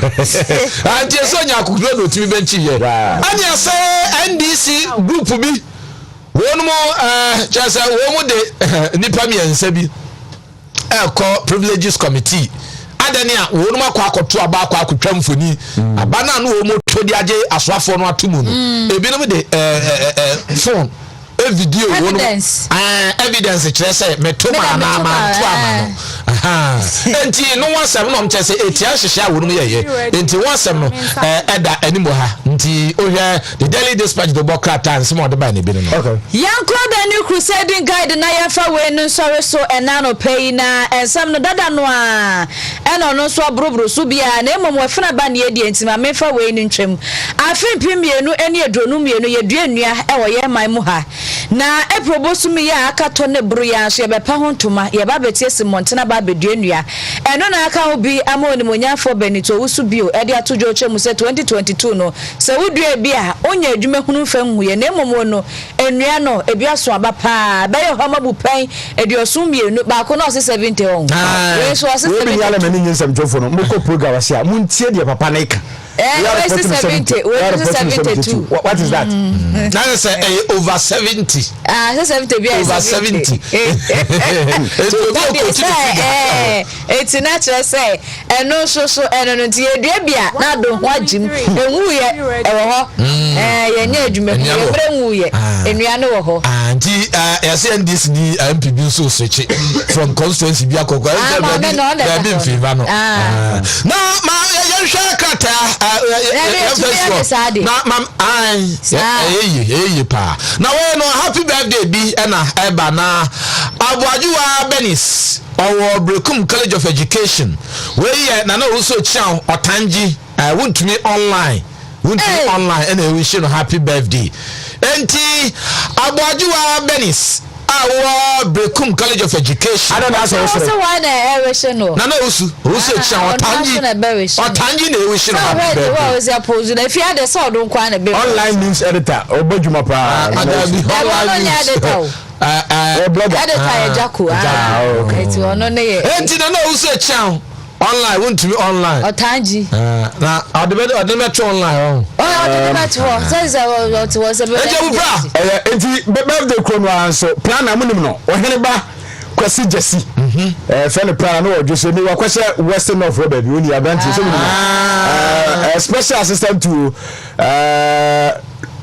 Anti Sonya could go to bench here. And you say NDC group be one more just one day Nipami and Sebi call privileges committee. Adania wonu makwa akoto aba akwa akotwam foni abana no wo mo twodi age aswafo no atomu no ebinom de phone video wonu evidence kire say metoma na ma to ama no enti no wasem no mchese etia hihia wonu yeye enti wasem no eda animo ha enti ohwe the daily dispatch the bokrata nsem odeba na ebi no okay yanko da new crusading guide na yafa we no sore so enano pay na ensam no dada no a eno no so abrobro so bia na emom wafena ba na yedi enti ma mefa we no ntwem afin pimienu eni edronu mienu yedua nua e wo ye man mu ha na eprobosu mi ya akato ne bru ya so ye bepa ho ntoma ye ba betie Montana ba bedua nua eno na aka obi amoni monyafo benito wusu bio e de atojo chemu se 2022 no se wudua bia onya adwumahunu fam hu ye na emom no enua no ebiaso aba pa ba ye homabu pen edioso mienu ba ko no 70 on we so 70 we yale mani nyensam jofo no moko program asia muntie de papa na ika 70 72 what is that now say over 70 70 bia over 70 it's natural say eno so eno no tie dua bia na do ho agim enwu ye e wo ho ye nya adwuma ye bre enwu ye enua no wo ho anti yase ndis ni MPB so seche from constituency bia kokwa e be favor no na ma ye hwe kata na mam pa na we no happy birthday bi na eba na Abu-Prah Benis Abu-Prah College of Education we na na also chan otanji Wontumi online and we wish you happy birthday enti Abu-Prah Benis Abu-Prah College of Education. I don't know so why na wish no. Na usu chan otanji na wish no happy birthday. What was your pose? If you had the so don't kwa na be online news editor obojuma pa online editor editor Jaku okay ti ono ne ye enti na usu chan online Wontumi online otanji na adebe online adebe says what was a enti birthday chrono anso plan na munim no ohene ba kwasi jesi friend plan no ojo se ni wa kwase western of baby oni abanti so special assistant to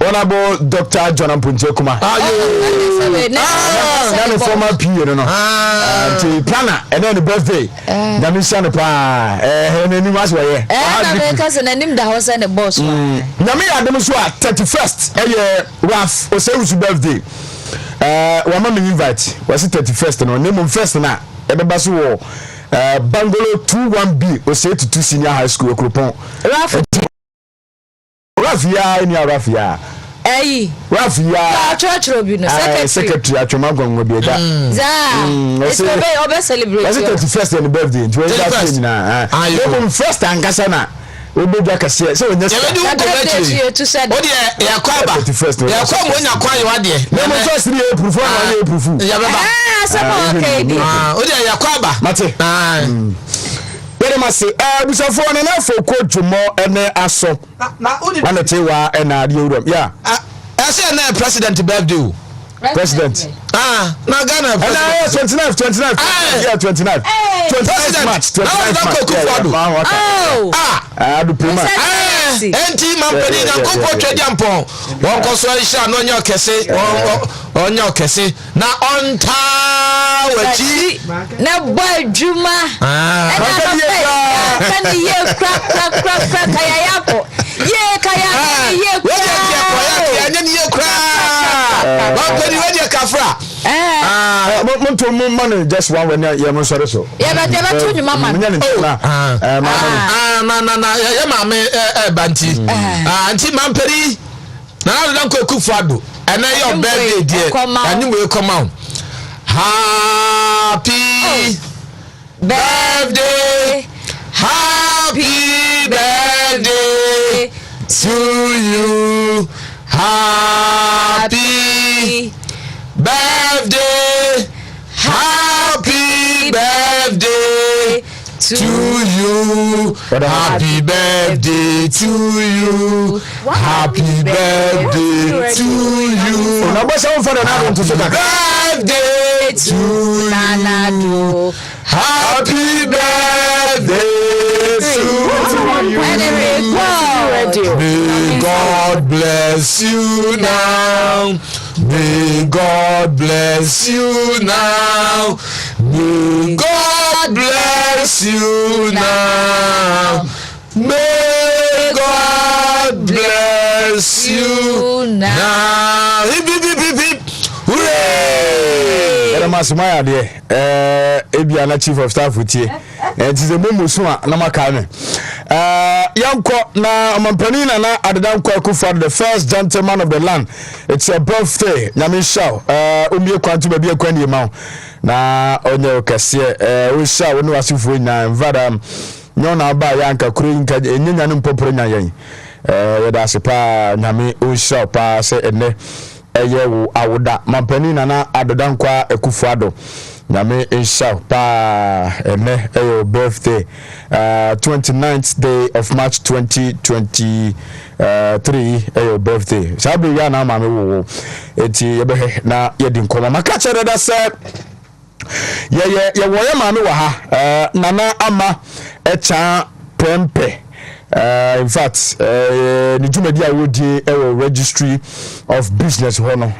Honorable Dr. John Ampunje Kuma. The former PA, no. The planner, and then the birthday. The mission pa. Any was where. Cousin and him the house and the boss. Nami Adamuswa 31st. Raf Osewu's birthday. Wama me invite. Was it 31st? No, name first na. Ebebasu wo. Bangolo 21B. Osei to 2 senior high school. Okropon. Rafia in your Rafia. Rafia. Church Robin, secretary at Chomagon be that. It's a celebrate. Was it 31st and the birthday? 21st. First and Gasana. We be back as so when you to said what ya kwaba ya kwa mo nya kwa yo ade no first ni proof one proof ya baba okay o de ya kwaba mate Very much. Busafo na na fo kojumo ene aso. Na tewa ena de Europe. Yeah. I say na president birthday. President. Na Ghana president. 29. Yeah, 29. 29 March. 29 March. Abu-Prah. Enti mampeni na konko twedi ampon. Won ko so isha no nya okese. Onya okese na onta wachi na bwadjuma. Kan ye crack kaya yapo. Ye kaya ye kaya anya ye crack. Mampeni wedi kafra. Monto money just one when you mo sorry so. Yeah, but you to your mama. Na ya mama banti. Anti mamperi. Na na ko kufado. And now your birthday dear. And you will come out. Happy birthday. Happy birthday to you. Happy birthday. Happy birthday to you. Happy birthday to you. Happy birthday to you. Birthday to you. Happy birthday to you. May God bless you now. May God bless you now. May God bless you now. May God bless you now. Hip, hip, hip, hip, hip. Hooray! Masumaya de Ebiana chief of staff with you. And it is a Mumusuma Namakane. Yanko na Mampanina na Adanko Kufa, the first gentleman of the land. It's a birthday. Namisha, Umbi Quantu be a quendi amount. Na Onyo Cassia, we shall when was if we na Vadam. Nyona ba yanka kurinka enyanya no mpoporonya yen yeda sepa nyame usha pa se ene eye wo awoda mampani na adodankwa ekufuado nyame insha pa ene eye birthday 29th day of March 2023 eye birthday sabi ya na mame wo eti yebe na yedi nkoma makacha da se ye woye mame wa ha nana ama echa pempe in fact ni jumadi a wodi registry of business hono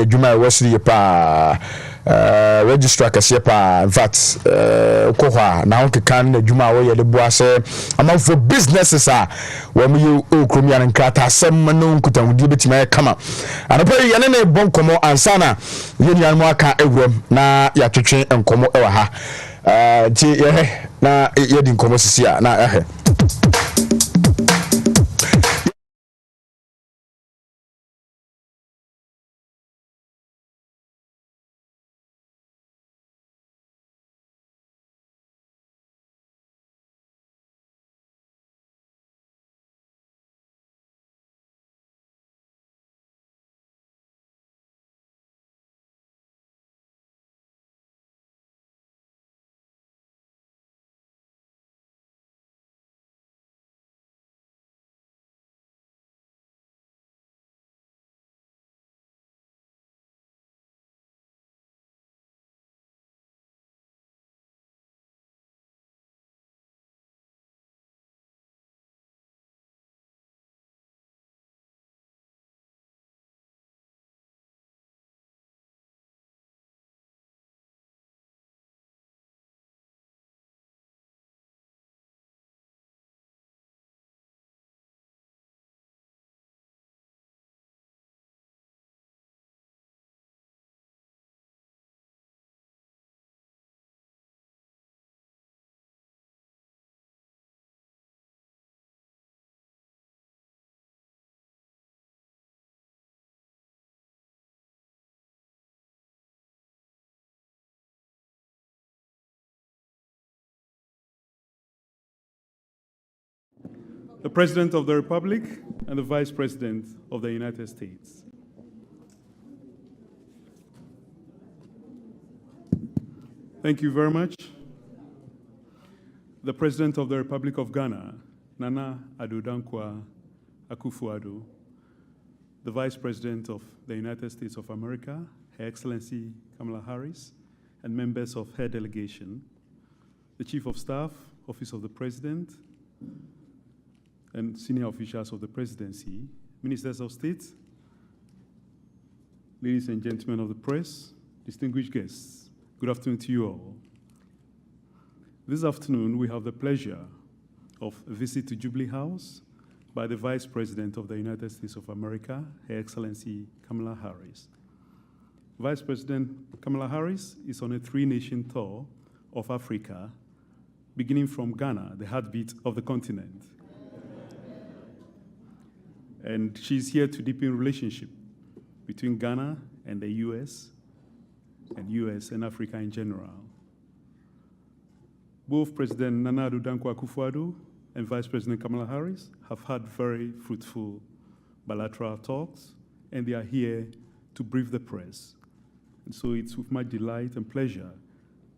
juma wasiri pa registrar kase pa in fact ko hwa na onke kan na juma wo ye le boase ama for businesses a wo mu okromia nkata asem no nkutawudi betima kama anopa ye ne bonkomo ansana ye ni anmo aka ewuram na ya twetwe enkomo ewa ha ti na yedi nkomo sisi a na the President of the Republic and the Vice President of the United States. Thank you very much. The President of the Republic of Ghana, Nana Addo Dankwa Akufo-Addo, the Vice President of the United States of America, Her Excellency Kamala Harris, and members of her delegation, the Chief of Staff, Office of the President, and senior officials of the presidency, ministers of state, ladies and gentlemen of the press, distinguished guests, good afternoon to you all. This afternoon, we have the pleasure of a visit to Jubilee House by the Vice President of the United States of America, Her Excellency Kamala Harris. Vice President Kamala Harris is on a 3-nation tour of Africa, beginning from Ghana, the heartbeat of the continent. And she's here to deepen relationship between Ghana and the US and Africa in general. Both President Nana Addo Dankwa Akufo-Addo and Vice President Kamala Harris have had very fruitful bilateral talks, and they are here to brief the press. And so it's with much delight and pleasure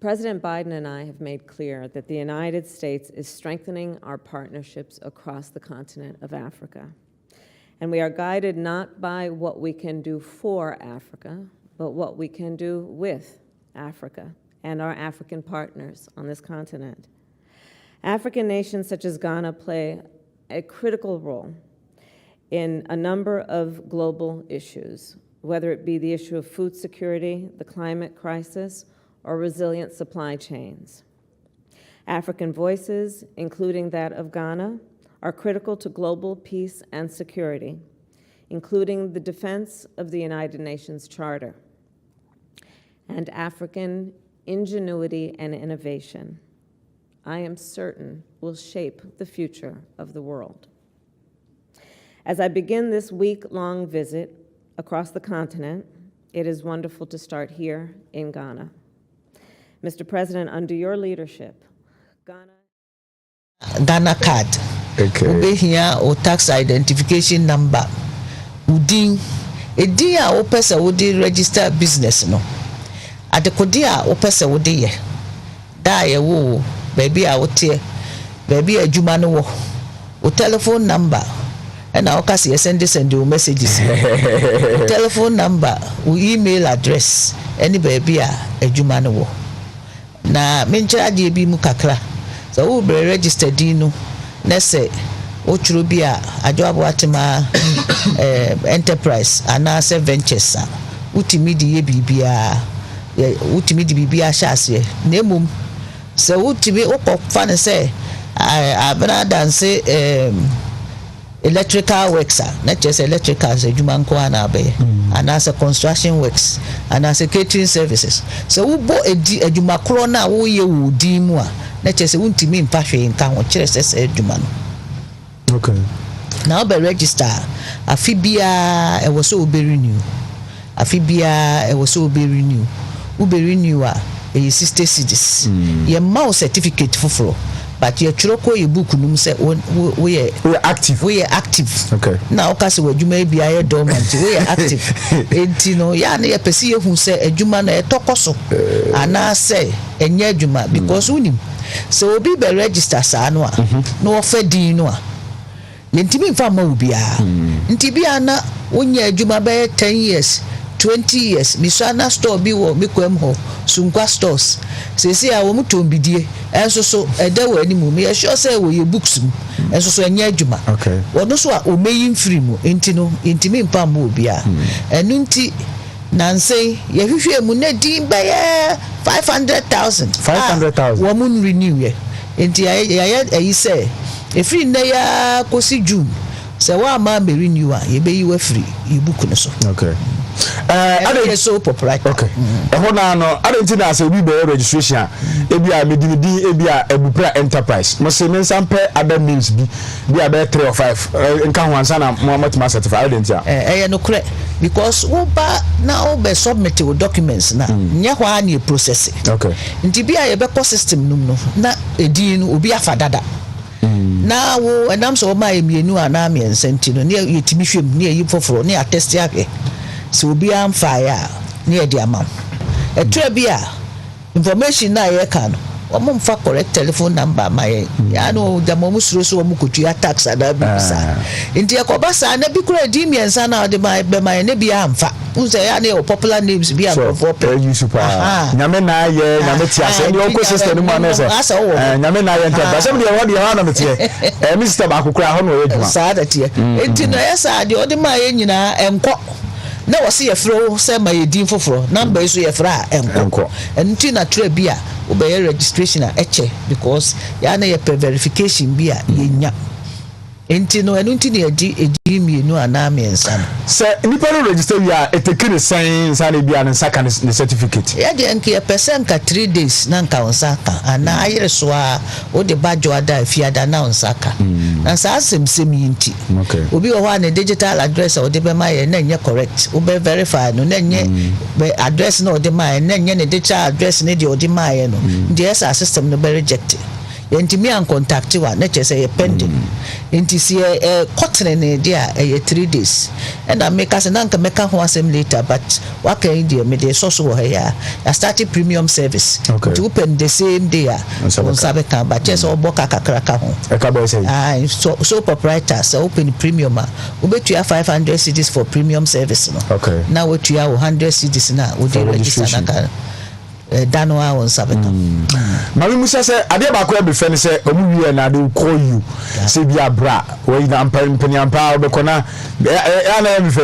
President Biden and I have made clear that the United States is strengthening our partnerships across the continent of Africa. And we are guided not by what we can do for Africa, but what we can do with Africa and our African partners on this continent. African nations such as Ghana play a critical role in a number of global issues, whether it be the issue of food security, the climate crisis, or resilient supply chains. African voices, including that of Ghana, are critical to global peace and security, including the defense of the United Nations Charter. And African ingenuity and innovation, I am certain, will shape the future of the world. As I begin this week-long visit across the continent, it is wonderful to start here in Ghana. Mr. President, under your leadership, Ghana card. Okay. Ube here or tax identification number. Udin. Edia o pesa udi register business no. Adekodia o pesa udi ye. Da ye wo baby a wotie. Baby a juma no wo. O telephone number. And I can send you messages. Telephone number, email address, any baby a juma no wo. Na mencha di bi mu kakra so we be registered dino na say o churu bi a ajoabo atema enterprise ana se ventures a utimi di ye bibia utimi di bibia hyase na mum se utimi okọfa ne say abena dance electrical works not just electrical as adwuma nko ana be and as a construction works and as a catering services so we bo adwuma kro na wo ye wo din mu a not just untimi mpa hwe nka ho kire se adwuma no. Okay. Now be register afibia e wo so be renew afibia e wo so be renew wo be renew a e 60 cedis ye ma certificate foforo but your churoko ye book num say we are active. Okay. Now kasi we adwuma bia ye dormant we are active. Entino ya na ye pese ye hu say adwuma na e tokoso ana say enye adwuma because unim so obi be register sa no a no ofa din no a yentimi mfa ma obia nti bia na wonya adwuma be 10 years 20 years misana store bi wo mekwam ho sunkwa stores sesi a wo mutombidie enso so eda wo animu me sure say wo ye books mu enso so enya adwuma okay wono so a omeyin free mu entino intimi mpam obia enu nti nanse ye hwehwe mu na din be 500,000 wo mun renew ye enti ayi say e free na ya kosi June say wa ma me renew a ye be yi wa free e book no so okay I don't so popular. Okay. Ehona no, I don't think as we be registration. Ebia medini ebia Abu-Prah enterprise. Mo say men sample other names bi about 3 or 5. Nka ho ansa na mo matima certify identity. No correct because wo ba na wo be submit your documents na nya ho ani process. Okay. Nti bia ye be system num no na edin obi afadada. Na wo enam so ma emienu ana me nsenti no ne yetimi hwem ne yi foforo ne attest ahwe. So be on fire near the amount. A trebia information na ye can or mum for correct telephone number my I know the momus so mukutia tax and abisa. In the Kobasa and be credit and son out of my nebia amfa. Who's a popular names be for you super Namena Namatia and your system Namena enterprise. Somebody what you are on Mr. Bakukra Hono sad at you. It's in the other my and na wasi ye fro say my din foforo number so ye fra enko enti na tra bia wo be registration a eche because ya na ye verification bia ye nya enti no enu enti na edi mienu ana me ensa se nipa no register ya etekini sign say bia na saka ne certificate ya de enke ye person ka 3 days na nka onsaka ana ayire so a wo de badjo ada fiada na onsaka na sa asem yinti okay obi wo na digital address o de be maye na nye correct wo be verify no na nye address na o de maye na nye ne digital address ne de o de maye no the system no be reject enti me an contact wa na che say pending enti si cotton ne dia 3 days and I make us na nka meka ho asem later but what can dia me dey so here I started premium service to open the same day on sabeka but just oboka kakraka ho so proprietor so open premium ubetua 500 cedis for premium service no now what you have 100 cedis na we dey register na Danwa on Sabbath. Mami Musa say ade ba ko e be fe ne say omu wie na dey call you say bi abra we na mpani ampa be kona ya na me fe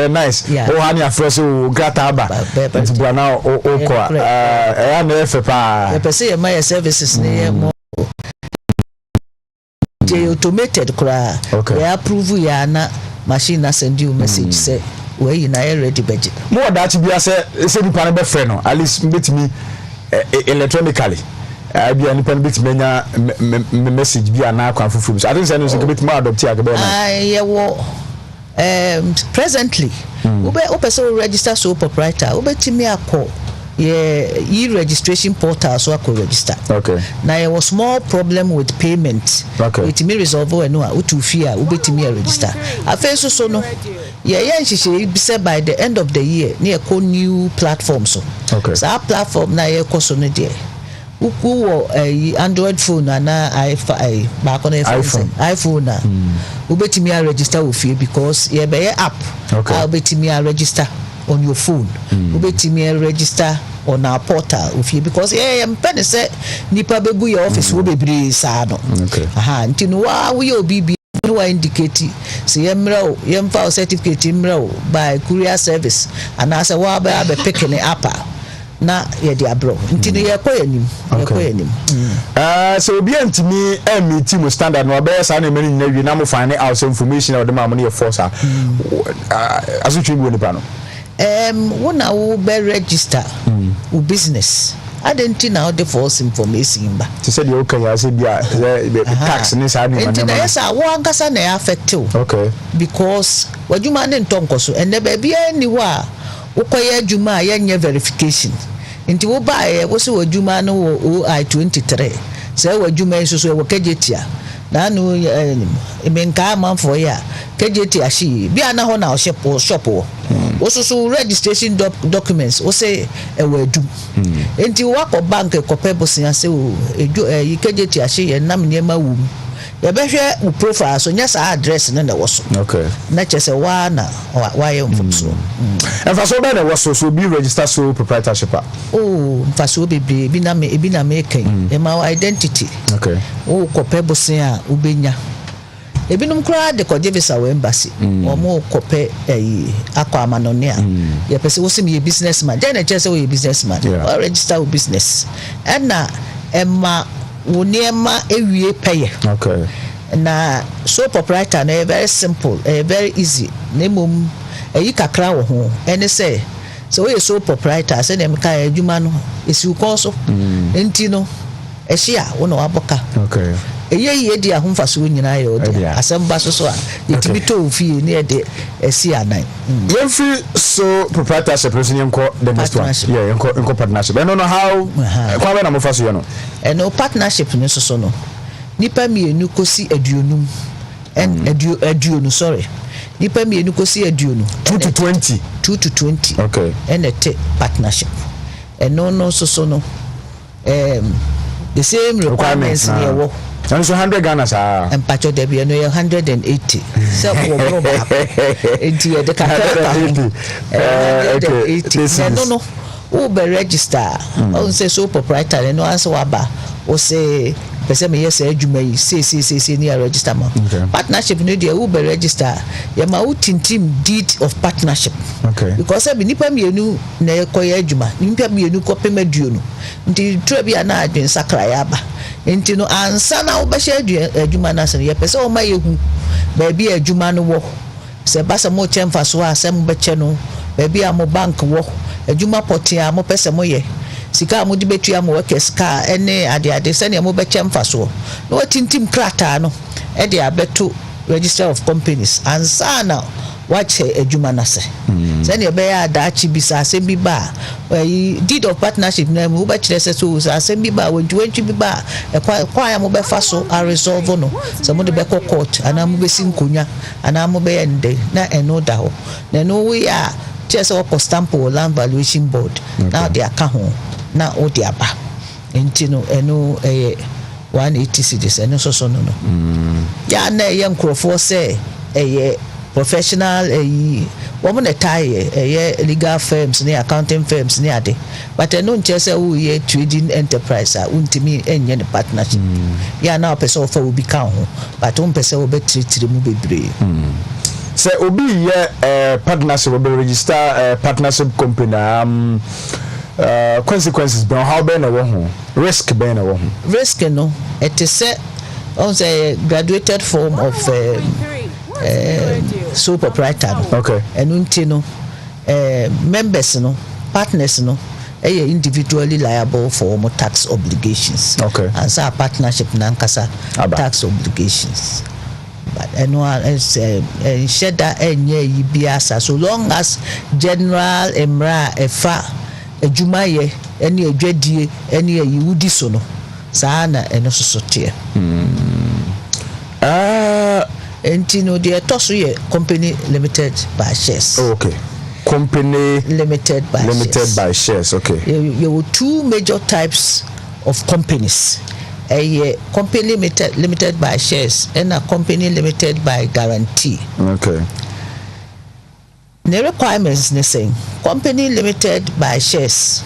nice o ha ni afro so grata aba nti bua na o ko ya na e fe pa e pe say my services ne mo je automated kra we approve ya na machine send you message say where you na ready budget more that bia say nipa na be frɛ no at least betimi electronically bia nipa na betimi nya message bia na akwa fufu so I think say no so betimi adopt ya gbe na presently we person register sole proprietor we betimi akọ e-registration portal so I could register. Now there was small problem with payment. It me resolve when no to fear ubetimi register. I feel so no. She said by the end of the year near new platform so. So our platform na ye koso no there. Who Android phone and iPhone back on iPhone na ubetimi register with you because ye be app. Ubetimi register on your phone. Ubetimi register on our portal with you because I'm penny say nipa begu your office will be bree sano. Until no we obi no indicate say yemfa certificate imro by courier service and as a wa be picking it up na ye dia bro until ye koyanim so obi antimi meet mu standard no be sa na many na wi na mo find out information or the ma mo na force asutwi bi nipa no when I will be register business I didn't know the false information ba to say the okay ya say bia tax ni sa ni manema yes I wan kasa na affect you because wadwuma ne ntonkoso ene ba bia ni wa ukoye adwuma ya nye verification nti wo ba wo se wadwuma no wo I23 say wadwuma so wo kajetia na no emenka manfo ya kejeti ashi bia na ho na shop wo so registration documents wo say ewadum enti wako bank kopebosia say kejeti ashi ye nam niema wum ya behwe u profile so nya sa address ne na wo so na chese wa na wa ye mfo and for be na wo so be register so proprietorship mfa so be bi na me kan e ma identity o kopebosia ubenya ebinum kura de koje visa we embassy omo kope akwa amanonea ye pese wo se me businessman then na chese we businessman or register with business and na emma woniema ewie peye na so proprietor na very simple very easy nemum kakra wo ho ene say so we so proprietor say dem ka adwuma no esi ukonso enti no ehia wo na waboka ye di ahomfa so nyina ye odi asamba so a yetimi to fie ne ye de esi anan yemfi so proprietorship person yenko the next one yenko partnership I don't know how kwa be na mo fa so ye no no partnership ne so no nipa mienu kosi aduonum and aduonu sorry nipa mienu kosi aduonu 2 to 20 and a partnership and no so no the same requirements near wo and so 100 Ghana sa and patcho de bi no 180 so wo bro ba enti e de ka 180 no who be register on say so proprietor no answer waba o say person me yes adwuma yi say near register ma partnership no dey who be register ya ma utintim deed of partnership because e be nipa mienu na ekoye adwuma nipa mienu ko pemaduo no nti tro bia na adwen sakra ya ba nti no ansa na wo be hye adwuma na se ya pese o ma yehu ba bia adwuma no wo se basa mo chemfa so asem be che no ba bia mo bank wo adwuma potia mo pese mo ye sika mo di betua mo work sika ene ade se ne mo be chemfa so no tintim krata no e de abeto register of companies ansa na wache adwuma na se se ne be ya daachi bisa asem bi ba deed of partnership na mu ba kire se so asem bi ba wantwi bi ba kwa ya mo be fa so a resolve no se mo de be court ana mo be sinkonya ana mo be ende na eno da ho na no we a just o stamp land valuation board now they aka ho na o de aba enti no eno 180 cedis eno so no ya na ye nkrofo se professional woman tie legal firms ni accounting firms ni ade but no nchese wo ye trading enterprise a untimi enye ne partnership ya na person for obi kan ho but on person wo betritiri mu bebre say obi ye partnership will register partnership company consequences ben how ben wo ho risk ben wo ho risk no it is on say graduated form of sole proprietor. Okay. And untino members no partners no individually liable for more tax obligations. Okay. And so partnership nankasa tax obligations. But annual sheda enye biasa so long as general emra efa ejumaye eni edwadie eni yiwudi so no sana eno sosotie. Entino the tosu ye company limited by shares. Oh, okay. Company limited by shares. Okay. There were two major types of companies. A company limited by shares and a company limited by guarantee. Okay. The requirements ne saying company limited by shares.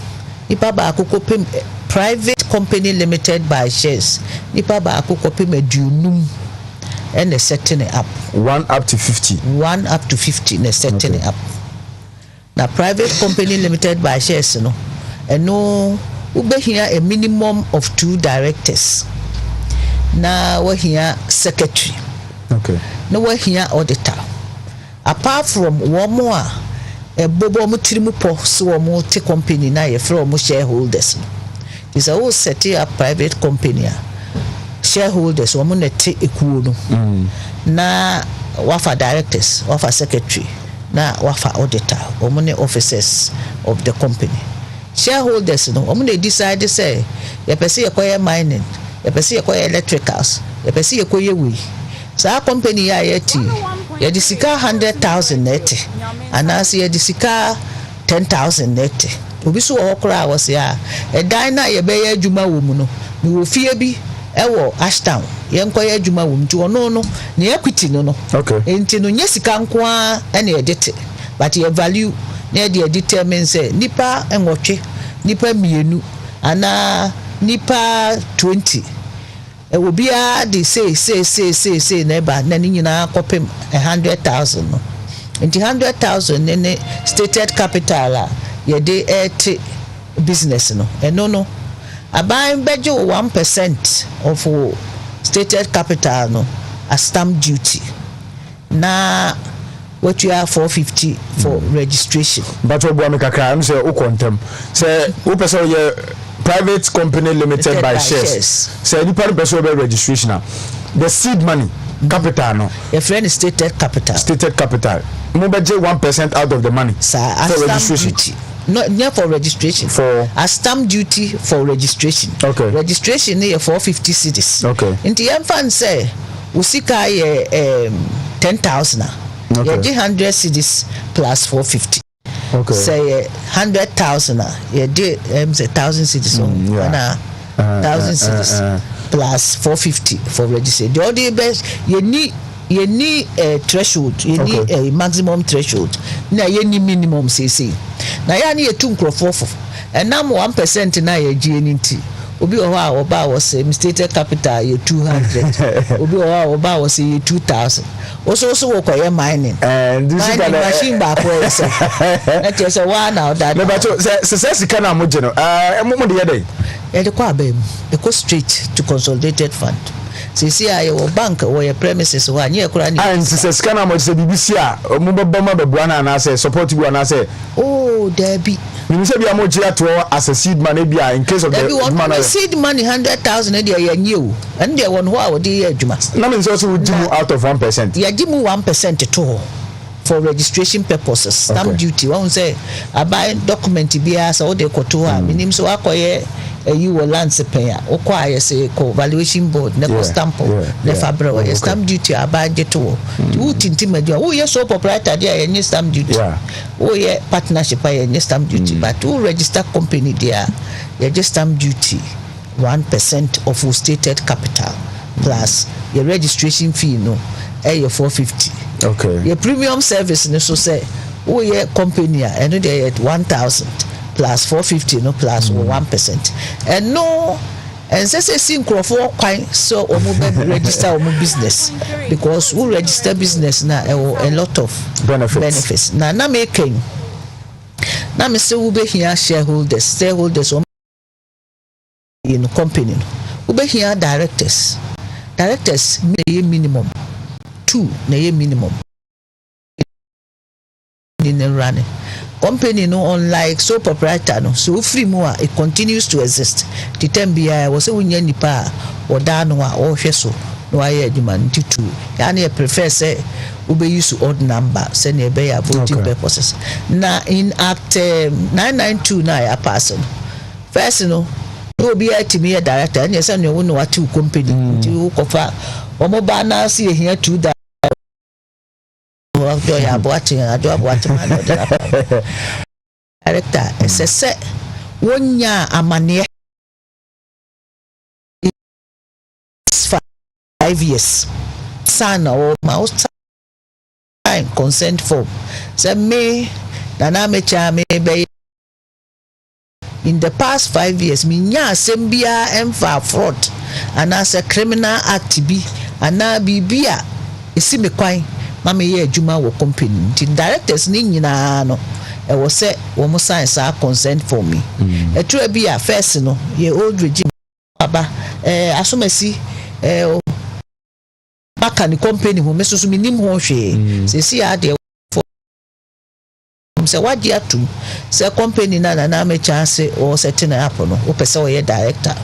Nipa ba akukopim private company limited by shares. Nipa ba akukopim edunum. And they're setting it up. 1 up to 50. 1 up to 50. They're setting it up. Now, private company limited by shares, no, and no, we be here a minimum of 2 directors. Now we're here secretary. Okay. Now we're here auditor. Apart from one more, a bobo mutirimu po so mo te company na ye from shareholders. It's a whole setting up private company. Shareholders woman net ekuo no na wafa directors wafa secretary na wafa auditor woman officers of the company. Shareholders no woman decide say ye pese ye koye mining ye pese ye koye electricals ye pese ye koye we sa company ya yeti ye disika 100,000 net anase ye disika 10,000 net obi so okra was ya e dan na ye be ye adwuma wo mu no ni wo fie bi ewo Ashtown yenkoye adwuma wo mti ono no ne equity no okay enti no nyesika nko a ene edite but your value na dey determine say nipa enwotwe nipa mienu ana nipa 20 ewo bia dey say neighbor na ni nyina kopem 100,000 no enti 100,000 ne stated capital a ye dey business no eno no aban bejo 1% of stated capital no a stamp duty na what you have 450 for registration but we go make kakra am say o contem say o person ye private company limited by shares say the person be registration na the seed money capital no your friend is stated capital mo be 1% out of the money for registration duty. Not for registration. For a stamp duty for registration. Okay. Registration near 450 cedis. Okay. In the fan say usika ye 10,000. Okay. Ye 100 cedis plus 450. Okay. Say 100,000. Ye de 1,000 cedis. Yeah. 1,000 cedis plus 450 for registration. The other best you need a threshold, you need a maximum threshold. Na you need minimum say. Na ya ni etu nkrofofo. And now 1% na ye GNT. Obi owa oba was stated capital ye 200. Obi oba was ye 2,000. Also work on mining. And this is machine back where say. That is a one now that. No but say kana mo je no. Mo de dey. E de kwa bem. E go straight to consolidated fund. See your bank or your premises one year and says can much say BBC mo beba na say support you na say oh there be you say be amoji to as a seed money be in case of the money seed money 100,000 there you new and there one who dey adwuma na means also would give out of 1% you give me 1% to for registration purposes. Stamp duty. One say I buy document biya so de koto a minim so akoye you will land pay o say ko valuation board ne ko stamp ne fabre o stamp duty aba jeto wo tinti madua wo ye sole proprietor dia ye stamp duty wo ye partnership ye stamp duty but who register company dia ye just stamp duty 1% of stated capital plus your registration fee no your 450. Okay. Your premium service no so say oh yeah company and no they at 1,000 plus 450 no plus 1%. And no and say synchro quite so omo register omo business because who register business na a lot of benefits. Na making na me say we be here shareholders in company we be here directors may minimum 2 na ye minimum in the running company no unlike sole proprietor no so free more it continues to exist the time bia was say wonya nipa o da no a o hwe so no aye adwuma ntitu ya na prefer say we be use odd number say na be ya voting purposes na in act 992 na ya pass first no obi atimi ya director and say no no what company nti kofa omo ba na see here to that do ya boating man director say wonya amane 5 years sana o mouse time consent form say me na me cha me be in the past 5 years me nya asembia emfa fraud and as a criminal act bi ana bibia esi me kwan mama ye adwuma wo company the directors ni nyina no e wo se wo mo sign sa consent for me etura bi a first no ye old regime aba asomasi baka ni company ho mesusu minim ho hwe se si ade say what dia to say company na me chance o setting up no o pese o ye director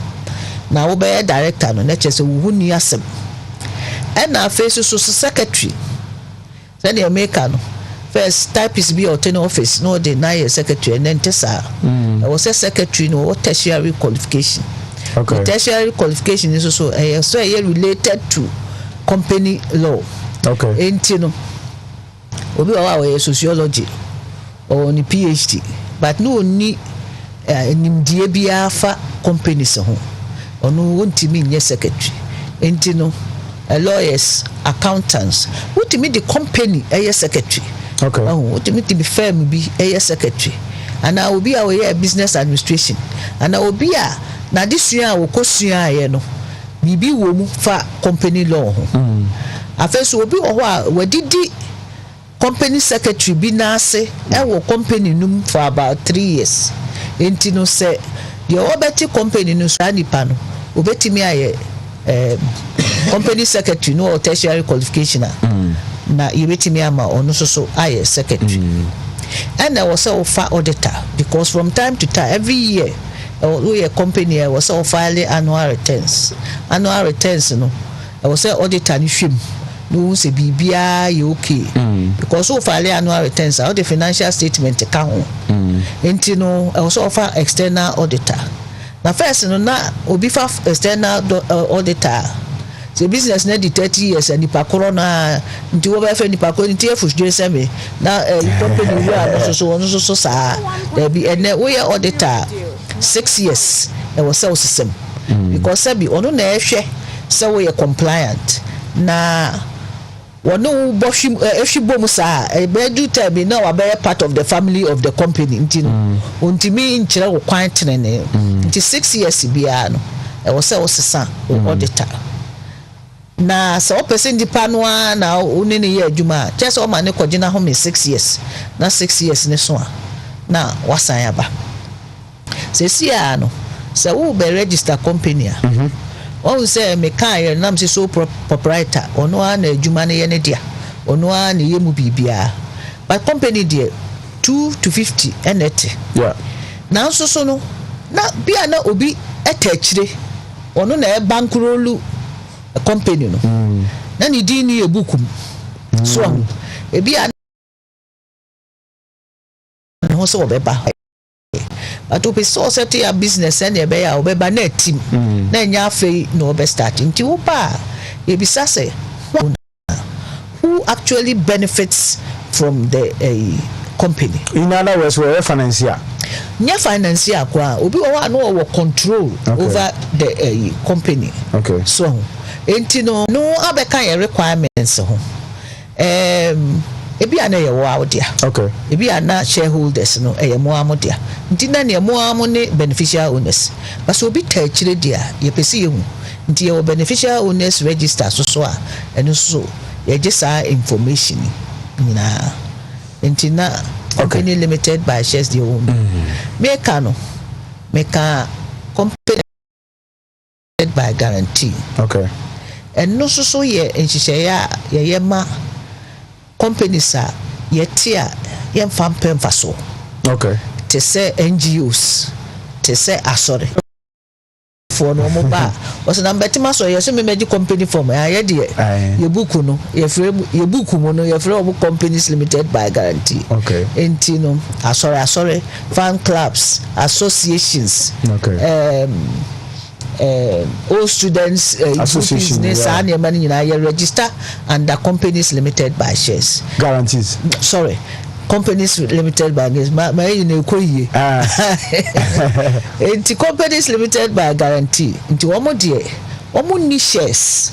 na wo be director no na chese wo huni asem and na face so secretary then the maker no first typist be obtain office no dey na your secretary and then tesa I was a secretary no what tertiary qualification. Okay. The tertiary qualification is also so related to company law. Okay. Enti no obi wa sociology or ni PhD but no ni nimdie bia fa companies ho ono wontimi nye secretary enti no lawyers accountants wontimi the company secretary. Okay. Wontimi the firm bi secretary and I will be our business administration and I will be na this year wo kosua ye no bibi wo mu fa company law ho afeso obi wo ho a wadidi company secretary bi na ase wo company num for about 3 years enti no say the obeti company no so anipa no obetimi aye company secretary no tertiary qualification na yebetimi ama ono so aye secretary and I was also auditor because from time to time every year we a company I was all filing annual returns no I was say auditor ni hwem no say bibia you okay because so file annual returns all the financial statement ka ho enti no I was offer external auditor na first no na obi fa external auditor the business na di 30 years and nipa corona nti wo ba fa nipa ko nti efusdwe seme na company we are so sa there be and we are auditor 6 years e was so system because sabi ono na ehwe so we are compliant na wono bohwim ehwibom sa e be do time na wa be part of the family of the company nti ontimi nkyere wo kwan tenene nti 6 years bia no e was so sesa auditor na so person di panwa na unene ye adwuma just o ma ne kogina ho me 6 years na 6 years ne so a na wasan aba se sia no se wo be register company a o se me kan na me so proprietor ono na adwuma ne ye ne dia ono na ye mu bibia but company dia 2 to 50 enete na so no na bia na obi etachire ono na e bankrolu company no na ni din ni ebukum so ebi ho so obeba but obi so set your business and e be ya obeba na team na nya afei no obe start nti wo ba e bisa say who actually benefits from the company. In other words, we're financier. Nya financier kwa obi wa no control over the company. Okay. So enti no abeka your requirements ho. Ebi ana ye wo awdia. Okay. Ebi ana shareholders no mo amodia. Nti na ne mo amone beneficial owners. But so obi ta chire dia ye pese ye hu. Nti ye beneficial owners register so a eno so ye gisa information na nti na company limited by shares the own. Meka company limited by guarantee. Okay. And no so ye enhihye ye ma companies are yet yem fam pemfaso. Okay. To say NGOs, to say sorry. For no mobile was an ambetima so yes me meji company for me aye de ye book no ye book mo no ye free companies limited by guarantee. Okay. Enti no sorry fan clubs, associations. Okay. All students associations and your money register under companies limited by shares guarantees. Sorry, companies limited by shares. Into companies limited by guarantee. Into omo ni shares,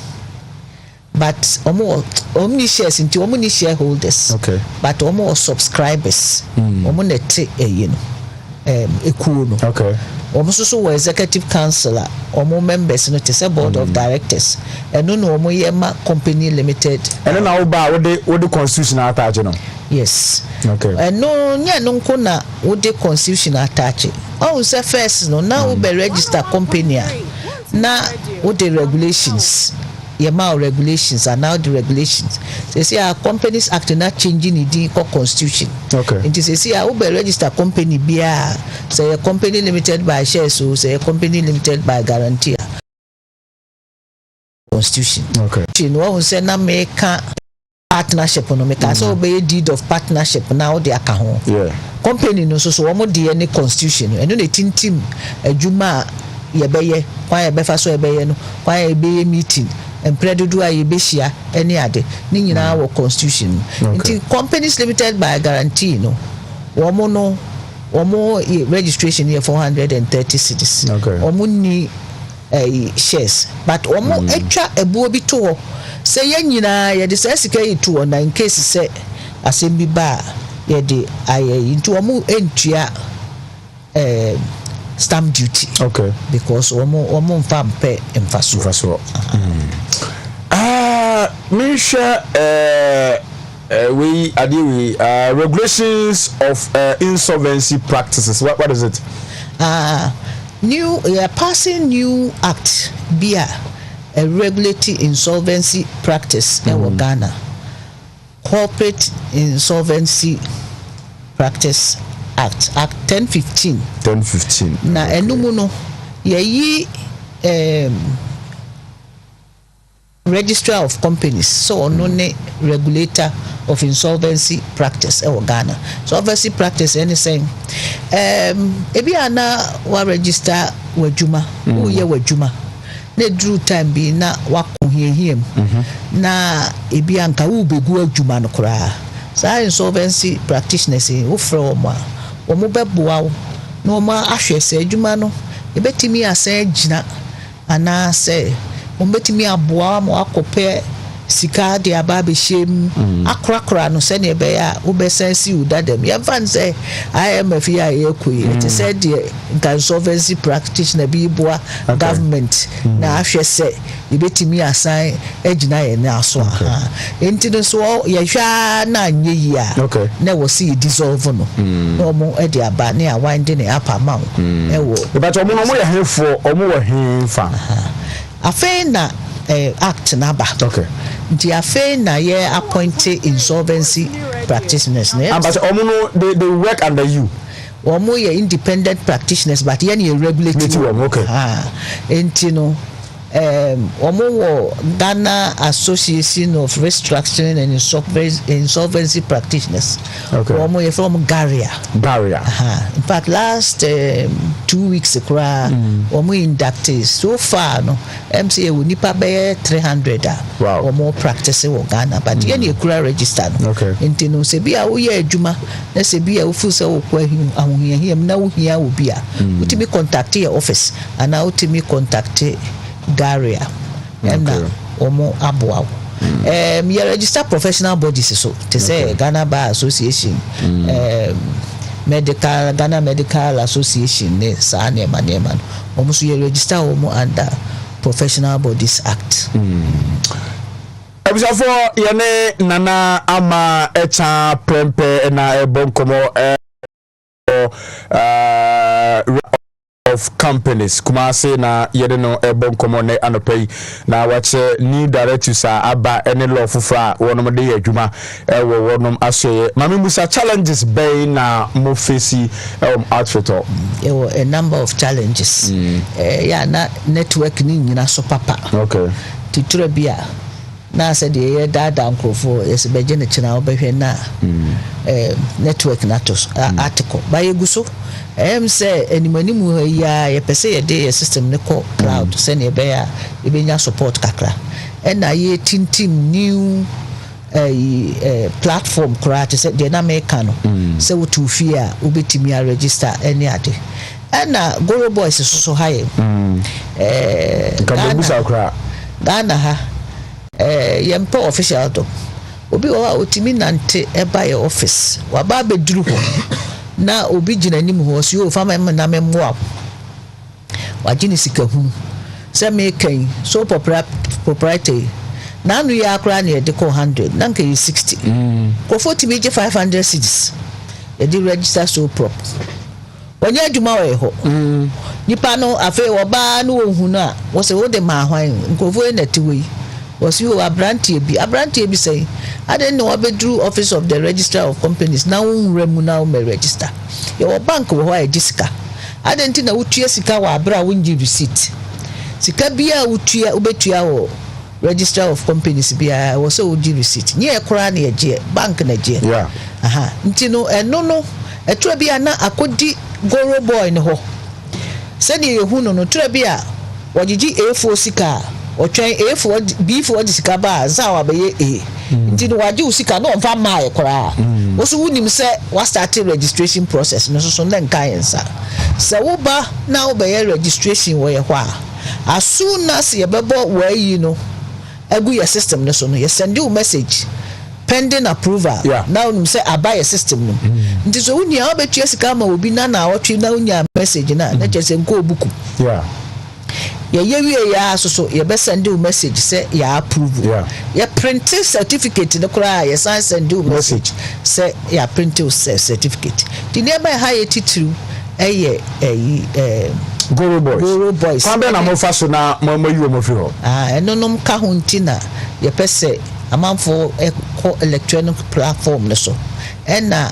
but omo shares into omo ni shareholders. Okay, but omo subscribers. Omo nete ekuno. Okay. So executive councillor omo members no te say board of directors eno no omo yema company limited eno na oba wo de constitution attach no. Yes. Okay. Eno nya no nko na wo de constitution attach o say first no na wo be register company na wo de regulations yema regulations and now the regulations they say our companies act not changing the constitution. Okay. It is say we register company bia say a company limited by shares so say a company limited by guarantee constitution. Okay. You know say na make partnership no make so be deed of partnership now they aka ho. Yeah. Company no so omo de any constitution eno na tintim adwuma ye beye kwa ye befa so ye beye no kwa ye beye meeting and predodo a yebehia any ade ni nyina wo constitution. Nti companies limited by guarantee no womo registration here 430 cities. Okay. Womo ni shares but womo etwa ebuo bi to say ye nyina ye de sika yi to na in case say assembly ba ye de aye nti womo entua stamp duty. Okay. Because omo mfam pe mfaso. Me share we regulations of insolvency practices. What is it? Passing new act bia a regulating insolvency practice in Ghana. Corporate Insolvency Practice Act 1015 na enumu no ye registrar of companies so ono ne regulator of insolvency practice e Ghana. So insolvency practice anything ebi ana wa register wadwuma uye wadwuma na dru time bi na wakohiehiem na ebi anka wo begu adwuma no kora sa insolvency practitioners wo frɛ omo beboa wo na omo ahwɛ sɛ adwuma no ebetimi asa agina ana sɛ omo betimi aboa mo akopɛ sika de aba be shem akrakra no sɛ ne be ya wo be sensi udadam ya fan sɛ IMF ya ekoyi it said the insolvency practitioner bi boa government na ahwɛ sɛ ebetimi asan agina ye na aso ha enti no so ye hwa na anye yi a na wo see dissolve no no mo e de aba ne a winde ne apa ma e wo but omo no mo ye hefo omo wo hemfa afei na act number. Okay. The affair na ye appointed insolvency practitioners. But they work under you. Omo ye independent practitioners, but ye ni regulated. Okay. Enti no omo Ghana Association of Restructuring and Insolvency Practitioners. Okay. Omo ye from Garia. In fact, last 2 weeks omo inductees so far no MCA we nipa be 300 wow. Omo practice wo Ghana but ye na ekura register no. Okay. Nti no se bia wo ye adwuma na se bia wo fu se wo kwa ahohiahia na wo hia wo bia utimi contact your office and utimi contact Garia and omo aboa you register professional bodies so to say Ghana Bar Association Ghana Medical Association ne sa ne manema omo so you register omo under Professional Bodies Act. Ebisafo yene nana ama echa prempe na ebonkomo of companies Kumasi na yede no ebonkomo ne anopai na wache new directives aba any law fufra wonom de adwuma ewo wonom asoye mami musa challenges bay na mo face outfit a number of challenges yeah na network ni nyina so papa okay titura bia na said ye dada nkrofo yes beje ne china obehwe na network na to article ba yeguso say animani mu ya ye pese ye de system ne ko cloud se ne be ya e benya support kakra na ye tintim new platform kra to say de na make no se wotu fie a obetimi a register any ade na Goro Boys so high Ghana ha yempo official do obi wa otimi nante eba your office wa ba beduru ho na obi gina nim ho so yo fama na memmoa wa gini sika hu se me kan so proprietary na anu ya akra na de ko 100 na nka 60 ko 40 meje 500 cedis e di register so prop onye adwuma we ho nipa no afi wo ba no hu na wo se wo de ma hwan nkofo na tiwe was you abrantie bi say I didn't know abedru office of the registrar of companies now remu now me register your bank wo ho Jessica I didn't na wutua sika wa abra wonji receipt sika bia wutua obetua wo registrar of companies bia wo so wuji receipt nye ekora na eje bank na eje yeah nti no eno no etura bia na akodi Goro Boy ne ho se ne yehu no tura bia wogigi A4 sika otwen A4 B4 disika ba za wa be A nti no waje usika no mfa ma ye kora wo so wunim se wa start registration process no so na nka yensa se wo ba na wo be registration wo ye ho as soon as ye bebo wa yi no agu your system no so no ye send you message pending approval now unim se abuy your system no nti so wunia obetua sika ma obi na otwe na unya message na chese nko obuku ye ya so ye be send you message say ya approve ye print certificate no kra ye send you message say ya print certificate the nearby high titru Goro Boys kambe na mo fa so na mo yiwo mo fi ho enonom ka ho ntina ye pese amanfo electronic platform no so na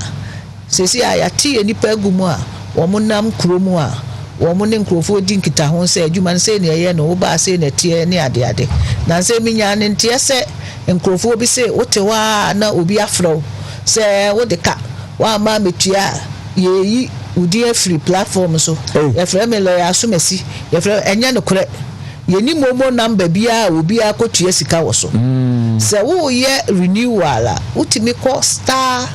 sesi ayati enipa agumu a wo monam kromu a wo mo ne nkrofo di nkita ho se adwuma nse ne ye no wo ba se na tie ne ade na nse minya ne ntie se nkrofo bi se wote wa na obi afro se wo de ka wa ma metua yeyi udi free platform so ye frɛ me lawyer asomasi ye frɛ enya no korɛ ye ni momo number bia obi akotua sika wo so se wo ye renewal a utimi call star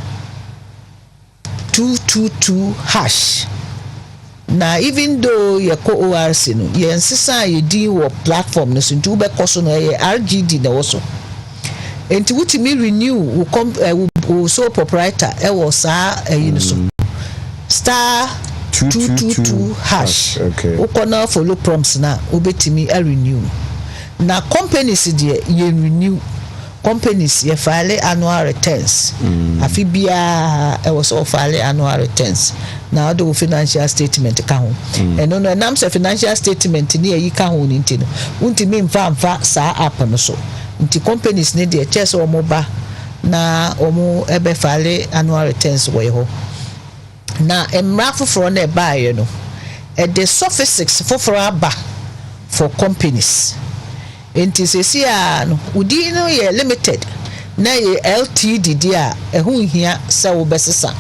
222 hash na even though ye ko ORC no ye nsesa ye di wo platform no so ntu be koso no ye RGD na wo so enti utimi renew wo so proprietor e wo sa no so star 222 hash ukona follow prompts na obetimi a renew na companies dey ye renew companies ye file annual returns afi bia e was all file annual returns na do financial statement ka ho eno no nam se financial statement ni yi ka ho ni ntino untimi mfa sa app no so nti companies ne dey chese o mo ba na o mo ebe file annual returns wo ho na emra foforo na buy no the sophistics foforo aba for companies enti sesi a no udi no ye limited na ye LTD dia ehu hia se wo besesa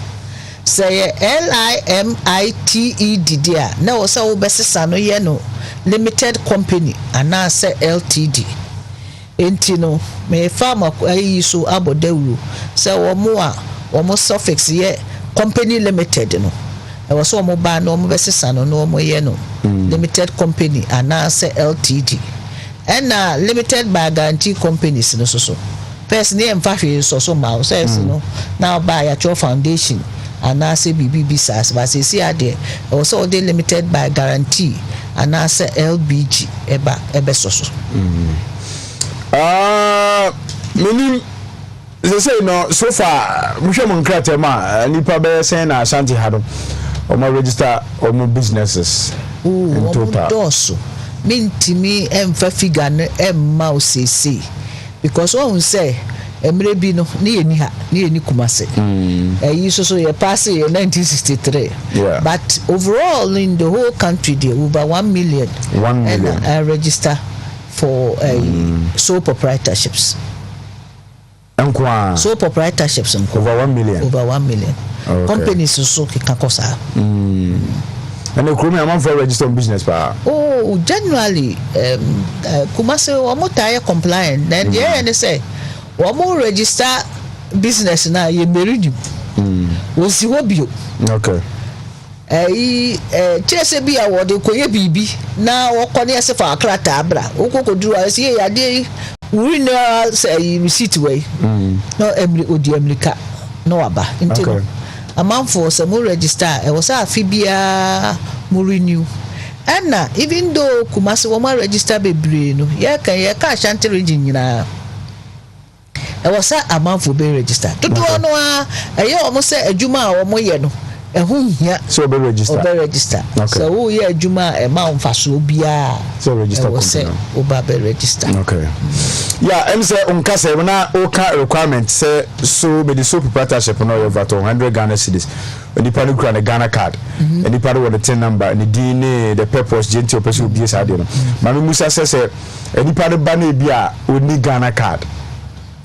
se ye LIMITED dia na wo se wo besesa no ye no limited company ana se LTD enti no me farm ayi so abodawuru se wo mo a wo mo suffix ye company limited no e wo so wo ba no wo besesa no no wo ye no limited company ana se LTD and limited by guarantee companies no so person name fafi so ma says no now buy at your foundation and now say BBB SAS but say see ade also they limited by guarantee and now say LBG ebe so meaning they say no so far we show mon krate ma nipa be say na Ashanti ha do o ma register o mo businesses in total doso mintimi emfa figure no emma o sese because one say emre bi no ne yeni ha ne yeni kumase yi so ye pass in 1963 but overall in the whole country there over 1 million and register for sole proprietorships sole proprietorships over 1 million okay. Companies so can kosa and the crew among for register business pa generally Kumasi omo tire compliant then they say omo register business na ye meridi wo si wo bio okay chese bi awode koye bibi na wo kone ese fa akrata abra okokoduru ase ye ade we na say receipt way no emri odi america no aba into amanfo se mo register e was afibia mo renew and even though Kumasi wo ma register bebre no ye ka Ashanti region nyina e was amanfo be register todo no ye o mo se adwuma a wo mo ye no ehu hia so be register so wo ye adwuma e ma mfaso bia so register o ba be register okay yeah em say unkase na o ka requirement say so be the sole proprietorship no your VAT 100 Ghana cedis onipa no kura na Ghana card onipa no the tin number ni din the purpose genti operation obi esa de no ma me musa say onipa no ba na bia oni Ghana card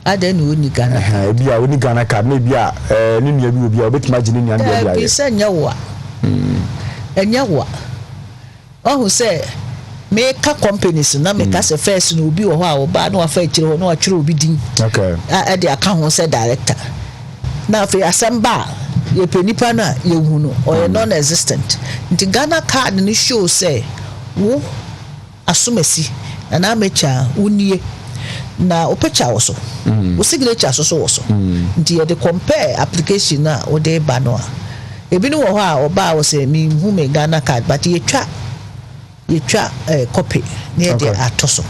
aden oni Ghana bia oni Ghana card na bia ni nua bi obi obetima gine nua bia bia se nyawa enyawa ohu say make companies na make as first no obi wo ho a oba na wafa akire ho na wakire obi din okay e dey account ho say director na fe asamba ye penipa na ye hu no or non existent nti Ghana card ni show say wo asomasi na mecha unie na opecha wo so wo signature so wo so nti ye dey compare application na wo dey ba no a ebi no wo ho a oba wo say me hu me Ghana card but ye twa copy near the atoso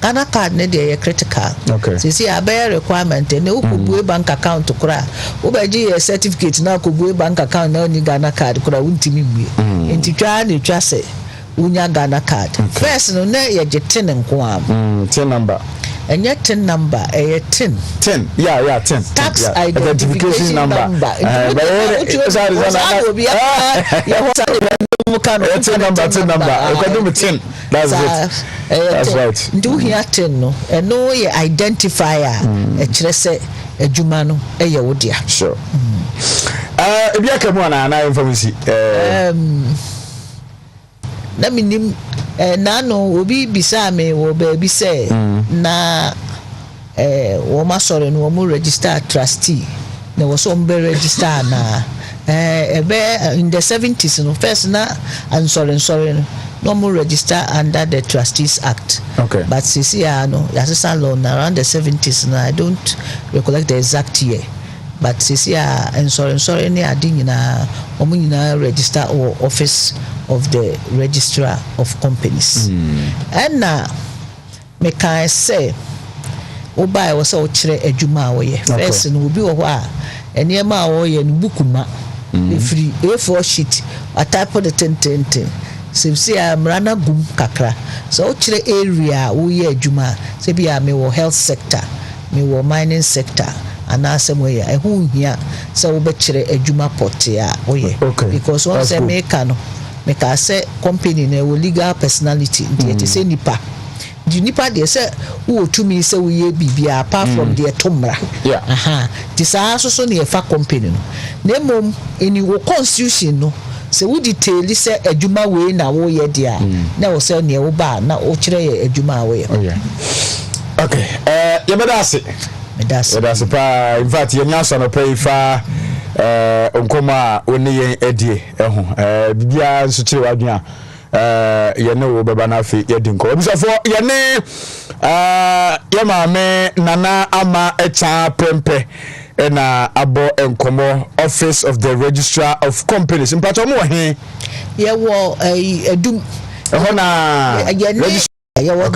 Ghana card ne dey critical see a requirement na ukubue bank account kura ubeji a certificate na ukubue bank account na ni Ghana card kura untimi mwe enti twa ne twa se unya Ghana card first no na ye jetin nko am tin number and yet tin number 10 yeah 10 tax identification number tin number according to 10 that's right do here 10 no and no ye identifier e kire se adwuma no e ye wo dia sure ebi akamu na information na minim na no obi bisa me wo ba bi se na wo ma sore no wo register trustee na wo so mbe register na in the 70s no first na and sorry no more register under the Trustees Act okay but CCR no yasesa law around the 70s no I don't recollect the exact year but CCR and sorry ni adi nyina omo nyina register or office of the registrar of companies and na me can say oba wo say o kire adwuma wo ye first no obi wo ho a enema wo ye no bukuma free A4 sheet a type of the 10 se amrana gum kakra so o kire area wo ye adwuma se bia me wo health sector me wo mining sector anase mo ye ehun hia se wo be kire adwuma potia wo ye because one say make no make say company na wo legal personality nti say nipa di nipa de say wo tumi say wo ye bibia apart from the tomra ti saa so ne fa company no na mom eni wo constitution no say wo detail say adwuma we na wo ye dia na wo say ne wo ba na wo kire ye adwuma wo ye okay ye medase pa in fact ye nyaso no pay fa onkoma oni yen edie bibia nso kire wadua ye ne wo beba na afi ye dinko obisafo ye ne ye maame nana ama echa prempe na abo enkomo office of the registrar of companies mpacho mo he ye wo edum ho na ye wo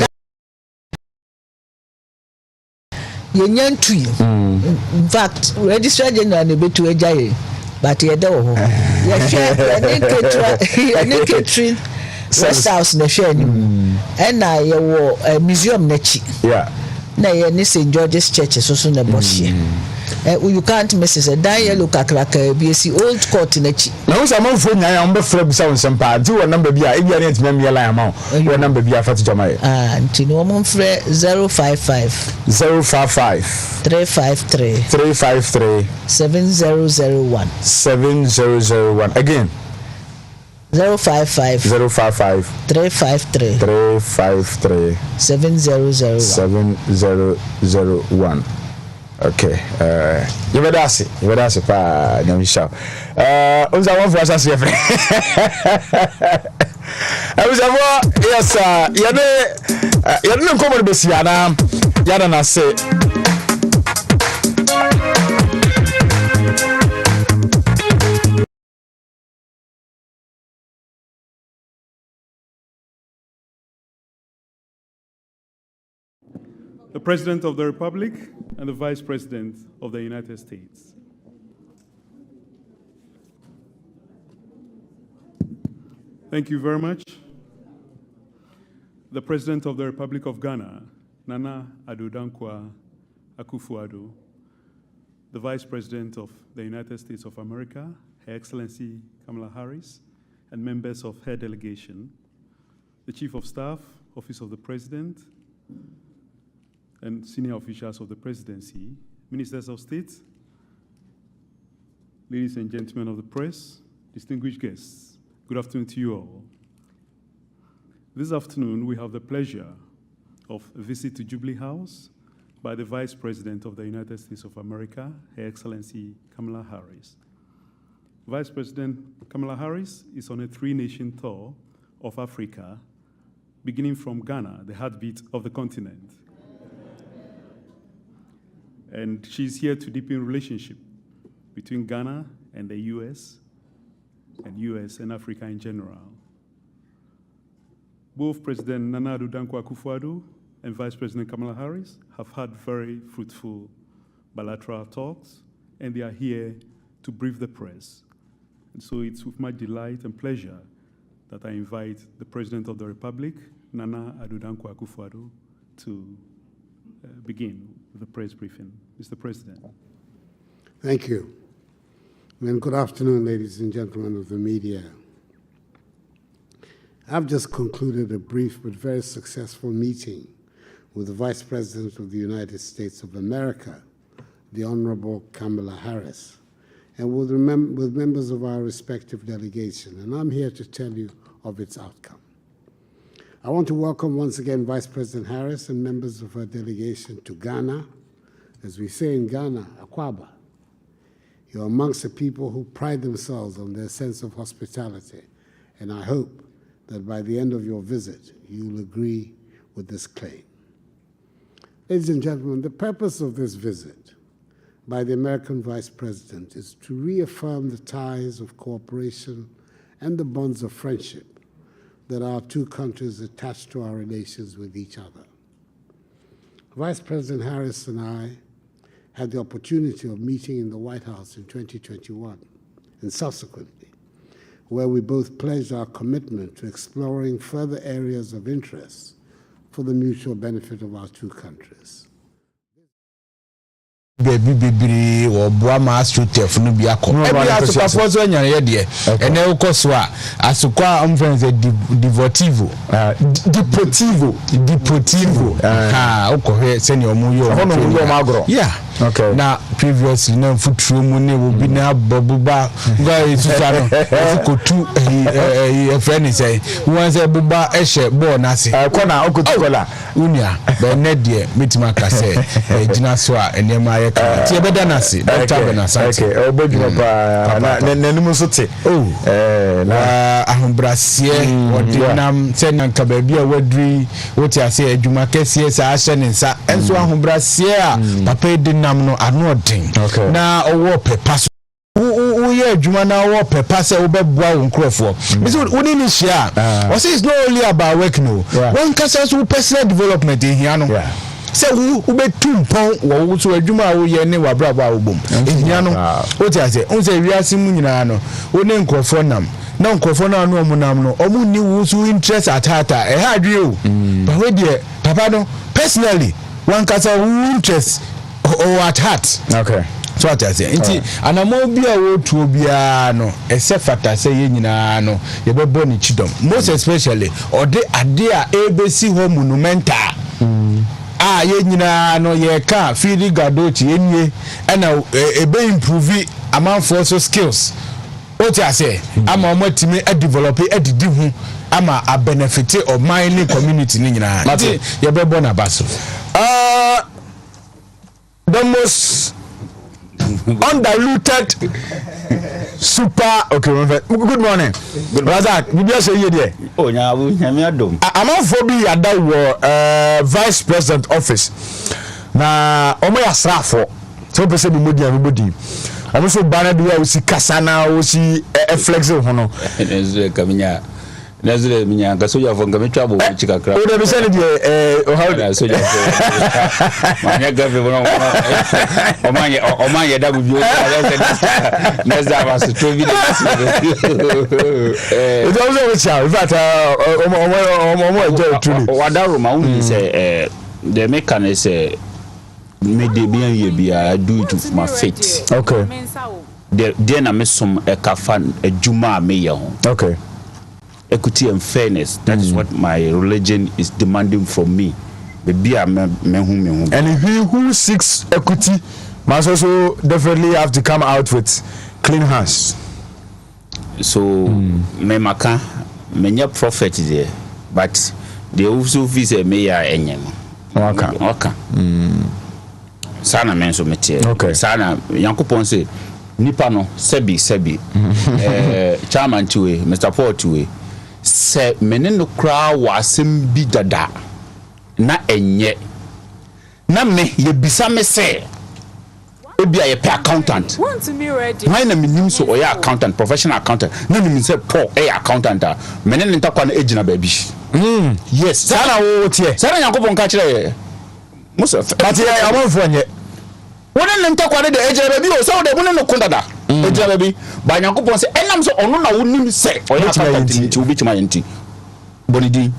ye nyantu in fact registrar general ne betu ajaye but ye da ho ye hwe ne ketrin West House na hwe anim na ye wo museum na chi na ye ne St George's Church so na bohye you can't miss it dan yellow kakraka BC old court na chi na wo sama mfo nya ya mbe fra bisa won pa di wo number bia e bia ne ntime me line ma wo number bia fati jamae ntini wo mon frɛ 055 353 7001 again 055 353 7001 okay you better say pa nyamisha unza one for us here yes ya ne nkomo besiana ya na say the President of the Republic and the Vice President of the United States. Thank you very much. The President of the Republic of Ghana, Nana Addo Akufo-Addo, the Vice President of the United States of America, Her Excellency Kamala Harris, and members of her delegation, the Chief of Staff, Office of the President, and senior officials of the presidency, ministers of state, ladies and gentlemen of the press, distinguished guests, good afternoon to you all. This afternoon, we have the pleasure of a visit to Jubilee House by the Vice President of the United States of America, Her Excellency Kamala Harris. Vice President Kamala Harris is on a 3-nation tour of Africa, beginning from Ghana, the heartbeat of the continent. And she's here to deepen relationship between Ghana and the US and Africa in general. Both President Nana Addo Akufo-Addo and Vice President Kamala Harris have had very fruitful bilateral talks, and they are here to brief the press. And so it's with my delight and pleasure that I invite the President of the Republic, Nana Addo Akufo-Addo, to begin with the press briefing. Mr. President. Thank you. And good afternoon, ladies and gentlemen of the media. I've just concluded a brief but very successful meeting with the Vice President of the United States of America, the Honorable Kamala Harris, and with members of our respective delegation, and I'm here to tell you of its outcome. I want to welcome once again Vice President Harris and members of her delegation to Ghana. As we say in Ghana, Akwaba. You're amongst the people who pride themselves on their sense of hospitality, and I hope that by the end of your visit, you'll agree with this claim. Ladies and gentlemen, the purpose of this visit by the American Vice President is to reaffirm the ties of cooperation and the bonds of friendship that our two countries attach to our relations with each other. Vice President Harris and I had the opportunity of meeting in the White House in 2021 and subsequently, where we both pledged our commitment to exploring further areas of interest for the mutual benefit of our two countries. baby bibiri or Boama Strutef no be a co. Every Asuka anya ye and el coswa Asuka friends Deportivo. Okay, senior Muyo Magro. Yeah. Okay. Now previously no foot room will be now Babuba guy Susano to a friend say once a buba eshe born nasi corner okutola unia but net dear mitmaka say jinaswa and yema tie beda nasi doctor benasa okay obojumo pa nanum so te na ahombrasie odinam senanka ba bia wadri woti ase adwuma kese sa ahye ne nsa enso ahombrasie a papa edinam no ano odin na owo pepa yeah, Jumana or Pepasa over Brown Crawford. What in this year? It's not only about work, no. One causes personal development in Hiano. So, who bet 2 pounds or to a Juma or Yene or Brava boom. In Hiano, what I say, on the Riasimunano, one name Crawfordnam. No Crawfordna no Munamno, or Muni who interest at Hata, a hard you. But wait, dear, Papano, personally, one causes who interest or at heart. Okay. So what I say, and I'm more be a word to Biano, except for I say, no, you be born in Chidom, most especially, or they are there ABC home monumenta. No, ye can't feel the gadochi, and a be improve among force skills. What I say, I'm a more to me a developer, a divu, I'm a benefit of my community. You be born a basso. The most undiluted super okay good morning Razak we just say here oh nya adom I'm for be at that vice president office na omo yasrafo so person be modi everybody omo so banner do we see kasana we see flex ho no enzo kaminya nazile minyanga soja vonga metwabo chikakra o de be say o how soja manya gafe bono o manya da bubi o neza baso to bi it also with you in fact o enjoy truly wadaro ma unu say the mechanic say me de bien ye bia I do it with my faith. Okay. There na me some e kafan ejuma me ye ho. Okay. Equity and fairness, that is what my religion is demanding from me. Baby, and he who seeks equity must also definitely have to come out with clean hands. So, me maka, many prophet there, but they also visit me enyem. Okay. Sana menso metie. Okay. Sana Yankopon say nipa no sebi chairman tuwe Mr. Paul tuwe se meneno kra wasem bi dada na enye na me ye bisa me se obi a ye pay accountant Wontumi ready why na minim so oya accountant professional accountant na me say Paul accountant a meneno ntakwa na ejina baby yes sana wo tie sana Yankopon ka kire musa but ya amonfo anye wona ntakwa de ejina baby o so de wona kundada ejina baby ba Yankopon say enam so ono na wonim se oya accountant nti obi chima nti bonidi.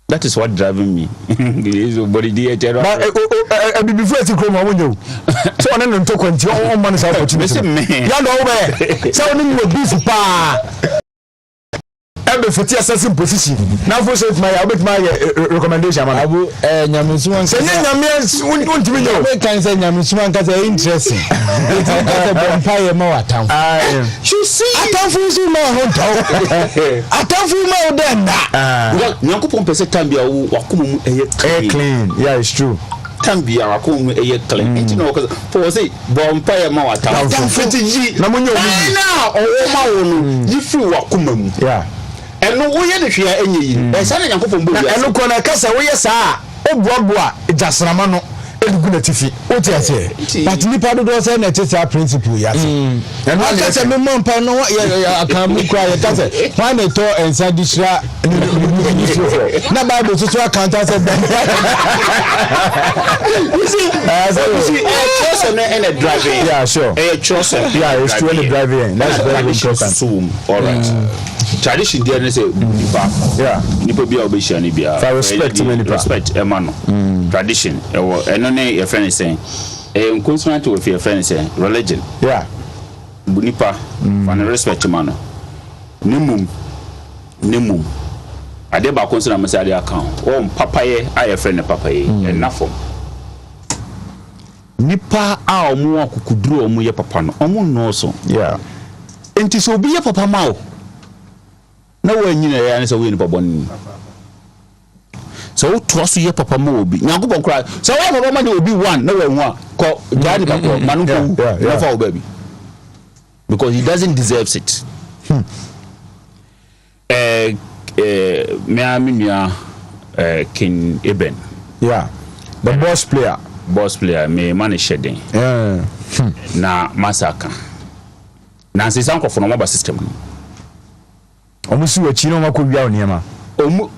That is what driving me. Bonidi etero but before you come on you so on no talk nti on man say opportunity ya do be so no mo busy pa ebe foti assessing position now for say my recommendation man abu nyamisuman say nyame untimi yo we can say nyamisuman ka say interesting it is bonfire ma watam you see atamfu so ma ho atamfu ma den na Yankopon pese tambia wakomu clean yeah it's true tambia wakomu clean nti no for say bonfire ma watam atamfu ji na munyo obi na owo ma wo no yifi wakomu yeah eno wo ye de hwea enye yi e sa na Yankopon bo ya eno ko na kasa wo ye sa oboaboa ejasrama no edugu na tifi o ti ase but nipa do say na tesa principle ya se eno kasa me mompa no ya akamu kwa ya kasa why na to ensa dishra na bible so accountant say you see trust and a driving yeah sure trust yeah it's true and driving that's very important so all right tradition there say nipa nipa bia obehia ni bia respect emano tradition eno ne your friend say consonant with your friend say religion nipa and respect emano nemum ade ba consonant say ade account papaye aye friend ne papaye enafo nipa a omo akukuduro omo ye papa no omo no so enti so obi ye papa ma o na wa nyina ya ne so we nipa bon so to so ye papa ma obi nyankopon kra so wa papa ma de obi one na wa hu ko jani ba ko manu ko na fa obabi because he doesn't deserve it me aminia King Eben the boss player me man shedding na masaka na nsesan kofo no mobile system omusi wachi no makobia oniema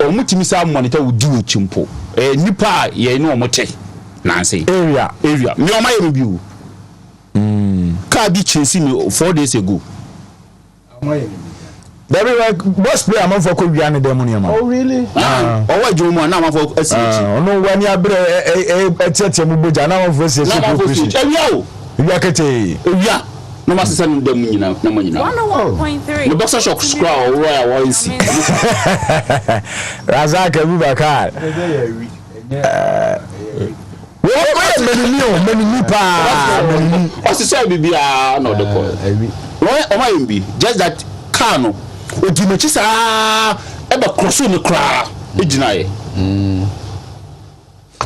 omutimi sa monitor wudi ochimpo nipa ye ne omote na nse area me o maye biu ka bi chesi me 4 days ago there be like boss player man for kobia ne dem oniema oh really wa jomo na man for asichi ono wani abre etiatia muboja na man for asichi ewia kete ewia no ma sesa dem nyina na manyina 101.3 no boxer shock scroll royal wansi Razak Abu-Prah meni pa o se say bibia no de call o ma yimbi just that car no odimechi sa e ba cross no kra e ginaye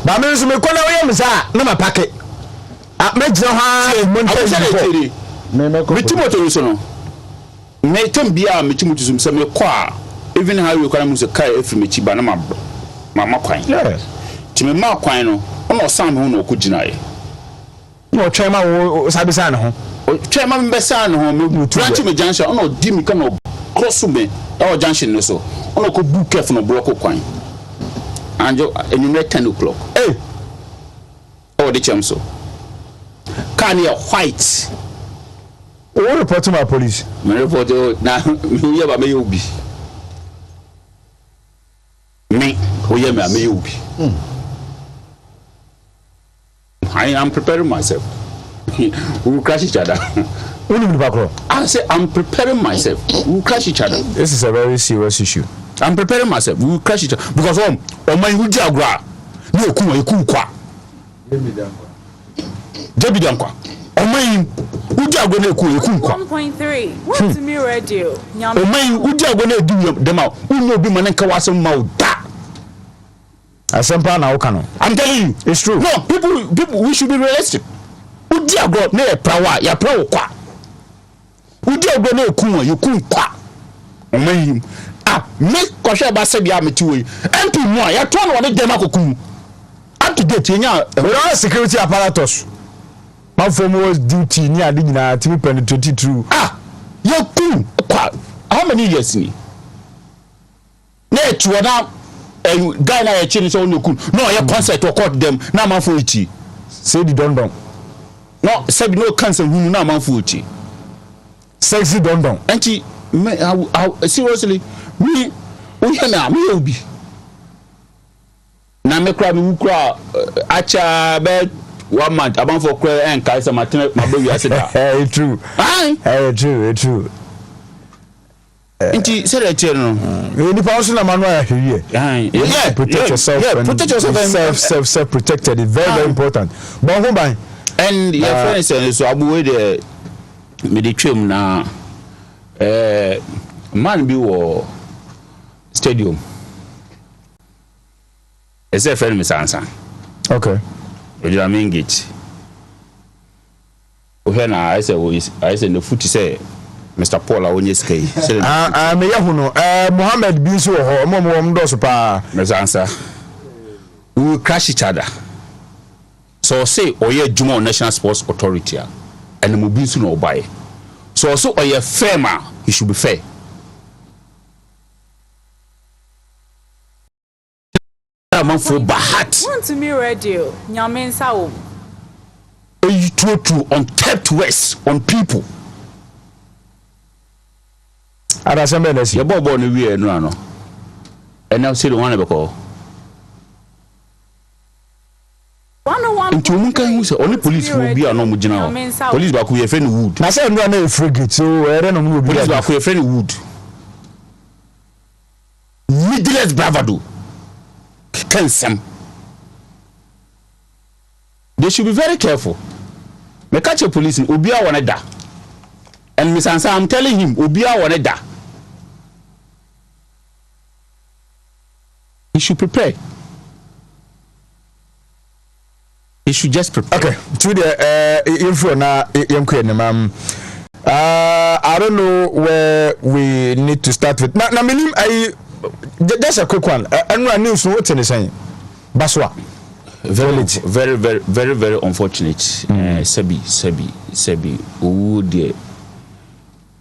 ba me nso me kona wo yem sa na ma pake me gina ha monte me timoto so no me tambia me timoto so se me kwa even how you can music kai efri me chiba na ma kwan yes ti me ma kwan no ono sam ho no ko ginaye no twema wo sabi sa na ho twema me besa na ho me branch me junction ono di mi kana cross me e o junction no so ono ko book kef no block kwan anjo enyumre 10 o'clock the chem so can you white o report to my police me report na me ye ba me obi me o ye me obi I am preparing myself. We will crash each other. I say I'm preparing myself. We will crash each other. This is a very serious issue. I'm preparing myself. We will crash each other because on my ujagra no kuma kwa. Debi dankwa. On my ujagra no kwa. 1.3. Wontumi radio. On my ujagra no do them out. Uno bi manenka wasem ma da. Asempa na ukano. I'm telling you, it's true. No, people, we should be realistic. Udi agro na prawa, ya prawo kwa. Udi agro na ekunwa, you kun kwa. Omen me kwahwe ba se bia metiwe. MP mo ya to na wona dem akokun. Up to date nya security apparatus. Man for more duty ni ade nyina timi penetrate through. Ya kun kwa. How many years ni? Na etuwa na guy na yechini so no ya concert or court them na man for echi say the don no said no cancer hunu na man for echi sexy don anti seriously me we na me obi na me kra me kra acha be 1 month about for kra en kai sa matene mabawi asida it's true true Inti say that no. Any person na manual here. Protect yourself. Protect yourself. Self protected is very important. But who buy? And your friend say so abu we the me the twem na man bi wo stadium. Is a friend me sansa. Okay. We do am engage. O here na I say no foot say Mr. Paul Awonyeske. Me yahuno Mohammed bin so ho mo do so pa. Let's answer. We will crash each other. So say oye Juma National Sports Authority and mo bin so no buy. So oye fair man, he should be fair. Man for bahat. Wontumi radio. Nyame nsa wo. True on tapped west on people. Ada sembe na si. Ye bobo no wie no ano. And now see the one beko. Nti omun kan hu se only police will be no mugina ho. Police ba ku ye friend Wood. Na say no na e frigate so ere no mu obi. Police ba ku ye friend Wood. Needless bravado. Kensem. They should be very careful. Me catch a police obi a wona da. And Miss Ansa, I'm telling him obi a wona da. He should prepare. He should just prepare. Okay, to the info na yemkwe I don't know where we need to start with. Na minim I just a quick one. Anwa news no what saying. Baswa. Very unfortunate. Sebi owu de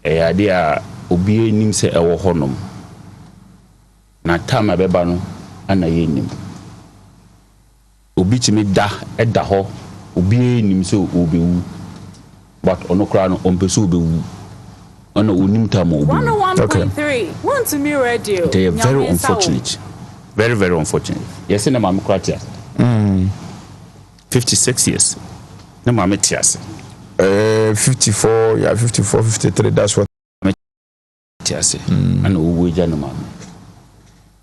ade a obi enim se ewo honom. Na time abeba no ana ye nim. Obi timi da eda ho obi enim se obewu. But onokra no ompeso obewu. Ona onim time obewu. 101.3 Wontumi radio. They are very unfortunate. Very unfortunate. Yes, na mama kratia. 56 years. Na mama tiase. 54, yeah, 54, 53, that's what tiase. And oweja no mama.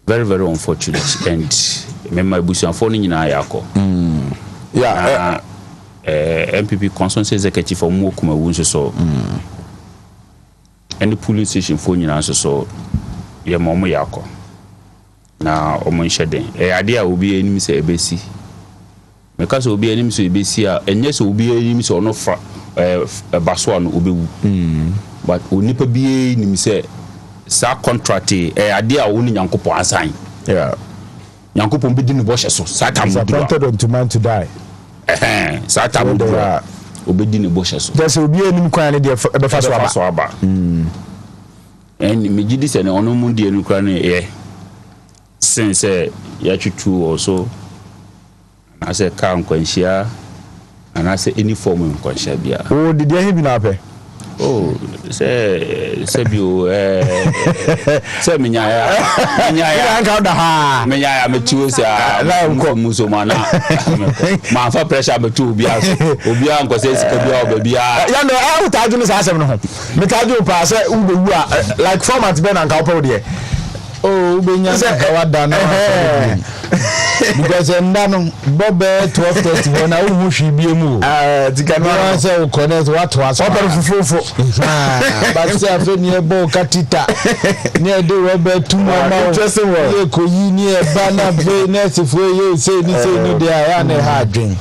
Very unfortunate. And remember busu afọ ni nyina yakọ. Yeah. MPP constituency executive for mo kuma wu so. And the police station for nyina so ye mo yakọ. Na omo nhede. Ade a obi enim se ebesi. Meka so obi enim se ebesi a enye so obi enim se ono fra baso no obewu. But onipa bi enim se sa contract ade a woni nyankopon asan. Yeah. Nyankopon be di ne bo hye so. Sa tam do. Appointed unto man to die. Sa tam do. Obedi ne bo hye so. Just obi enim kwan ne de be fa so aba. And me gidi se ne ono mu de enu kra ne since ya tutu also and I say can kwanhia and I say any form of kwanhia bia. Oh, did you hear me now pe? Oh, say bio say menya ya anka da ha menya ya metu say la nko muso mana ma fa pressure metu obi anko say sika bia obabia ya no I utaju no sa asem no ho me taju pa say ubewu a like format be na nka opa de. Oh, ubenya kawada na because ndano bobe 12:30 na uhu hwibie mu tikana say u connect what was open fufufo but say afi ni ebo katita ni ede robe tumo na interesting word ye koyi ni eba na be na sifo ye say ni de aya na ha adwen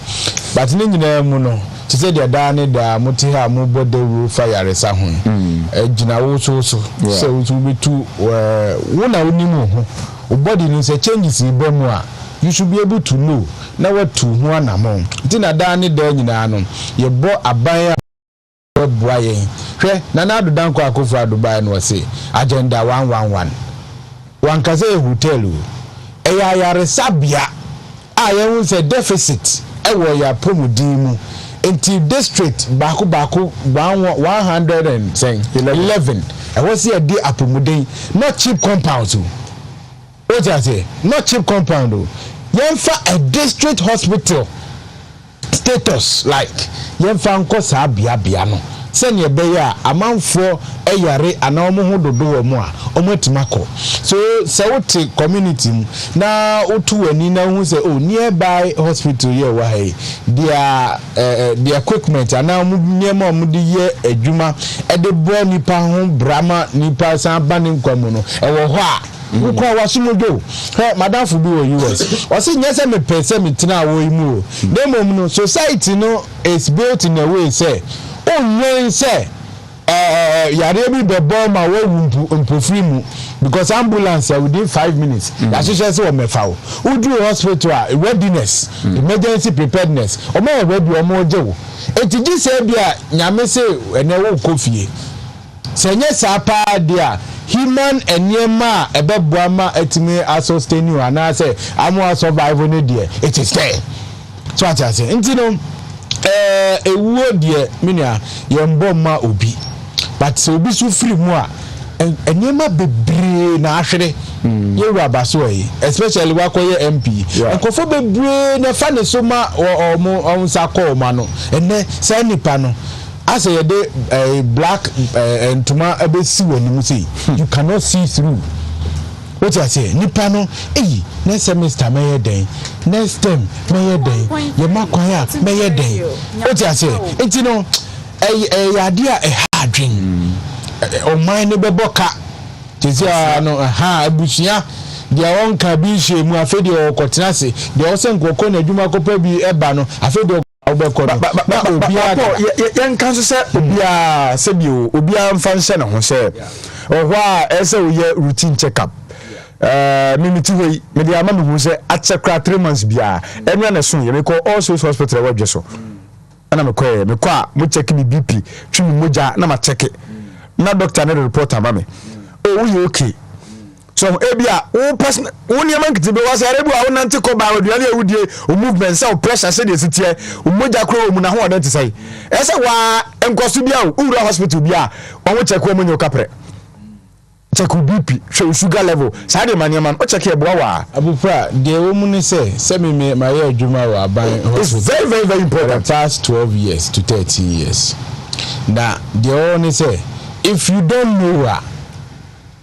but ni nyina mu no ti say dia da ne da muti ha mu bode ru fire resa ho ejina wo so say wo betu wo na onimu ho o body ni say changes ibamu a you should be able to know na what to ho anamon ti na da ne da nyina no ye bo aban a boa yen hwe na na adodan kwa akofo adubai no say agenda 111 wankase hotel ya yaresabia a ye hu say deficit e wo ya pomudin mu until district baku 111 I was here di apomudin not cheap compounds what I say not cheap compound yemfa a district hospital status like yemfa nko sa bia no sene be ya amanfo eyare ana omo ho dodo mu a omotimako so se wote community mu na otu wani na hu se oh nearby hospital here wa hey the equipment ana omo niema omo de ye adwuma e de bo nipa ho brama nipa san ba ne nkwamu no e wo ho a ukwa wasumodo he madam fu bi wo US wasi nyese me pese mitina wo imu demom no society no is built in a way say onwen say yare bi bebo ma wo mpofiri mu because ambulance within 5 minutes ya sheshe say o mefa wo udu hospital readiness emergency preparedness o ma ready o mo jewo etiji say bia nyame say ene wo kofie senye sapa dia human enyema ebeboama etimi sustain you and say amu survive no there it is there so I say ntino ewuo de minia yembo ma obi but so obi so free mu a enema bebre na ahwere ye wura so yi especially wakoye MP nkofo bebre na fa ne so ma o nsa call ma no enne sa nipa no as ye de black ntoma abesi woni mu sei you cannot see through. What I say, Nipano, next semester may day, next term may day, your makwaya may day. What I say, it's a idea a hard dream. O mine the boca, Tizia no ha bushia, their own cabiche, Muafedio or Cotinasi, the Osen Gokone, Jumacopebi Ebano, Afedio. Young council said, Ubia Sebu, Ubia function on say, or why as a routine checkup. Mimi tuwe media mama who say at 3 months bia enwa na so ye me call all social hospital wa dweso ana me kwa mo check me BP twi me moja na ma check na doctor na report ama me oh we okay so ebia wo person wo ni man kitibe wa say rebu a wo nante ko ba oduane awudie o movement say o pressure say dey sitie o moja kro mu na ho odan te say e say wa enkoso bia o ura hospital bia o wo check wo mo nyoka pre check BP show sugar level say the man o check e boa wa Abu-Prah the woman say me my adwuma wa ban it's very very very important for the past 12 years to 13 years now the only say if you don't know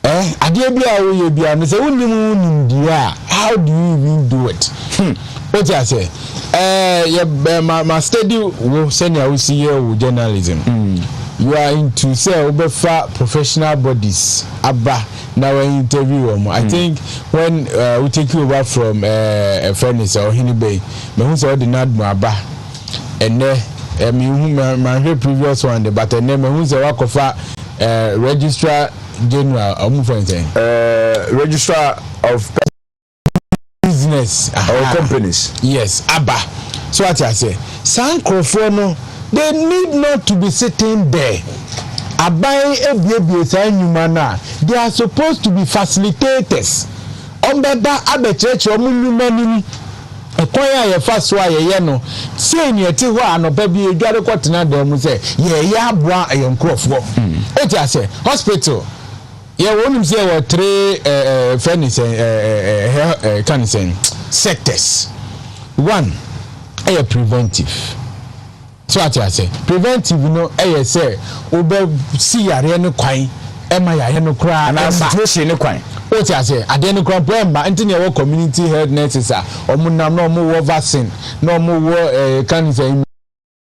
ade bia wo ye bia no say unim dia how do you even do it what I say my study wo senior we see here journalism you are into say obefa professional bodies abba now we interview them. I think when we take you over from a furnace or Hinibay me hu say the nadmo abba ene me hu my previous one but ene me hu say wakofa registrar general registrar of business or companies yes abba so what I say sankrofo they need not to be sitting there. Abai ebie nyuma na they are supposed to be facilitators. Ombeba abecheche omunuma nim ekoya ye fa so ayeye no sei ne eti ho anopa bi edware kwotena da mu se ye aboa ayenkrofo eti ase hospital ye wonim se wo 3 furnace cancer sectors. One preventive. So what I say preventive no say obe see yare no kwan ema yare no kra na situation no kwan what I say ade no kra premba ntine wo community health nurses a omunam no mo wo vaccine no mo wo cancer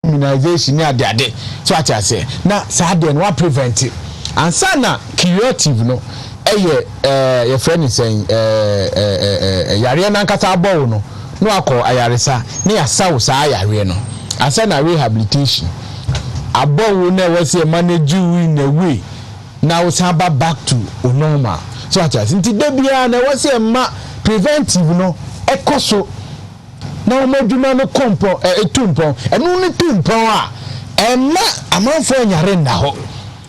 immunization ya ade so what I say na sa ade no prevent and sana curative no your friend is saying yare na nkata abo no akọ ayaresa na ya sawo sa yare no asana rehabilitation abowo na we say manage you in a way now it's back to normal so at nti debia na we say ma preventive no ekoso na mo dwuma no kompo etumpon enu ne tumpon a emma amanfo nyare na ho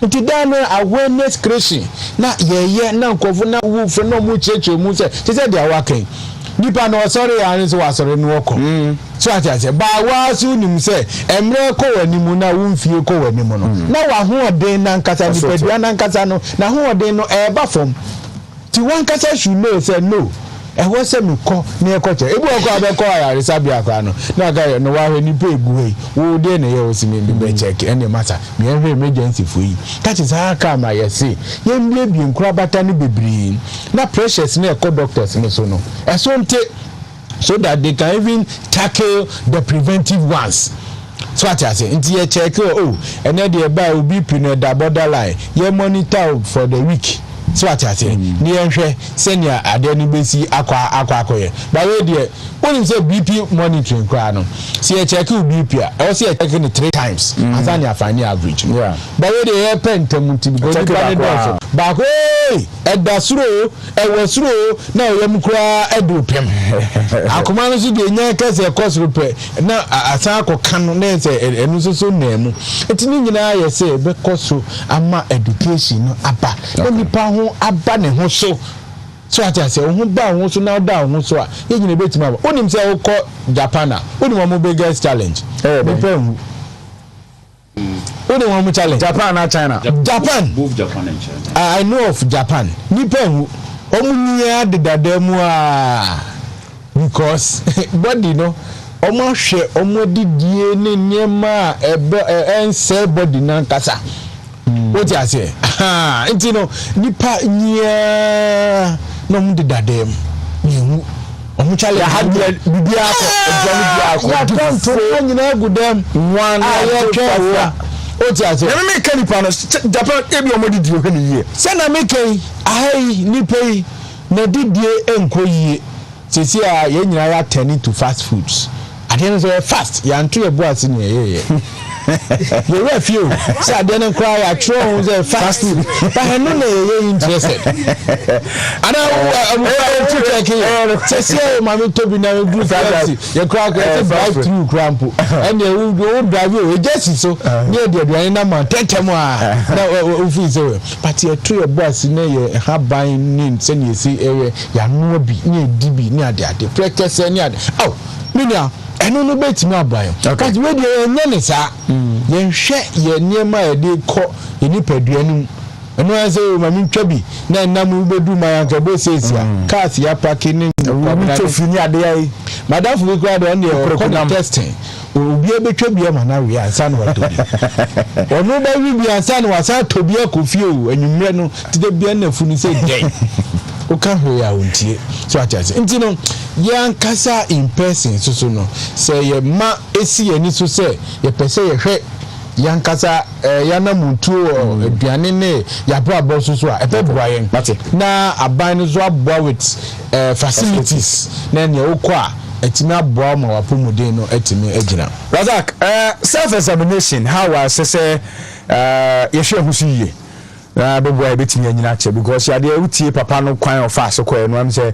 nti dan awareness creation na ye na nkofo na wo fo na mo cheche mu say dey working nipa no sorry and so wasore no oko so ati ba wa su nim say emre ko wani mu na wumfie ko wani mu no na wa ho oden na nkasa nipa dua na nkasa no na ho oden no ba fom ti wan kasa should know say no ehwo se me ko na ekoche ebu oko abeko ayare sabia kwa no na ga no wa hwe nipa eguwe wo de na ye osimi be check any matter me hwe emergency for yi that is how come I say ye mle bi nkura bata ni bebri na precious na eko doctors ni so no esonte so that they can even tackle the preventive ones. So what I say nti ye check and then the buy obi pin da borderline ye monitor for the week. So what I say ni enhwe senior ade ni besi akwa ye but we dey when say BP monitoring kwa no see ye check BP I see check it 3 times as an afani average yeah but we dey pentem nti because the back edasuro ewasuro na yem kura edupem akoma no so dey nya kase kosro pe na asa akoka no na say enu so na mu etini nyina ye say be koso ama education no aba onipa ho aba ne ho so ati say ho ba ho so na da ho so a ye nyina betima ba onim say wo ko Japan a onim mo biggest challenge be pen What do you want challenge? Japan or China? Japan. Both Japan and China. I know of Japan. Nippon. Omunia de dademua because body no omo hwe omo didie ne nyema ense body nan kasa. What you say? Ah, you know, nipa nya no mu de dadem. Nyu omo chale ya hadie bibia ko ya tonto nyina gudem one ayo twa. What you say? Let me can nipa no Japan ebi omo didie ho ni ye. Se na meken ai nipa yi na didie enko yie. Sisi a ye nyina ya turn to fast foods. Ade so fast ya nto ye boas ni ye. You were few. So I didn't cry. I throw the fast food. But I know you're interested. And I'm to check. Say, Mammy Toby now do fast. You crack drive through crampo. And you would drive you just so near the Diana 10 more. But you're true a boss in a have buying in send you see area. You know be near DB near the practice and yard. Oh, Minia. Eno no beti ma abayo because we dey nya ne sa ye hwe ye niema ye dey ko ni paduanum eno ase ma mi twa bi na nam bedu ma yanka bo sesia cars ya parking ni to fini ade ai madam fu ko ade on the testing obi e betwa bi ma na we ansa na wato bi ono ba wi bi ansa na wasa to bi akofie o anwumre no tide bi na fu ni se den o kan ho ya ontie so achase ntino yan kasa in person so no say ye ma esi ani so say ye pese ye hwe yan kasa yana muntu aduane ne ya bra bo so a epe bua yen na aban no so aboa with facilities na ne okwa etimi aboa ma wapomuden no etimi agina Razak self examination how I say ye hwe husiye bobo e betimi anyina che because ya de utie papa no kwan of fast ko no am say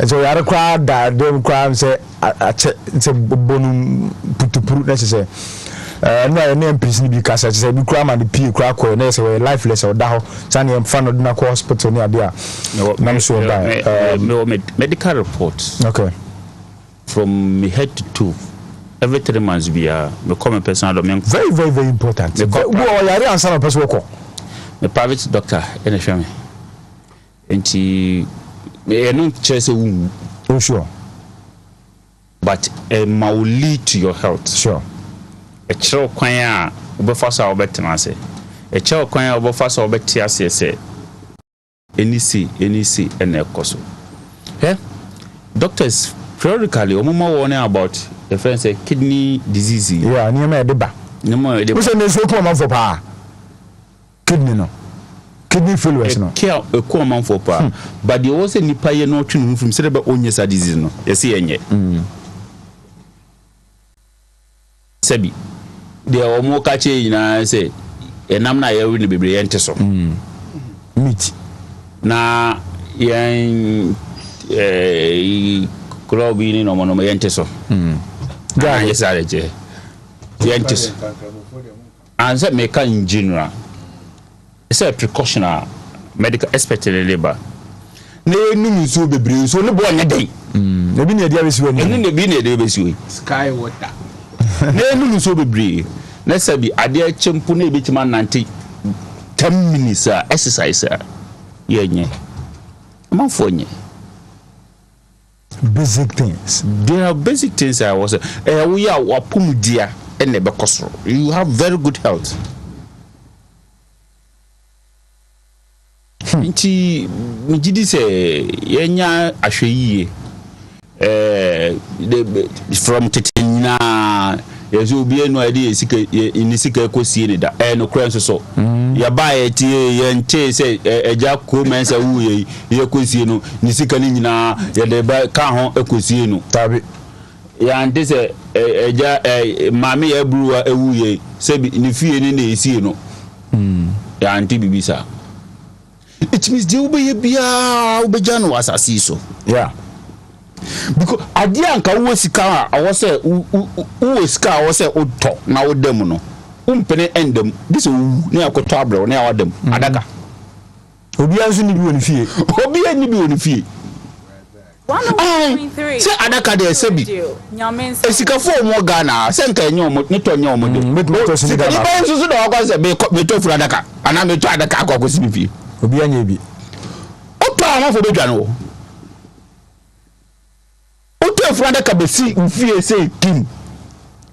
so ya rekwa da dem kwa say say bonu putupuru na say no ya name peace ni bi kasa say bi kwa ma de pie kwa ko na say lifeless o da ho tane em fa no na ko hospital ni ade a na so ba medical reports okay from head to toe every 3 months we are me come personal domain very very very important wo ya re answer na person ko the private doctor in the family. And she no chase a oh sure. But it will lead to your health. Sure. A child choir over fast or better I say. A child choir over fast or better say. Any see and a cost. Yeah. Doctors periodically more warning about the friends say kidney disease. Yeah, near me deba. No more we say there's no for power. Kidney failure no care a common for power but they also nipa ye no twin from cerebral onyesa disease no you see enye sebi they are more catchy na say enam na ye we ni bebre ye nteso meat na yen club ni no mo ye nteso ga ye sare je ye nteso and say make in general. It's a precautionary medical expert in labor. Ne num so bebre so ne bo nya den. Ne bi ne dia be siwe ne ne bi ne dia be siwe. Sky water. Ne num so bebre. Na sabi ade a chempu na e betima 90 10 minutes exercise ye nye. Amanfo nye. Basic things. There are basic things I was we are wapumudia and ne be kosoro. You have very good health. Nti migidi se yenya ahweyiye from tetenyina yeso bi enu ade sika ni sika ekosie ne da no kran so ya ba ye tie ye nche se eja ko men se wuye ye kosie no ni sika ni nyina ye de ba ka ho ekosie no tabi ya nte se eja mame ya bruwa ewuye se ni fie ni na esie no ya nte bibisa. It means they will be Ubejano was a so. Yeah. Because Adianka Wosika, I was a Uska was a old talk now demono. Penny end them. This near Cotabro, near them. Adaka. Obiazu ni bi woni fie. Obi ani bi woni fie. 103. Say adaka de sebi. Esikafo mo Ghana, say nka enye omo, ne to enye omo de. Sika ni ba nsusu do akwa say me to fura adaka. Ana me to adaka akwa kwesi bibi. Obi anya bi. Oto amafo be dwane wo. Oto fura adaka be si mfie say kim.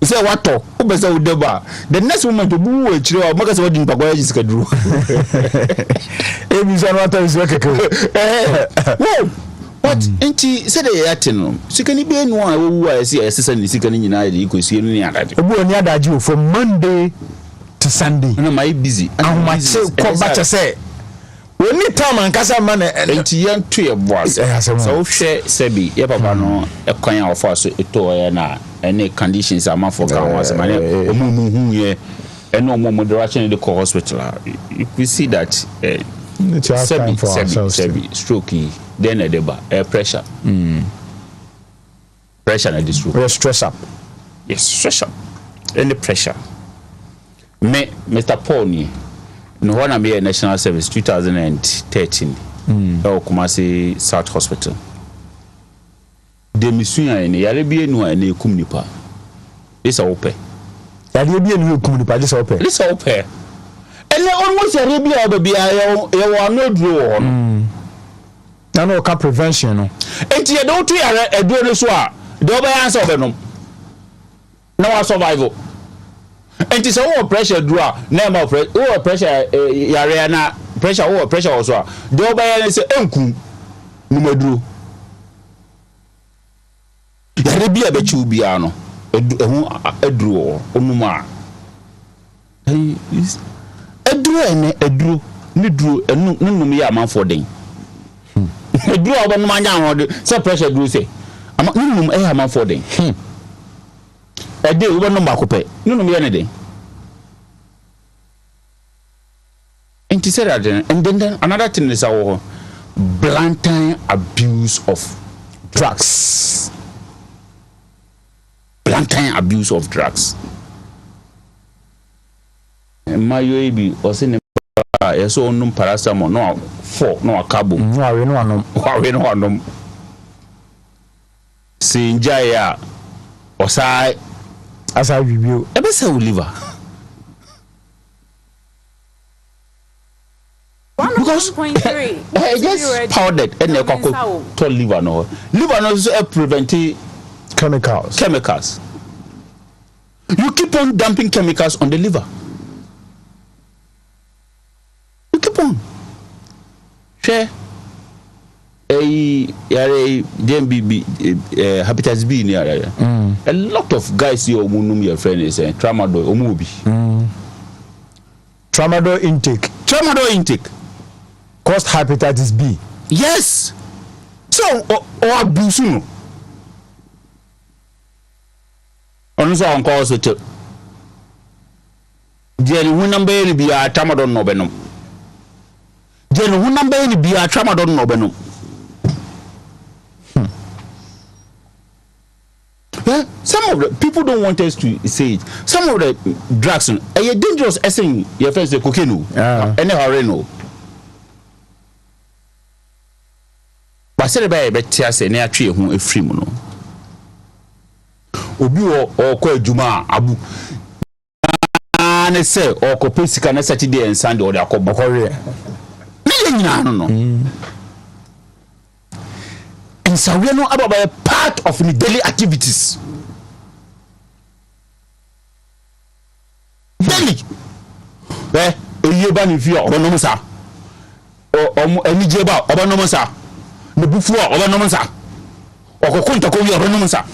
Say wato, obe say udeba. The next moment obu wo echire o maka say wodi mpakwa ya sika duro. Ebi say wato is wekeke. Wo. But enti say the yatin sika ni be no a wo a say esesa ni sika ni nyina de ikosie no ni adaje. Obu oni adaje o from Monday to Sunday. No my busy. And my say ko bacha say we need time and kasa man enti yan to e boas. So hwe sebi ye papa no e kwan a ofo so eto ya na any conditions am for kan was man omu hu ye eno omu moderation de ko hospital. You see that sebi stroke then a deba air pressure. Pressure na this stroke. Stress up. Yes, stress up. Any pressure. Me Mr. Paul ni no one me national service 2013. Kumasi South Hospital. De misuya ni yare bi enu na ekum nipa. This open. Yare bi enu ekum nipa this open. This open. Ele almost yare bi obabi ya wa no duro no. Na no ka prevention no. Enti ye don tu yare eduro no so a de obayansa obenom. Na wa survival. Enti so wo pressure duro a na ma pressure yare na pressure also a de obayan se enku numaduro. Yare bi abechi obi a no ehu eduro onuma. Eduro ni duro enu num ya amanfo den. Eduro obanum anya ho se pressure duro se ama num e amanfo den. Ede obanum ba ko pe num ya ne den. Enti said that and then another thing is our blatant abuse of drugs. Blatant abuse of drugs. Mayo bi o se ne yeso onum paracetamol no 4 no akabo no awe no anom sinja ya osai asa bibio ebe se liver because just powdered and ekoko to liver no so prevent chemicals. You keep on dumping chemicals on the liver. You keep on. Share yare DMB hepatitis B ni area. A lot of guys here omunum your friend is tramadol omubi. Tramadol intake caused hepatitis B. Yes. So or abuse no. Onso on call so tell. Jeni hunambe ni bia tramadol no benom. Jeni hunambe ni bia tramadol no benom. Some of the people don't want us to say it. Some of the drugs are dangerous as in your friends say cocaine. Any horror. But say by betia say na atwe hu efiri mu no. Obi o kwa adwuma abu. Na say o ko pesika na Saturday and Sunday o de akobokore. Na nyina no. And so we are not about a part of the daily activities. Daily. You ban if you are onomusa. Or any jeba, onomusa. The buffalo, onomusa. Or Kokunta Koya, onomusa.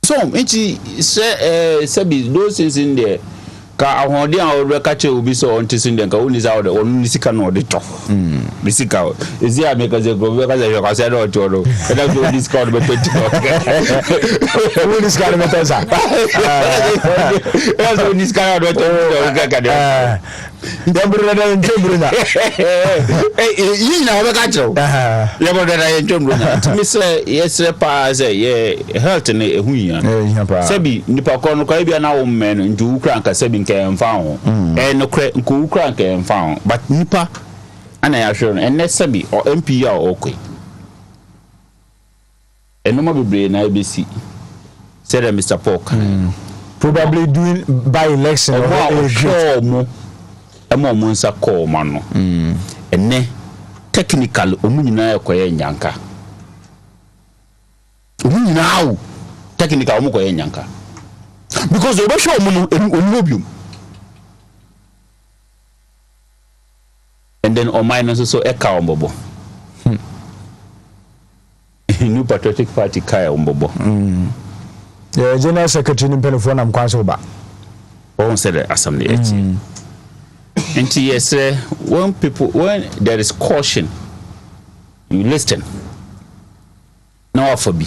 So, Michi say, those things in there. Ka ahode a orekache obi so ontisin den ka uniza ode onisika no de to bisika ezi a meka ze go ka ze ka se do to do e da go discount be 20 we discount be 1000 e so discount do to ka de ndembru na ndembru na yi na obeka chiro ye bo da ndembru na mi se yes pa ze ye health ne ehunya sebi nipa ko no ka bia na wo men nju ukra nka sebi nke mfa ho no kra nku ukra nke mfa ho but nipa ana ya hwere and nesabi or MP ya okwe enoma bebre na ABC said Mr. Pork probably doing by election or mo emo nsa call man no enne technical omu nyina yakoye nyanka omu nyina awu technical omu koye nyanka because obo show omu no onu obium and then on minus so eka ombobo New Patriotic Party kaya ombobo yeah general secretary ni mpeno fona mkwanso ba on said the assembly and yes when there is caution you listen now for be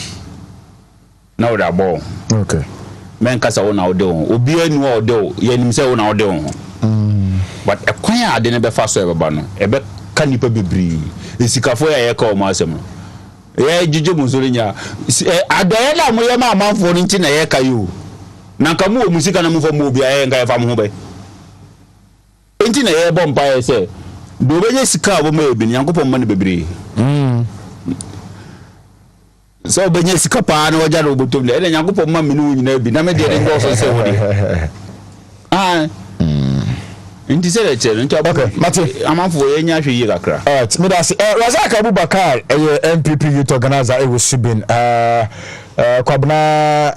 now that ball okay men kasa wona odo obi anu odo ye nim se wona odo but ekwan ade ne be fa so ebeba no ebe ka nipa bebri esikafo ya ye ka o ma asem no ye jije musori nya adoye la mo ye ma amanfo ni nti na ye ka yo na nka mu o musika na mu fo mu obi aye nka ye fa mo ho be nti na ye bompa ye se do be ye sika bo ma ebi nyankopon ma ne bebri so be ye sika pa na oja do botom le e nyankopon ma me no nyina bi na me de ngo so se wodi Inti se lechere nti okay mate amanfo ye nya hwe yi kakra alright me da se Razak Abubakar MPP youth organizer was Subin Kwabna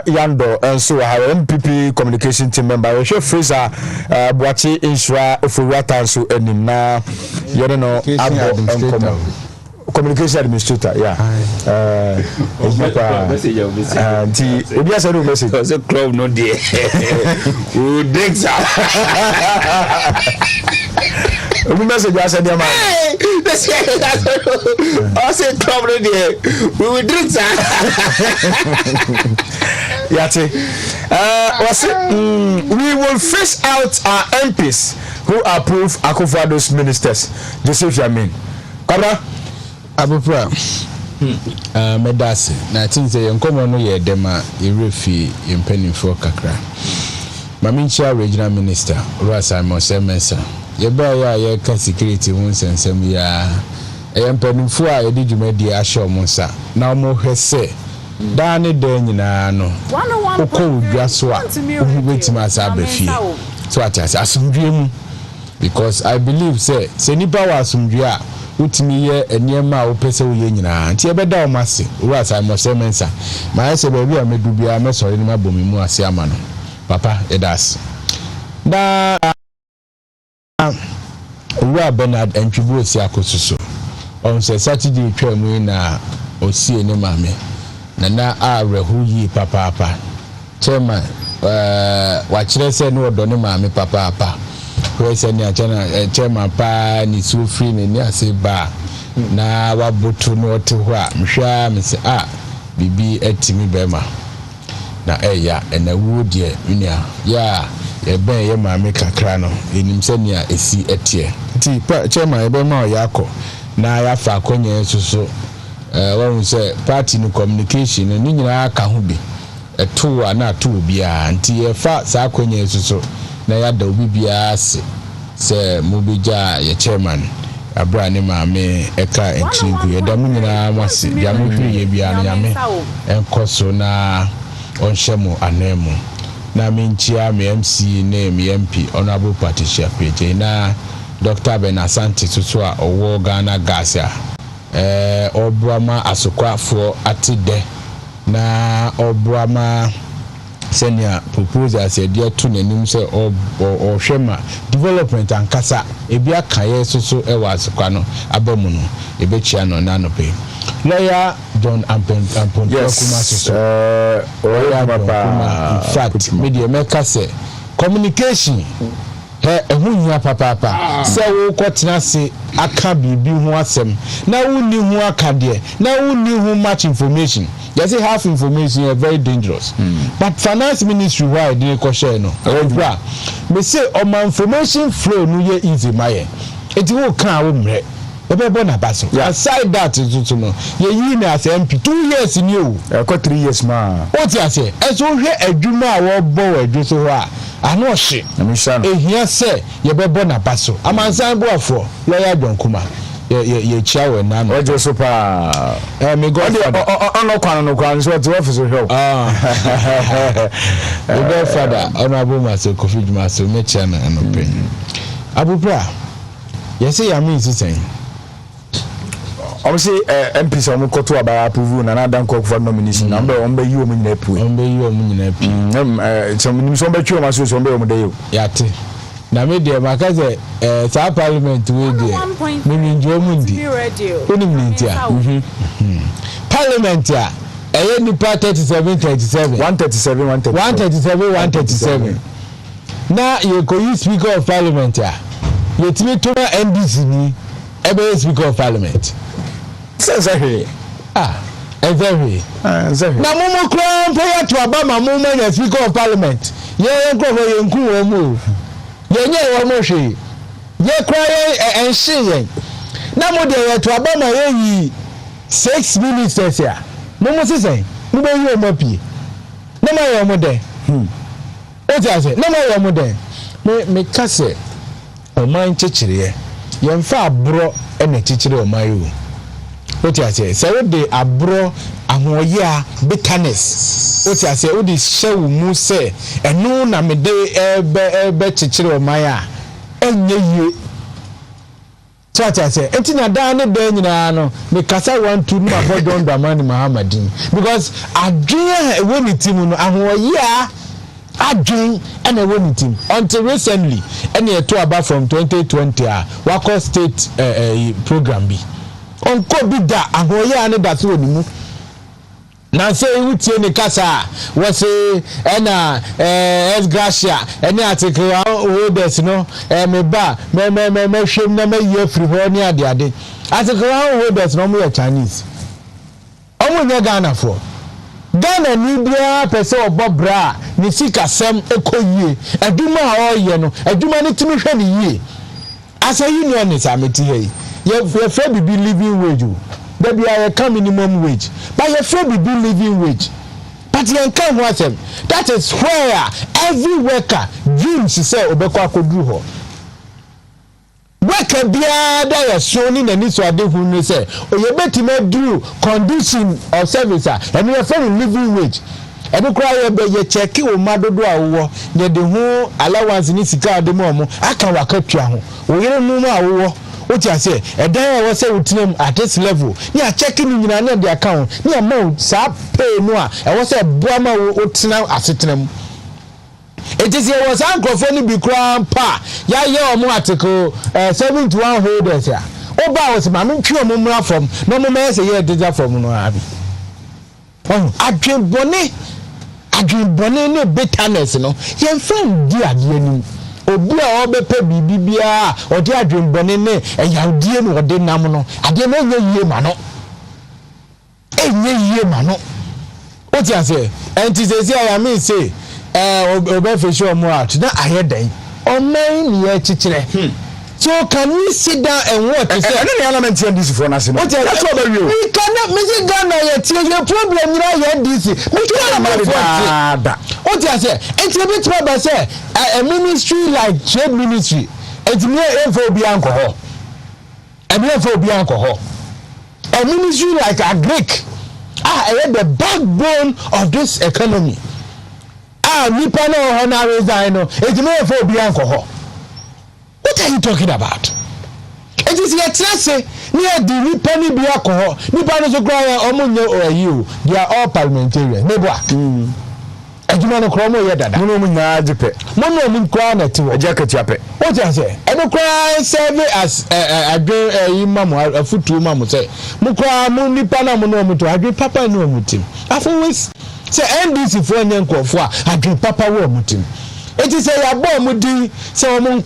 Yando and so our MPP communication team member we show Fraser Boachi Insura Ofuwata so enim na you know communication administrator message obi asa do message because the club no there we drink sir obi message asa there man I say club no there we will drink sir yate we will fish out our MPs who approve Akufo-Addo's ministers Joseph Yamin Kabra Abu-Prah medase na tin say yenkomo no ye dema irefi impenifo kakra maminchia regional minister Rasa Mosemensa ye ba ya ye ka security won sensem ya empenifo a ye di dwumadi ahye monsa na mo hwese da ne da nyina no okowdwa so a ohubetima asa bafie so atase asumdwe mu because I believe say nipa wa asumdwe a utimi ye eniema opese wo ye nyina nti ebeda o mase Rasa Mosemensa ma ese ba bi a medubia me sori ni mabomi mu ase ama no papa edas da Ura Bernard Entwibu osi akosuso on se Saturday twam na osi ene mame na arehu yi papa chairman wa kire se no odo ne mame papa kwese ni achana chairman pa ni so free ni ase ba na waboto no ote ho a mhwa me se bibi etimi bema na eya na wudie unia ya ebe ye mame kakra no enim se nia esi etie ti chairman ebe ma yakọ na ya fa konye suso won se party no communication ni nyina aka ho bi eto ana to bia nti ye fa sa konye suso na ya da obi bia se mobija ye chairman abra ne mame eka enchinku ye da mu nyina mase ya mu hwi ye bia no yame enkoso na onhyemo anemu na minchia MC name MP honorable Patricia Peje na Dr. Benasante so a owo Ghana gas obuama asokwafo atide na obuama senior proposal say dia to nanim say ohwema development ankasa ebi akaye so ewa asokwa no abamu no ebechia no na no pe lawyer John Ampon yes in fact media maker say communication ehunya papa se wo kwotena se aka bibi ho asem na woni ho aka de na woni ho much information you say half information is very dangerous but finance ministry why dey ko share no Abu-Prah me say my information flow no ye easy maye eti wo kan wo mre ebe na baso aside that tutu no ye yi na as MP 2 years ni o 3 years ma o ti ase e so hwe adwuma a wo bo adwo so ho a ano hye ehia se ye bebo na baso amansan boafo lawyer Dwonkuma ye chia we na no ojo so pa me god ono kwan no kwan so to office help the godfather honorable master Kofi Master me chia na no pe Abu-Prah yes ya me isi obviously MP so mo koto aba approve na dan ko for nomination na mbe yi o mo nyina pu so mo so mbe twa ma so mbe o mo dey yo yate na me de makaze sa parliament we de me njo mu ndi oni mintia parliament a eye nipa 137 na ye ko you speaker of parliament a ye timi to NDC ni ebe speaker of parliament exactly exactly na mumu kran prayer to abama mumu na speaker of parliament ye nko ye nku wo mu ye nye wo mo hwe ye cry enhye ye na mo de ye to abama ye yi 6 minutes ya mumu sisen mu be yi o mo pie na ma ye mo de o ti ase na ma ye mo de me kase o man chechire ye mfa abro na chechire o man yo o ti ase se wo de abro ahoye a bitterness o ti ase o de hyewu mu se enu na me de ebe chechire o man a enye yie so ati ase enti na da ne da nyina no me kasa 1 2 no abodon Dramani Muhammadin because adwene e woni timu no ahoye a adwin and a winning team until recently any a tour back from 2020 wako state program bi on ko bi da ahoye ane da so onimu na say wutie ne kasa was na Gracia any article holders no me ba me hwem na me ye free ho ne ade article holders no mo Chinese omo nya Ghana for Ghana ni bia pese obobra ni sikasem ekoyie aduma a oye no aduma ni timi hwe ni yie as a union is ameti here ye fe bi living wage da bia ye come minimum wage but ye fe bi living wage but ye kan ho asem that is where every worker dreams say obekwa akoduru ho worker bia da ye so ni nani so ade hu ni say oye betima duru condition of service and ye fe living wage ebe kura ye be ye check o madodo awo ye de hu allowance ni sika ade mo mo aka wakatua ho oyere mu mu awo o ti ase edan e wo say utinem at this level ni a check ni nyina na de account ni amount sa pay no a e wo say boa ma wo tina asetenam it is here was ankrofo bi kura pa ya ye o mu article 71 holders ya o ba wo se ma me twi o mu mra from no mo me say ye deja from no abi adwebone ne bitterness no ye friend di ade ni obi a obepe bibia odi adwebone ne eyawdie no ode nam no ade na enye yie ma no o ti ase enti sesi I mean say obefe show mo out na ayedan o man ni e chichire so can we sit down and watch say any element here this for us no that's what we cannot me say Ghana yet your problem you know here this me cannot what you say it be trouble say a ministry like trade ministry it me for bi alcohol and me for bi alcohol a ministry like a Greek the backbone of this economy nipa no honor resign no it me for bi alcohol. What are you talking about? It is your trust near the penny be alcohol. Nipa no so cry omunye or you. They are all parliamentarians. Nebwa. Ejuma no kromo ye dada. Mono munya ajepe. Mono mun kwa na tiwo. Jacket yape. What you say? E no cry serve as adwen imamu afutu mamu say. Mu kwa mu nipa na mu no mu to adwen papa no mu tim. Always say NDC for nyankofo a adwen papa wo mu tim. It is a bomb with the some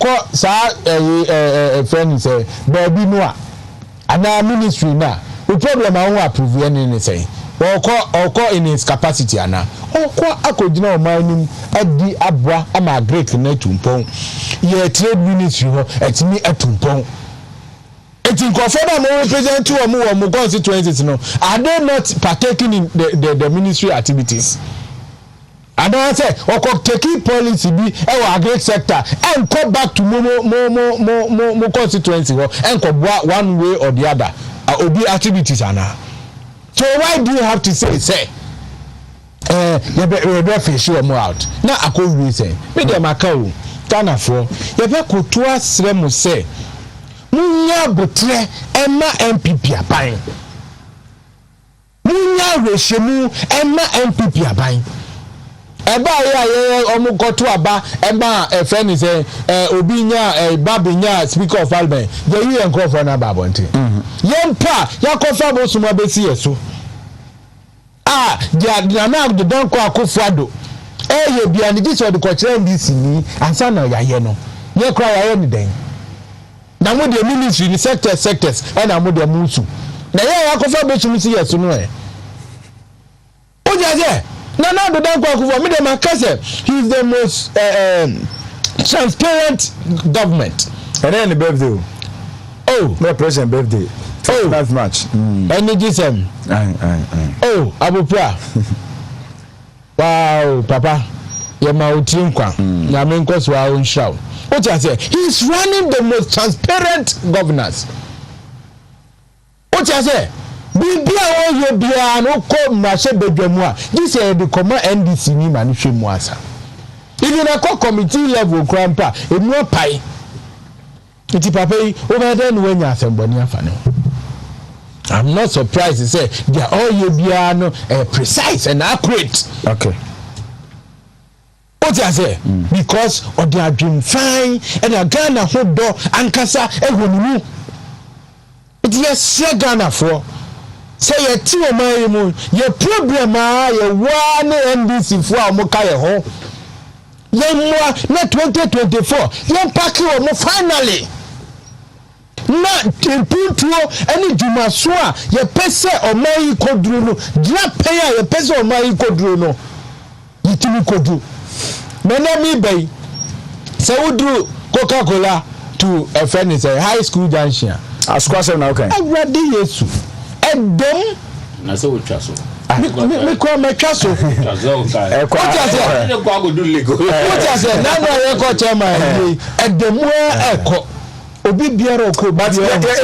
friend say baby no and our ministry now the problem I want to prove anything or call in its capacity and or call akojina mining adi abra ama Greek na tumpon ye trade ministry ho etimi atumpon eti nkofo na represent to omo constituencies no are they not partaking in the ministry activities I don't say taking policy be agri sector and come back to more constituency and come one way or the other obi activities ana. So why do you have to say you be fish you more out na akọ say me dem aka o Ghana for you be ko to asre mo say munya botre ema MPP aban munya reshemu ema MPP aban eba ya omukoto aba eba efe ni say obi nya babinya speaker of parliament ye you enko for na babonte yempa yakofa bo suma besi yeso dia na do don ko akofado ye bia ni Jesus de ko kire ndc ni ansa na yaye no ye kra yaye ni den na mo de ministry ni sectors na mo de musu na ye yakofa bo suma si yeso no o jaje na do don ko akofo me de makase he is the most transparent government and then the birthday my president birthday last match energy sem Abu-Prah wow papa ya mautin kwa na me nko so awon show what I say he is running the most transparent governance what I say bibia wo yo bia no ko mrahye bedwamu a this the command NDC ni ma no hwemu asa even a committee level crampa enu apai iti papa yi over there no anya asemboni afa no. I'm not surprised to say they are all you precise and accurate. Okay. What I say? Because of their dream fine and a Ghana hold door and Kasa ehunu. It is Ghana for. Say a two of my moon, your problem are one NDC for Mokaye ho. Yemwa not 2024. Yem paki o finally. Na temputuo any jumaso a ye pese omayi kodru no dia pay ye pese omayi kodru no yitimi kodru mena mi bay se wudru Coca-Cola to a friend is a high school junction askwase na okay awade yesu edom na se wotwa so me ko me twa so e ko kwa go do lego what say na na ye ko chema edom e obi biara okọ ba e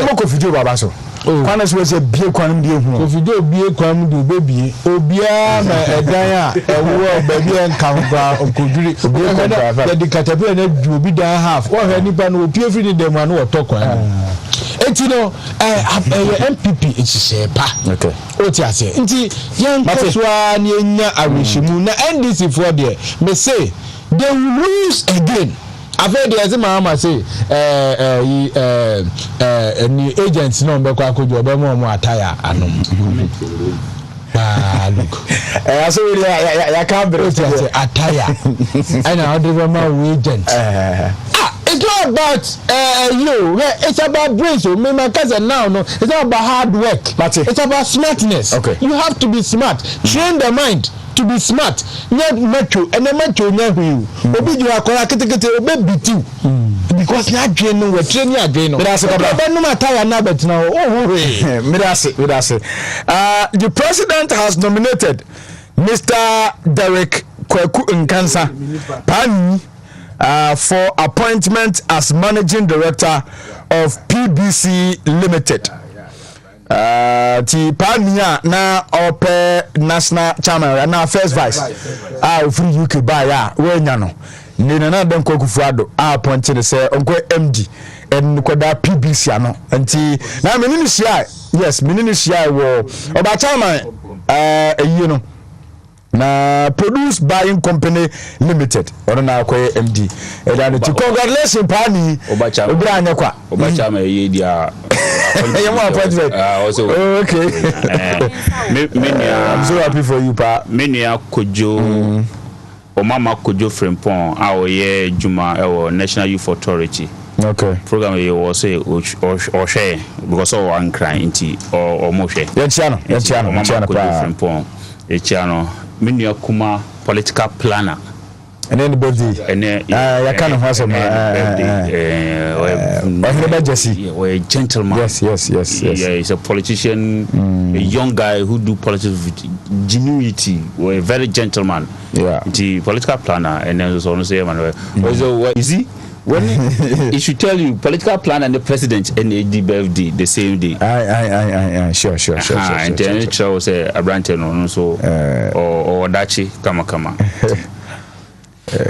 mo ko fidio baba so kwana so se bie kwan bie hu ko fidio bie kwan do bebie obia na edan a ewo ba bie nka gba okoduri obi the caterpillar na du obi dan half o he nipa no opie firi dem anu otokwan enti no MPP ehihye pa okay o ti ase enti yan koswa ni enya awishimu na NDC for there me say they will lose again. I've heard the Mama say, any agents no be kwa kojo be mo attire anom. Look. I say ya can be attire. And how do we agent? It's not about you. It's about brains. So me my cousin now no. It's not about hard work. It's about smartness. Okay. You have to be smart. Train the mind to be smart. Not macho and the macho never. Obi you are kete obi bitu. Because na train no we train ya train no. No matter na bet now. The president has nominated Mr. Derek Kweku Nkansa Pani for appointment as managing director of PBC Limited. Ti Pania na ope national chairman na first vice free UK buy ya we nya no ni na dem Kwakufuado appointed say onko MD en koda PBC ano nti na menini shia yes menini shia wo oba chairman you know na Produce Buying Company Limited ona na akoye MD and congratulations Pani obra anya kwa oba chairman ye dia also okay I'm so happy for you pa many kojo o mama kojo Frimpong a oye juma e National Youth Authority okay program ye was say o share because o wan cry nti o mo hwe ye tia no pa e tia no many kuma political planner And then the birthday. And then I kind of have some Jesse. A gentleman. Yes. Yeah, he's a politician, a young guy who do politics with genuity. A very gentleman. Yeah. The political planner, and then also say, so you see, when he should tell you political planner and the president and the birthday the same day. Sure. And then it shows a branch and also or dachi kama.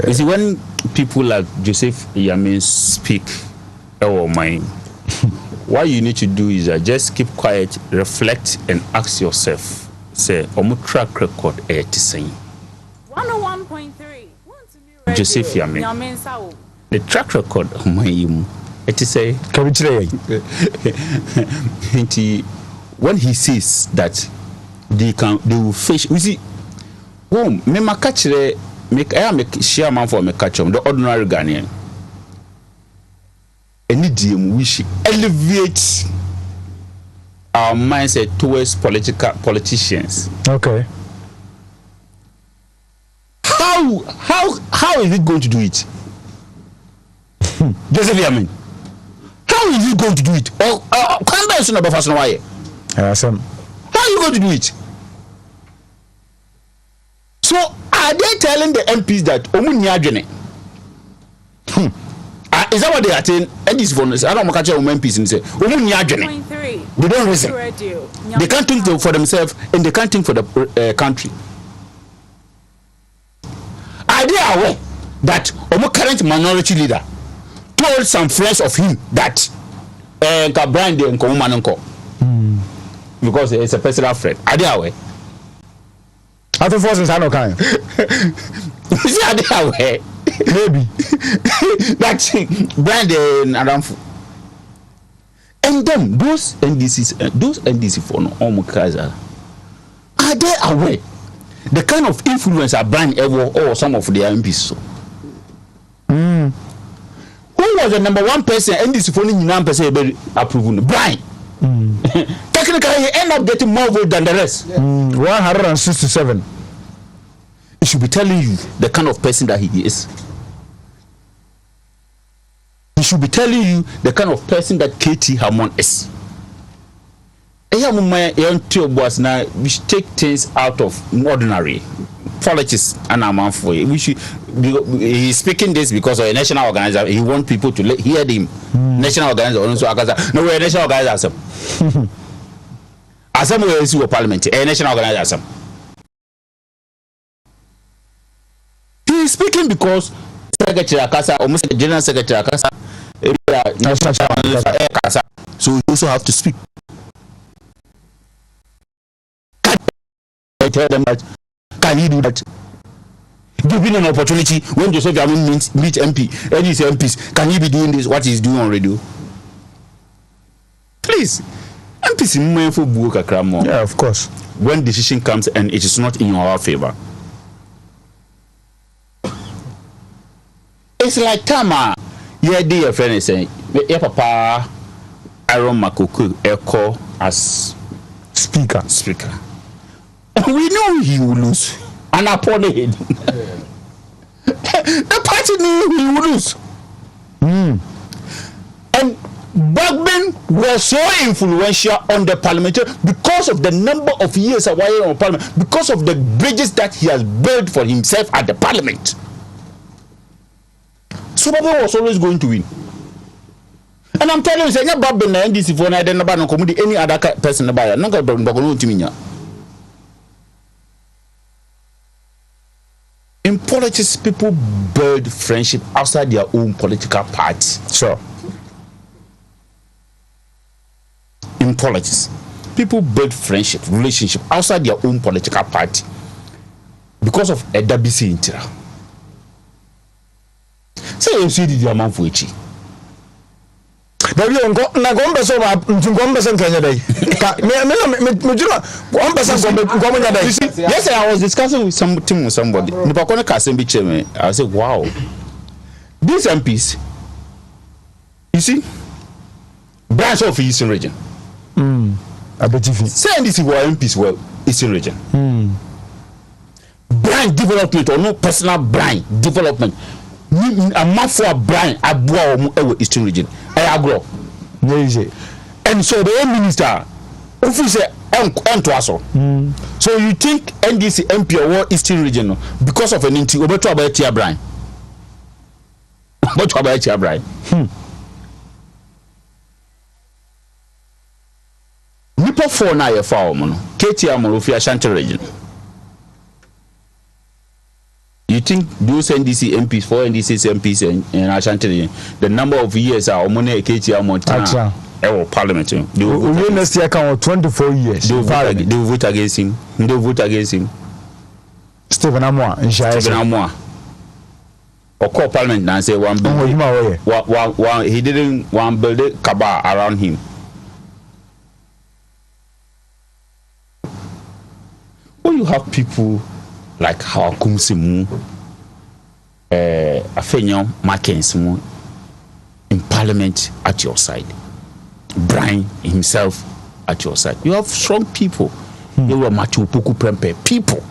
You see, when people like Joseph Yamin speak our mind, what you need to do is just keep quiet, reflect, and ask yourself, say, omu track record to say. 101.3. Joseph Yamin. The track record of my it is say, when he says that they will face, you see, me makachire. I make chairman for me catch the ordinary Ghanaian. Any DM we should elevate our mindset towards politicians. Okay. How is it going to do it? Joseph Yamin. How is it going to do it? How are you going to do it? So are they telling the MPs that is that what they are saying? And this one, I don't want to catch MPs and say they don't listen. They can't think for themselves and they can't think for the country. Are they aware that our current minority leader told some friends of him that Brian de Nkomanonko because it's a personal friend? Are they aware? I think forces are no kind. See, are they aware? Maybe. That's Brandon Adamfu. And then those NDC for no Omukaza, are they aware the kind of influence a Brian ever or some of their MPs? Who was the number one person NDC for 9% approval? Brian. Technically, he end up getting more votes than the rest. 167. He should be telling you the kind of person that he is. He should be telling you the kind of person that KT Hamon is. We should take things out of ordinary politics and amount for it. We should. He's speaking this because of a national organizer. He wants people to hear him. National organizer. No, we're a national organizer. Asam we see parliament. A national organizer. He is speaking because Secretary Akasa, almost General Secretary Akasa, so you also have to speak. I tell them that, can you do that? Giving an opportunity when Joseph Yamin meet MP, any MPs, can you be doing this? What he's doing on radio? Please, MPs in for Buka Kramo. Yeah, of course. When decision comes and it is not in our favor. It's like Tama, your dear friend is saying, your papa, Aaron Makuku, Echo as speaker. We know he will lose. And upon it, the party knew he would lose. And Bagman was so influential on the parliamentary because of the number of years away on parliament, because of the bridges that he has built for himself at the parliament. So Baba was always going to win. And I'm telling you, say Bagman and NDC for any other person about it. Not Bagman. In politics, people build friendship outside their own political party. Sure. In politics, people build friendship, relationship outside their own political party because of a WC intera. Say you see the amount for each. Yes, I was discussing with somebody. I said, wow, these MPs, you see, branch of Eastern region. Say this is where MPs were Eastern region. Branch brand development or no personal brand development. A month for a brand Abu-Prah Eastern region. I agree. And so the minister officer so you think NDC MP or Eastern region because of an inti over to about Tia Brian? What about Tia Brian? Nipa for na ye fa omo no KTM Morofi Ashanti region. You think those NDC MPs, 4 NDC MPs in Ashanti region, the number of years are omone KTM Montana parliament? They will next year count 24 years. They will vote against him. They will vote against him. Stephen Amoa in Stephen Amoa. Or call parliament and say one he didn't one build a cabal around him. When you have people like Hakumsimu, Afenyo Mackenzie in parliament at your side, Brian himself at your side, you have strong people. They were Machu Puku Prempe people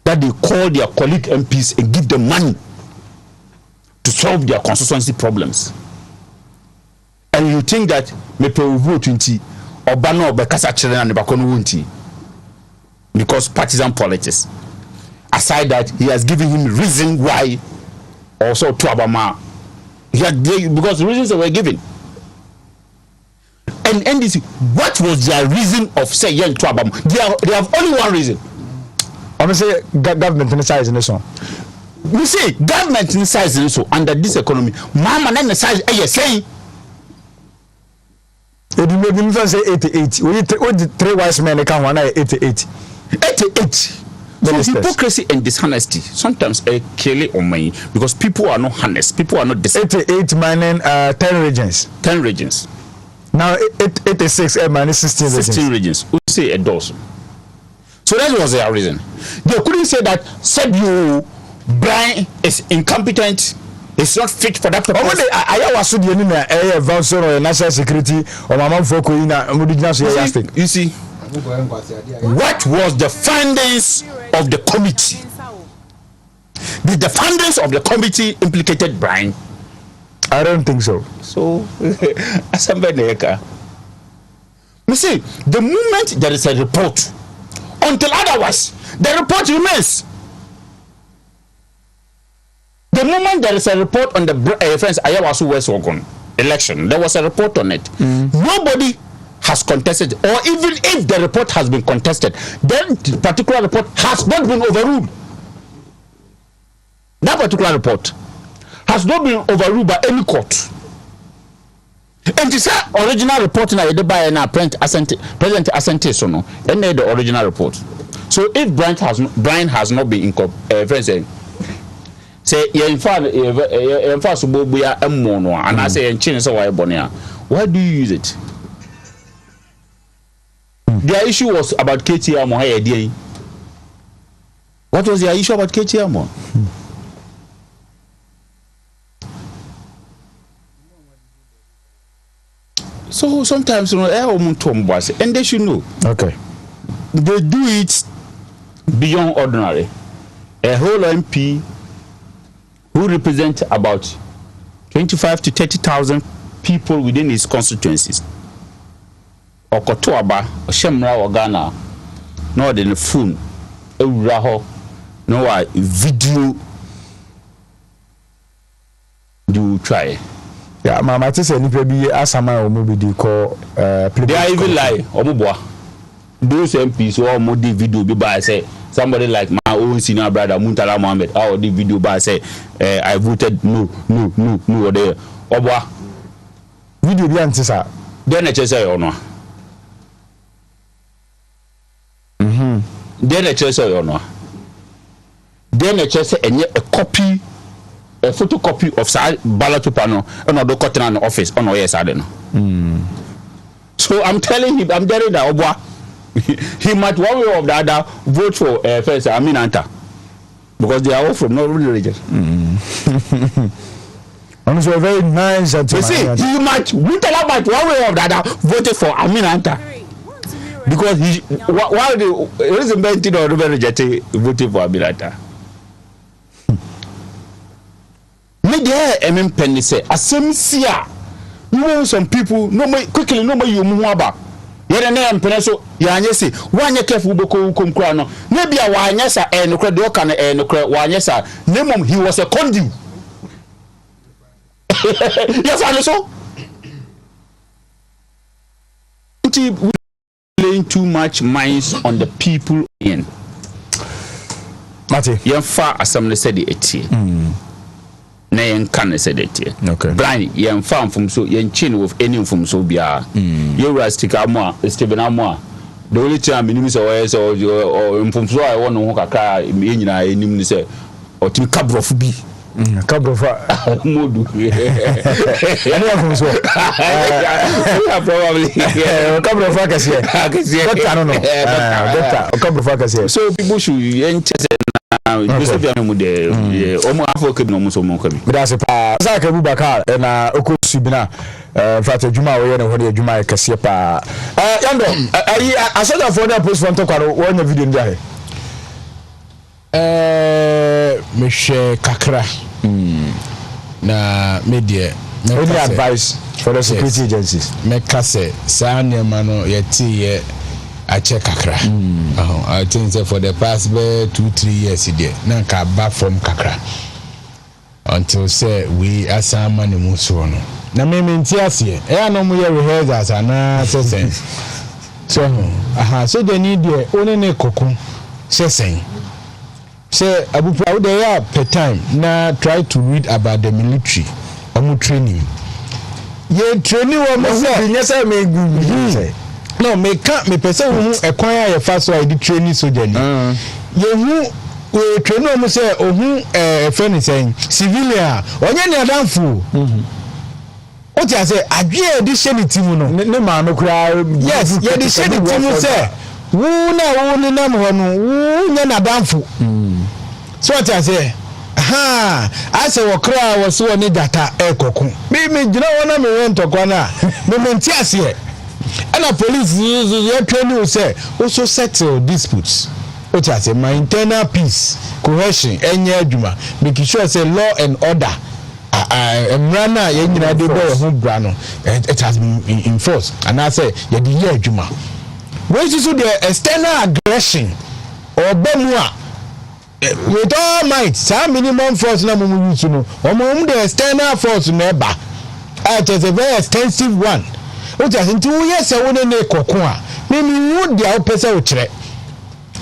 that they call their colleague MPs and give them money to solve their constituency problems. And you think that Mepe vote 20 or Bano Bekasa Children and Bakonu Wunti because partisan politics. Aside that, he has given him reason why also to Abama. Because the reasons they were given. And NDC, what was their reason of saying young to Abama? They have only one reason. I'm going to say government inside in this one. We say government inside in this one under this economy. Mama, then the size, saying. It may be say 88. We the 3 wise men account 188. 88. So hypocrisy and dishonesty sometimes kill it on me because people are not honest. People are not decent. 88 minus 10 regions. 10 regions. Now 86 minus 16 regions. We say a dozen. So that was their reason. They couldn't say that said you Brian is incompetent. It's not fit for that purpose. I was the national security or my mom for you see. What was the findings of the committee? Did the findings of the committee implicated Brian? I don't think so. So, you see, the moment there is a report, until otherwise, the report remains. The moment there is a report on the friends Ayawasu West Ogun election, there was a report on it. Nobody has contested, or even if the report has been contested, then the particular report has not been overruled. That particular report has not been overruled by any court. And this original report now the by na President Asante so no, and the original report. So if Brian has not been friends say in fact so bobuya emmo no and I say en chin so why bonia, why do you use it? Their issue was about KTM. What was their issue about KTM? So sometimes and they should know. Okay. They do it beyond ordinary. A whole MP who represent about 25 to 30,000 people within his constituencies. Okotoaba Oshemra Ogana no the phone ewura no a video do try. Yeah, mama say nipa bi asama o mo bi di call they are even lie omoboa. Those MPs who are the video be by say somebody like my own senior brother Muntala Mohammed or the video by say I voted no or there oboa video bi antisa then I say or no. Then a chest or no. Then a chest and a copy, a photocopy of ballot paper no, and no cotton on the office. Oh no, yes, I don't know. So I'm telling him, I'm telling that he might one way or the other vote for first Aminanta because they are all from Northern region. And so very nice. You see, he might one way or the other voted for Aminanta. because why the reason Benton or Ruben rejected voting for Abilata. Me there, I mean, Penny say, as some see, you know, some people, no more quickly, no more you move about. Yere na mpene so ya anye se wanye careful boko komkura no na bia wanye sa enokre de oka na enokre wanye sa nemom he was a conduit. Yes I know so we playing too much minds on the people in Mate yen fa asam ne said etie na yen kan said etie okay blind yen fa mfum so yen chin with any mfum so bia you rustica mo Stephen Amwa the only time minimum so or mfum so I want no kakra yen nyina enim ni say o timi kabrof bi kabrofa modu ani mfum so probably kabrofa kase doctor no doctor kabrofa kase so people should yen Mr. Biamu de omo afọked no muso mo kabi that's pa Isaac Abu-Prah na okosu bi na fata adwuma wo ye na hode adwuma ye kase pa yando ayi asoja for na post from tokwaro wo na video ndi ahe me hwe kakra na media any advice for the security agencies me kase sa nema no yeti ye I check kakra. I think that for the past 2-3 years there, na ka back from kakra until say we asama ni muso no. Na me mentiasie. No mo ye rehearsals ana sesen. So so they need the only ne kokun sesen. Say Abu-Prah they are per time na try to read about the military training. Ye training wo mo say me good. No, me person who a choir a fast so I did training soldier. You who train no say a friend is saying civilian onye na danfo. What you say adwe di sheni timu no. Ne ma no kura yes, ye di sheni timu say wo ni nam ho no wo nya na danfo. So what you say I say wo kra wo so ni data e kokun. Me gina wona me won tokwa na. Me menti ase. And the police use training say also settle disputes. What I say, my internal peace, cohesion, any adjuma, making sure say law and order. Mrana yenyina de boy home brano. It has been enforced. And I say, ye di year adjuma. When you see the external aggression or bemwa with all might, some minimum force na mumu use no. Or the external force never. It is a very extensive one. What I think 2 years I wouldn't make cocoa. Maybe would the opposite uchre.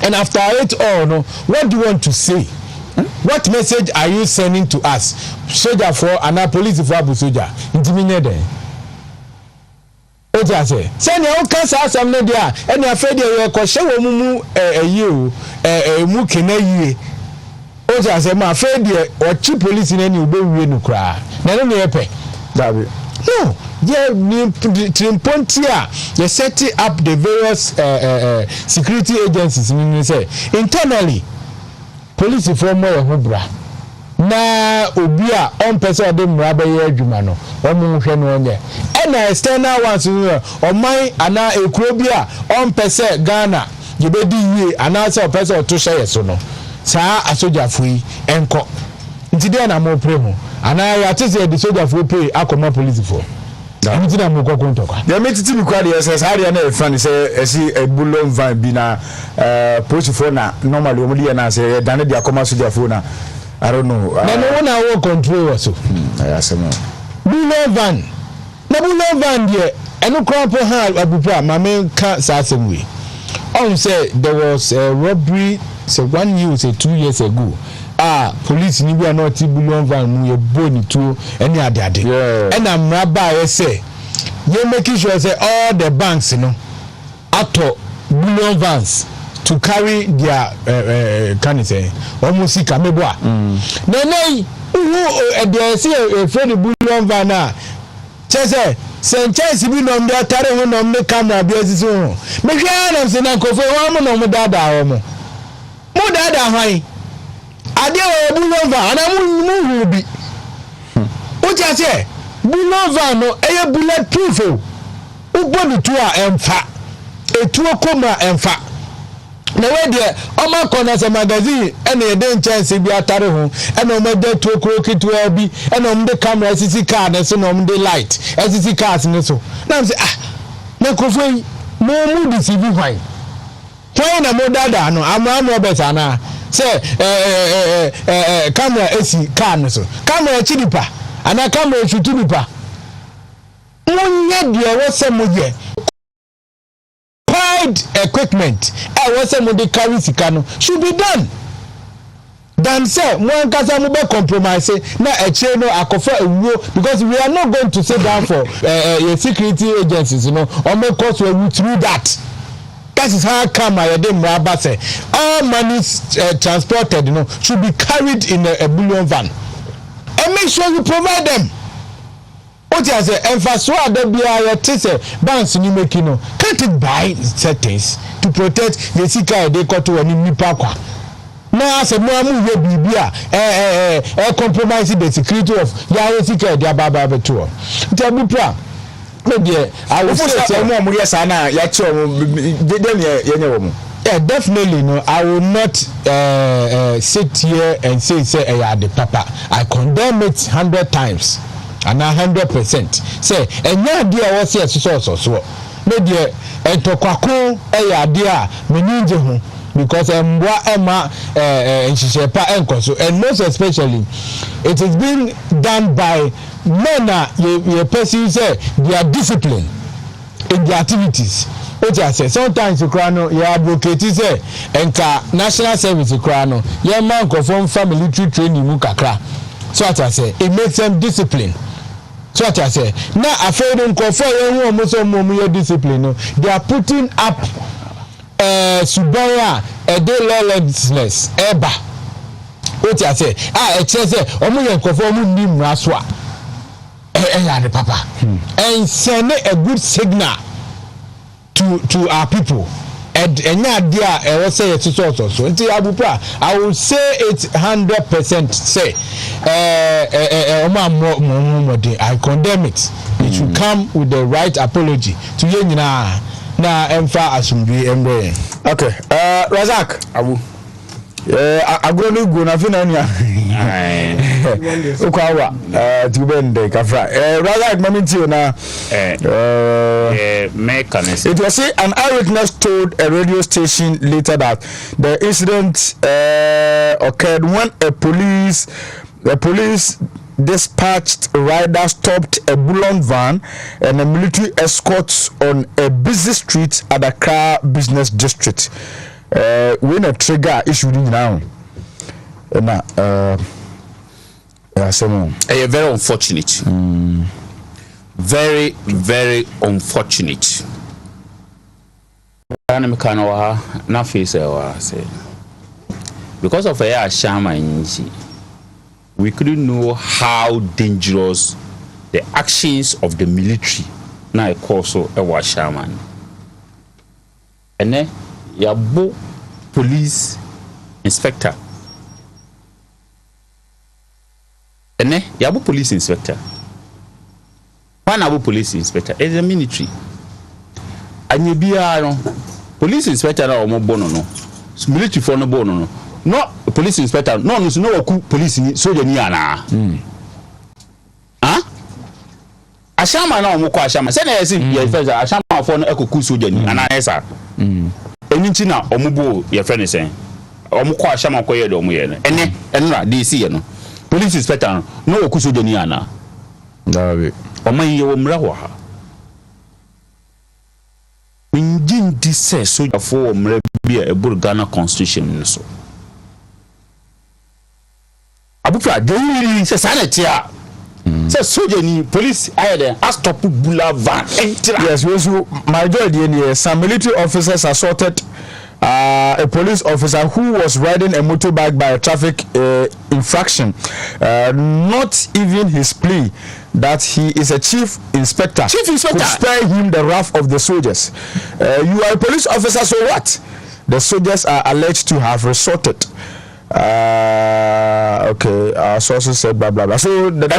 And after it all, no, what do you want to say? What message are you sending to us? Soldier for and a police for Abu soldier. Intimidated. What I say? Send your own cancer some media and you're afraid you're question mumu you mukina ye. What I say, my afraid or cheap police in any way no cry. Now me pay. No. Yeah, Trimpontia, they set up the various security agencies. Say internally, police reform Abu-Prah. Na obia on person dem rabe ye adwuma no. Omo hwe no onye. And external ones o man ana ekrobia on person Ghana. You be di ye ana say person to share so no. Sa asoja fui enko. Nti dey na mo premo. Ana ya tese the soldier for pay akoma police for. Anything I'm going to talk. They made it to be quite yes. How do you know? Funny say, see a bullion van be na post phone normally only and I say, Danny, they are coming to their phone. I don't know. No one I will control also. I ask him. Bullion van. No bullion van there. And no crop for her. Abu-Prah, my main car certain way. Say there was a robbery. Say 1 year, say 2 years ago. Police ni we are not bullion van we boni to any other day. And I'm rabbi say you making sure say all the banks auto bullion vans to carry their can you say almost kameboa. Then they say a friend bullion van na say Sanchez bi nom de atare ho nom ne camera bi asisi ho. Me hwa na se na kofo ho mo nom dada ho mo. Mo dada hwan. Ade o bulova ana mu bi. O ti ase bulova no eye bulletproof o. U body to a emfa. etuo koma emfa na we de oma kona se magazine ene ye de chance bi atare ho ene o mede tuo kro kitua bi ene o mde camera CC car ne so na o mde light CC cars ne so na say na kofo mo mu deceive hwan na mo dada no amamo beta na say camera AC car ne so camera chidipa ana camera chutudipa monye de wo se mo ye equipment was some of the carry sikano should be done than say one kasa mo be compromise na a chain no akofa ewuo because we are not going to sit down for security agencies or make us through that. That is how come I dey mraba say all money transported should be carried in a bullion van and make sure you provide them. What you say emphasis there be a tese banks ni making can't it buy settings to protect the sika they got to any nipa kwa na say mo amu we bibia compromise the security of ya sika dia baba beto Abu-Prah maybe I will say mo yes na ya che mo dem ye wo mo. Yeah, definitely no. I will not sit here and say the papa. I condemn it 100 times. And 100%. Say, and your dear was here so. Maybe a tokwako a dear meninje because Emma and she and most especially it is being done by men you person say they are disciplined in their activities. What I say sometimes you crano you advocate say enka national service crano your man from family training mu kakra. So what I say it makes them disciplined. So what I say now afraid of discipline they are putting up subaya a day lawlessness eba. What I say it says raswa the papa and send a good signal to our people and idea say it's so until Abu-Prah I will say it 100% say I condemn it. It should come with the right apology to you na emfa asumbi embe. Okay, Razak Abu agro go na fina nia ukwawa tubende kafra Razak maminti na it was say an eyewitness told a radio station later that the incident occurred when the police dispatched rider stopped a bullion van and a military escorts on a busy street at the Accra business district. When a trigger issued now, very unfortunate. Very, very unfortunate. Because of a shaman, we couldn't know how dangerous the actions of the military now also a shaman. And then Yabo police inspector. And then Yabo police inspector. One Abu police inspector is a military. And you be a police inspector or more bono no. Military for no bono no. No police inspector. No police soldier ni ana. Ashama na omukọ ashama. Say na yesi ye first ashama for no ekoku soldier ni ana yesa. Eninchi na omubo ye friend say. Omukọ ashama ko ye do omu ye no. Ene enra DC ye no. Police inspector no oku soldier ni ana. Dawe. Oman ye wo mra ho ha. Minjin dise soldier for mra bia e bur Ghana constitution so. Abu-Prah dey say sanatia. Say soldier ni police aye stop bula van enter. Yes, my joy dey some military officers assaulted a police officer who was riding a motorbike by a traffic infraction. Not even his plea that he is a chief inspector could spare him the wrath of the soldiers. You are a police officer, so what? The soldiers are alleged to have resorted. Okay, our sources said blah blah blah. So the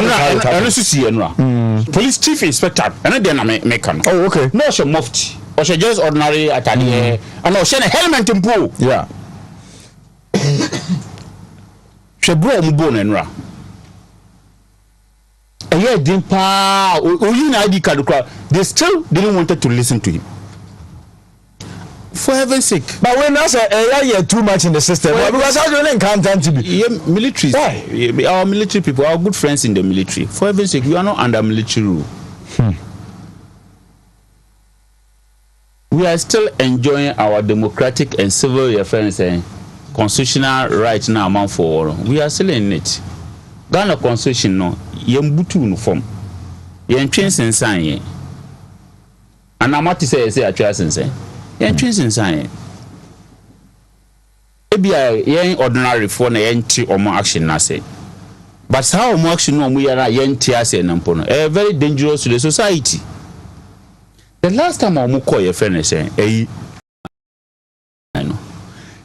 police chief inspector and then I make. Oh, okay. No, she mufti. or she just ordinary atade and no she a helmet mpo yeah she bro mu bo nenra eye din pa oyi na ID card kra they still didn't wanted to listen to him. For heaven's sake. But when I say you're too much in the system, because I don't encounter to be. Yeah, military. Our military people, our good friends in the military. For heaven's sake, you are not under military rule. We are still enjoying our democratic and civil affairs and constitutional rights now amount for all. We are still in it. Ghana constitution no, yembutu uniform. Yen twins inside. And I'm not to say a choice inside. Yen twins inside. Maybe yen ordinary for na yen or more action na say. But how more action no we are yen tiase nampono. Very dangerous to the society. The last time I call your friend say, I know.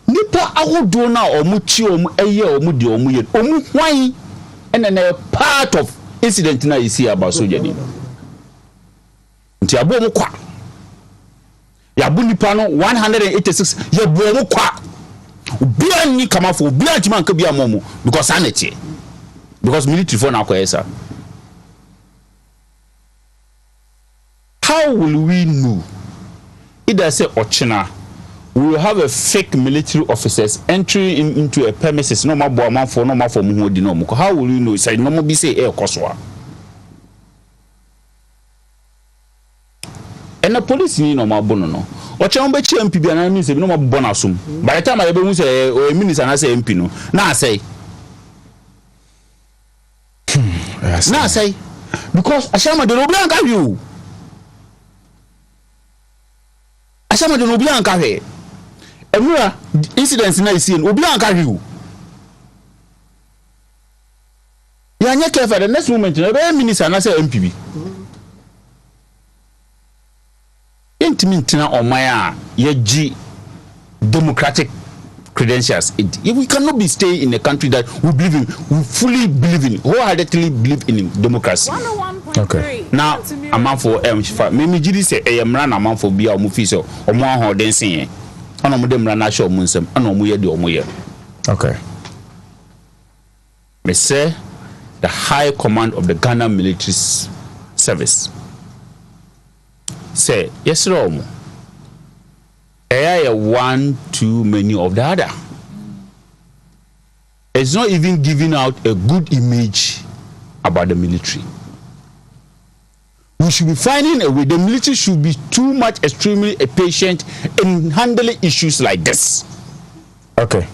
Nipa ahodo na omuchi eye omudi omuye omu hwan and then a part of incident na you see about soldier ni. Nti abo mu kwa. Ya bu nipa no 186 ya bu mu kwa. Bia ni kama fo bia tima nka bia momo because sanity. Because military for na kwa esa. How will we know? Either say Ochina, we will have a fake military officers entering into a premises. No more boaman for no more for muhodi no more. How will you know? Say no more be say air koswa. And the police ni no more bono no. Ochina be chi MP bi na mean say no more bonasum. By the time I be say o minister na say MP no. Na say. Na say because Ashama de no blank you. Asama de obi anka hwe emura incidents na isi obi anka hwe o ya nya kefa the next moment na be minister na say MPB intimi ntina oman a ye democratic credentials we cannot be staying in a country that we fully believe in wholeheartedly believe in democracy. Okay. Now, a man for Mimi Jidi say, a man a man for be a mufiso, or more hard than saying, and I'm them run show Munsem, and I'm weird or more. Okay. May say the high command of the Ghana military service say, yes, Rome. One too many of the other. It's not even giving out a good image about the military. We should be finding a way. The military should be too much extremely patient in handling issues like this. Okay.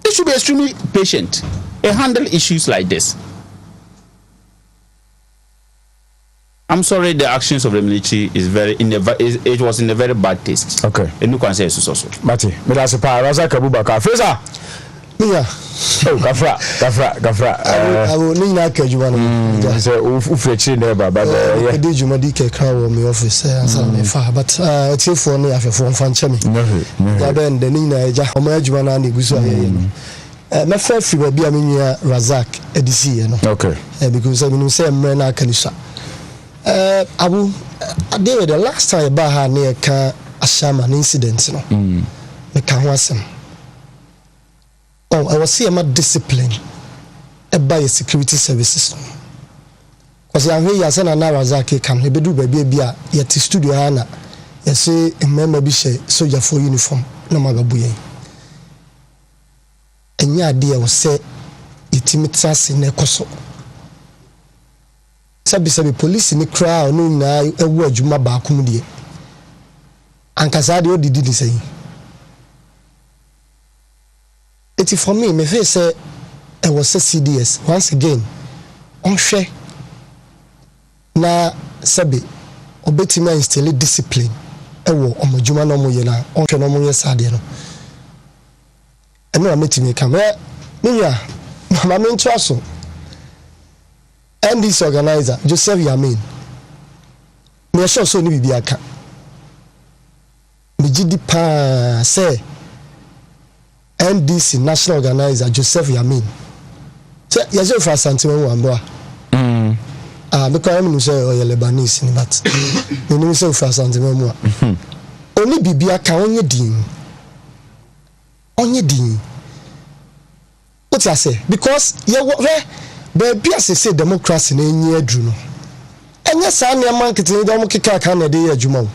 They should be extremely patient and handle issues like this. I'm sorry, the actions of the military is it was in a very bad taste. Okay. And you can say it's also. Mati, me da se pa Razak Abubakar. Feza. Yeah. Oh, Gafra. I will need na kejuwa no. Say ufrechi na baba. Yeah. Edi juma di ke kra wo me office answer me fa but tie for no afefo mfa nche me. Ya ben de ni na eja o ma juma na gusu aye no. Me fa fi ba bia me nua Razak edisi ye no. Okay. Because I mean say mre na kanisa. Abu, the last time I had near a shaman incident, no, me can wasem. Oh, I was seeing my discipline by a security services. Because I hear as an Narazaki can he do baby yet studio Anna. You say a member be soldier for uniform, no magabuye. And your idea was say it imitates us in a coso. Sabi police ni crowd no na ewu adwuma ba akum die ankasa de odidi ni say it for me feel say I was a CDS once again on hwe na sabi obetima instill discipline ewo omodwuma no mo ye na on hwe no mo ye sade no eno ametimi ka me nya mama me nto aso. And this organizer, Joseph Yamin, me sure so ni bibi aka. Me gidi pa say NDC national organizer Joseph Yamin. Say yezo fa santima wambwa. because I'm say oh Lebanese ni but you say for something more only bibia ka onye din what I say because ye baby as say democracy na enyi adru no enye sa na man kitini do mo kika ka na de adwuma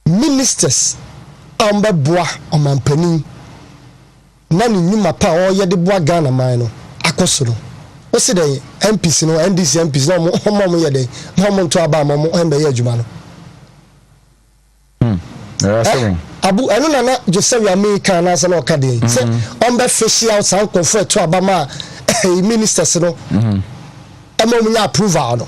ministers ambeboa omampanin na ni nyuma pa o ye de boa Ghana man no akosoro o se dey MPs no NDC MPs no mo ye dey mo to aba mo embe ye adwuma no abu enu na Joseph America na se no ka dey say ombe facial san confo to aba ma ministers no emo mu ya approval no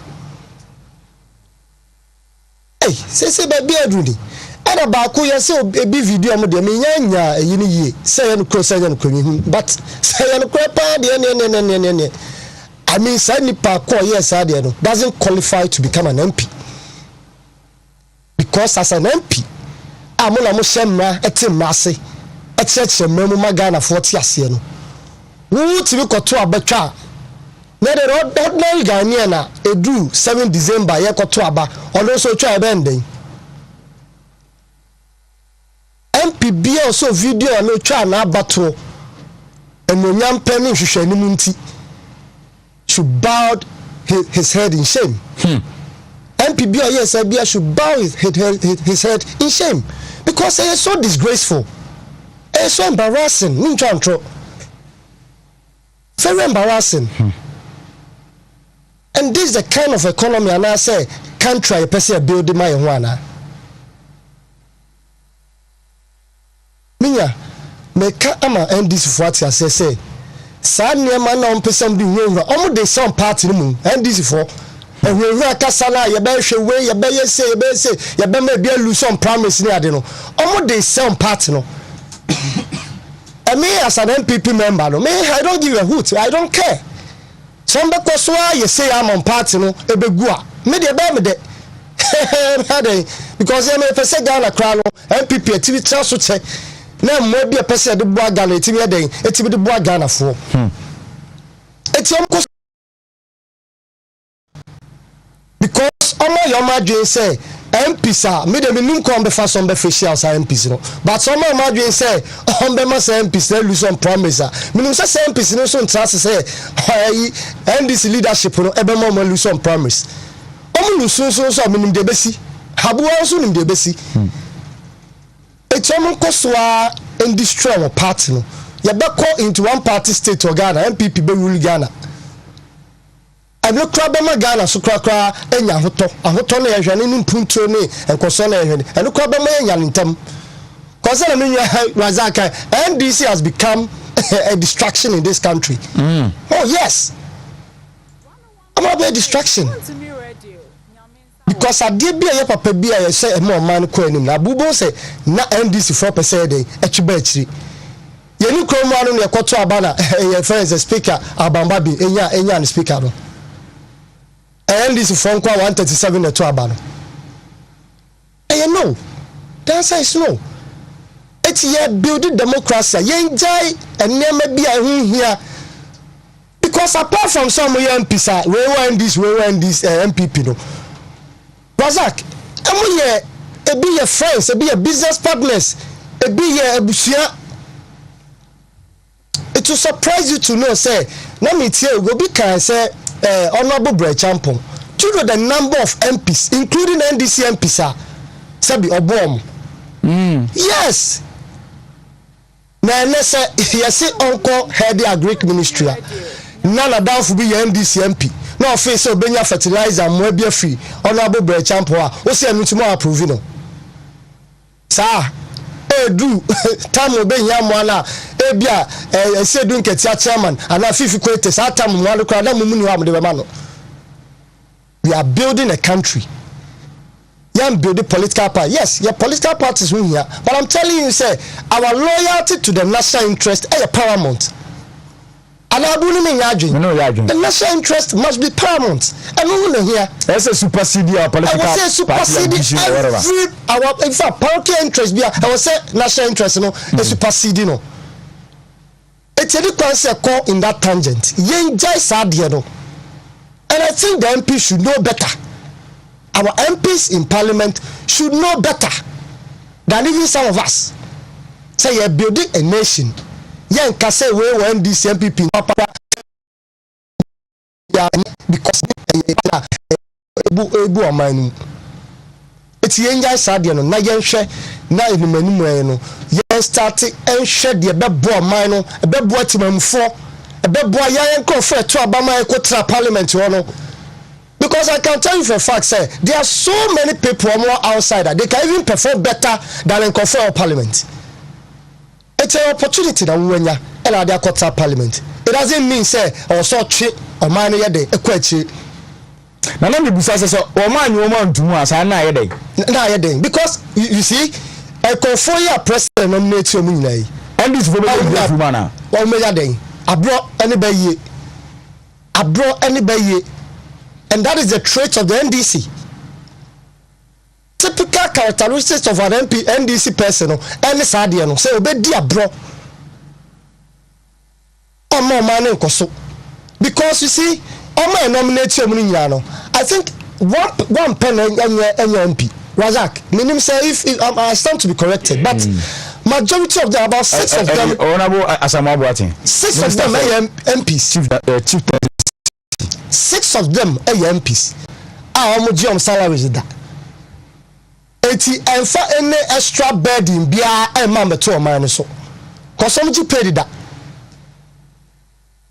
say baby adrudi era ba ko ye say ebi video mo de me nya eyi ni yie say no cross say no kwanyi but say no pa de ne I mean say ni pa ko yes ade no doesn't qualify to become an MP because as an MP amuna mo shemra etimase echeche mu magana 40 ase no wo ti bi koto abetwa na de ordinary Ghanaian na edu 7 December ye koto aba ono so twa ebe nden MPB also video no twa na abato enonyam pani hwehwani mu nti should bow his head in shame. MPB yes Abia should bow his head in shame because it is so disgraceful. It is so embarrassing. Very embarrassing. And this is the kind of economy and I say country a person build my one. Minya meka ama NDC for what I say sa niema na ompesam di nwura omo de some party mu NDC for nwura kasala ye be hwe ye be yese ye be ma bia lu some promise ni ade no omo de some party no and me as an MPP member no me I don't give a hoot, I don't care. Some be so ye say am on party no e be gu a me de be me de because me pese Ghana kra no MPP activity so che na mo bia pese de boa Ghana etimi eden etimi de boa Ghana fo etiom ko because omo your madwen say MPs are me de minimum come be fason be officials are MPs no but some of madwen say on be ma say MPs they lose some promise minimum say MPs no so trust say NDC leadership no ebe mo lose some promise omo lose so minimum de besi habu also nim de besi etiom ko so in destroy our party no you be call into one party state or Ghana MPP be rule Ghana and no crab ma Ghana so kra enya ahoto na yehwe ne mpuntuo ne enkoso na yehwe and no crab ma enya ntam cause na me Razaka NDC has become a distraction in this country. Oh yes, I'm about a distraction because I did be a papa be a say more man ko anim na bubo say na NDC 4% dey echiba echi yenu kromo anu ne ekoto abana your friends the speaker abamba bi enya speaker no NDC phone kwa 137 ne to abano no the answer is no. It's ye building democracy yen jai enema bi a here because apart from some MPs we want this MPP no Razak, be your friends, be your business partners, be your abusia. It will surprise you to know, say, let me tell you, go be can say, Honorable Bre Champon. Do you know the number of MPs, including NDC MPs, Sabi Obom? Yes. Now, let's say, yes, Uncle head the Agric Ministry. None of that will be your NDC MP. No face so benya fertilizer mo bia free Honorable Bre Champo a wo se anu timo approve no sa edu tam obenya mo na e bia sedu nketia chairman ana fifi kwete sa tam mo alo kra na mo muni wa mo de be ma no. We are building a country. You building political party. Yes, your political parties win here, but I'm telling you say our loyalty to the national interest is paramount. The national interest must be paramount. And we will here. That's a supersede our political party. I would say supersede every in fact party interest be I would say national interest no a supersede no. It's a concept call in that tangent. Yen jai sad no. And I think the MPs should know better. Our MPs in parliament should know better than even some of us. Say you're building a nation. Yeah, can say we want this MPP because ebu amanu. It's yenja sadia no na yenhwe na enumanu no yen start enhwe de bebo amanu bebo atimamfo bebo ayan crofo to abama ekotra parliament no. Because I can tell you for a fact, say there are so many people more outside that they can even perform better than in confer parliament. It's an opportunity that we wenya and they are parliament. It doesn't mean say or so cheap or man yede ekwachi. Na na me busa say o man you man tumu asa na yede. Na yede because you see a confer your president nominate you nyina yi. And this for be man na. O me yade. Abro anybody and that is the trait of the NDC. Typical characteristics of an NDC person, any sadiano, say obedi abro. Omo man koso. Because you see, omo nominate you munyano. I think one pen MP. Razak, meaning say if I stand to be corrected, but majority of them, about 6 of them, 6 of them are MPs. 6 of them are MPs. Our salaries that. Eti enfa any extra burden bia e ma meto o man so. Cause some paid that.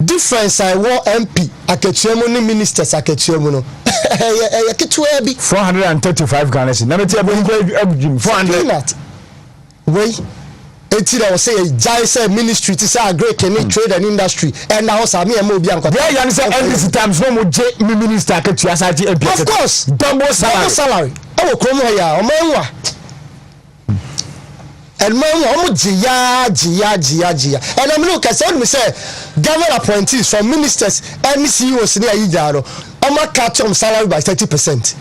Difference I want MP akatuemu ni ministers akatuemu no. Ya kitu e bi 435 Ghana cedis. Na me tie abujim 400. Wait. Eti da say jai say ministry to say agree any trade and industry and now say me e obi anko. There you say NDC times no mo je minister akatua sa je MP. Of course, double salary. Oh, come here, Omenwa. And man, Gia. And I'm look at me say, government appointees from ministers and CEOs near Ijaro. I'm not catch on salary by 30%.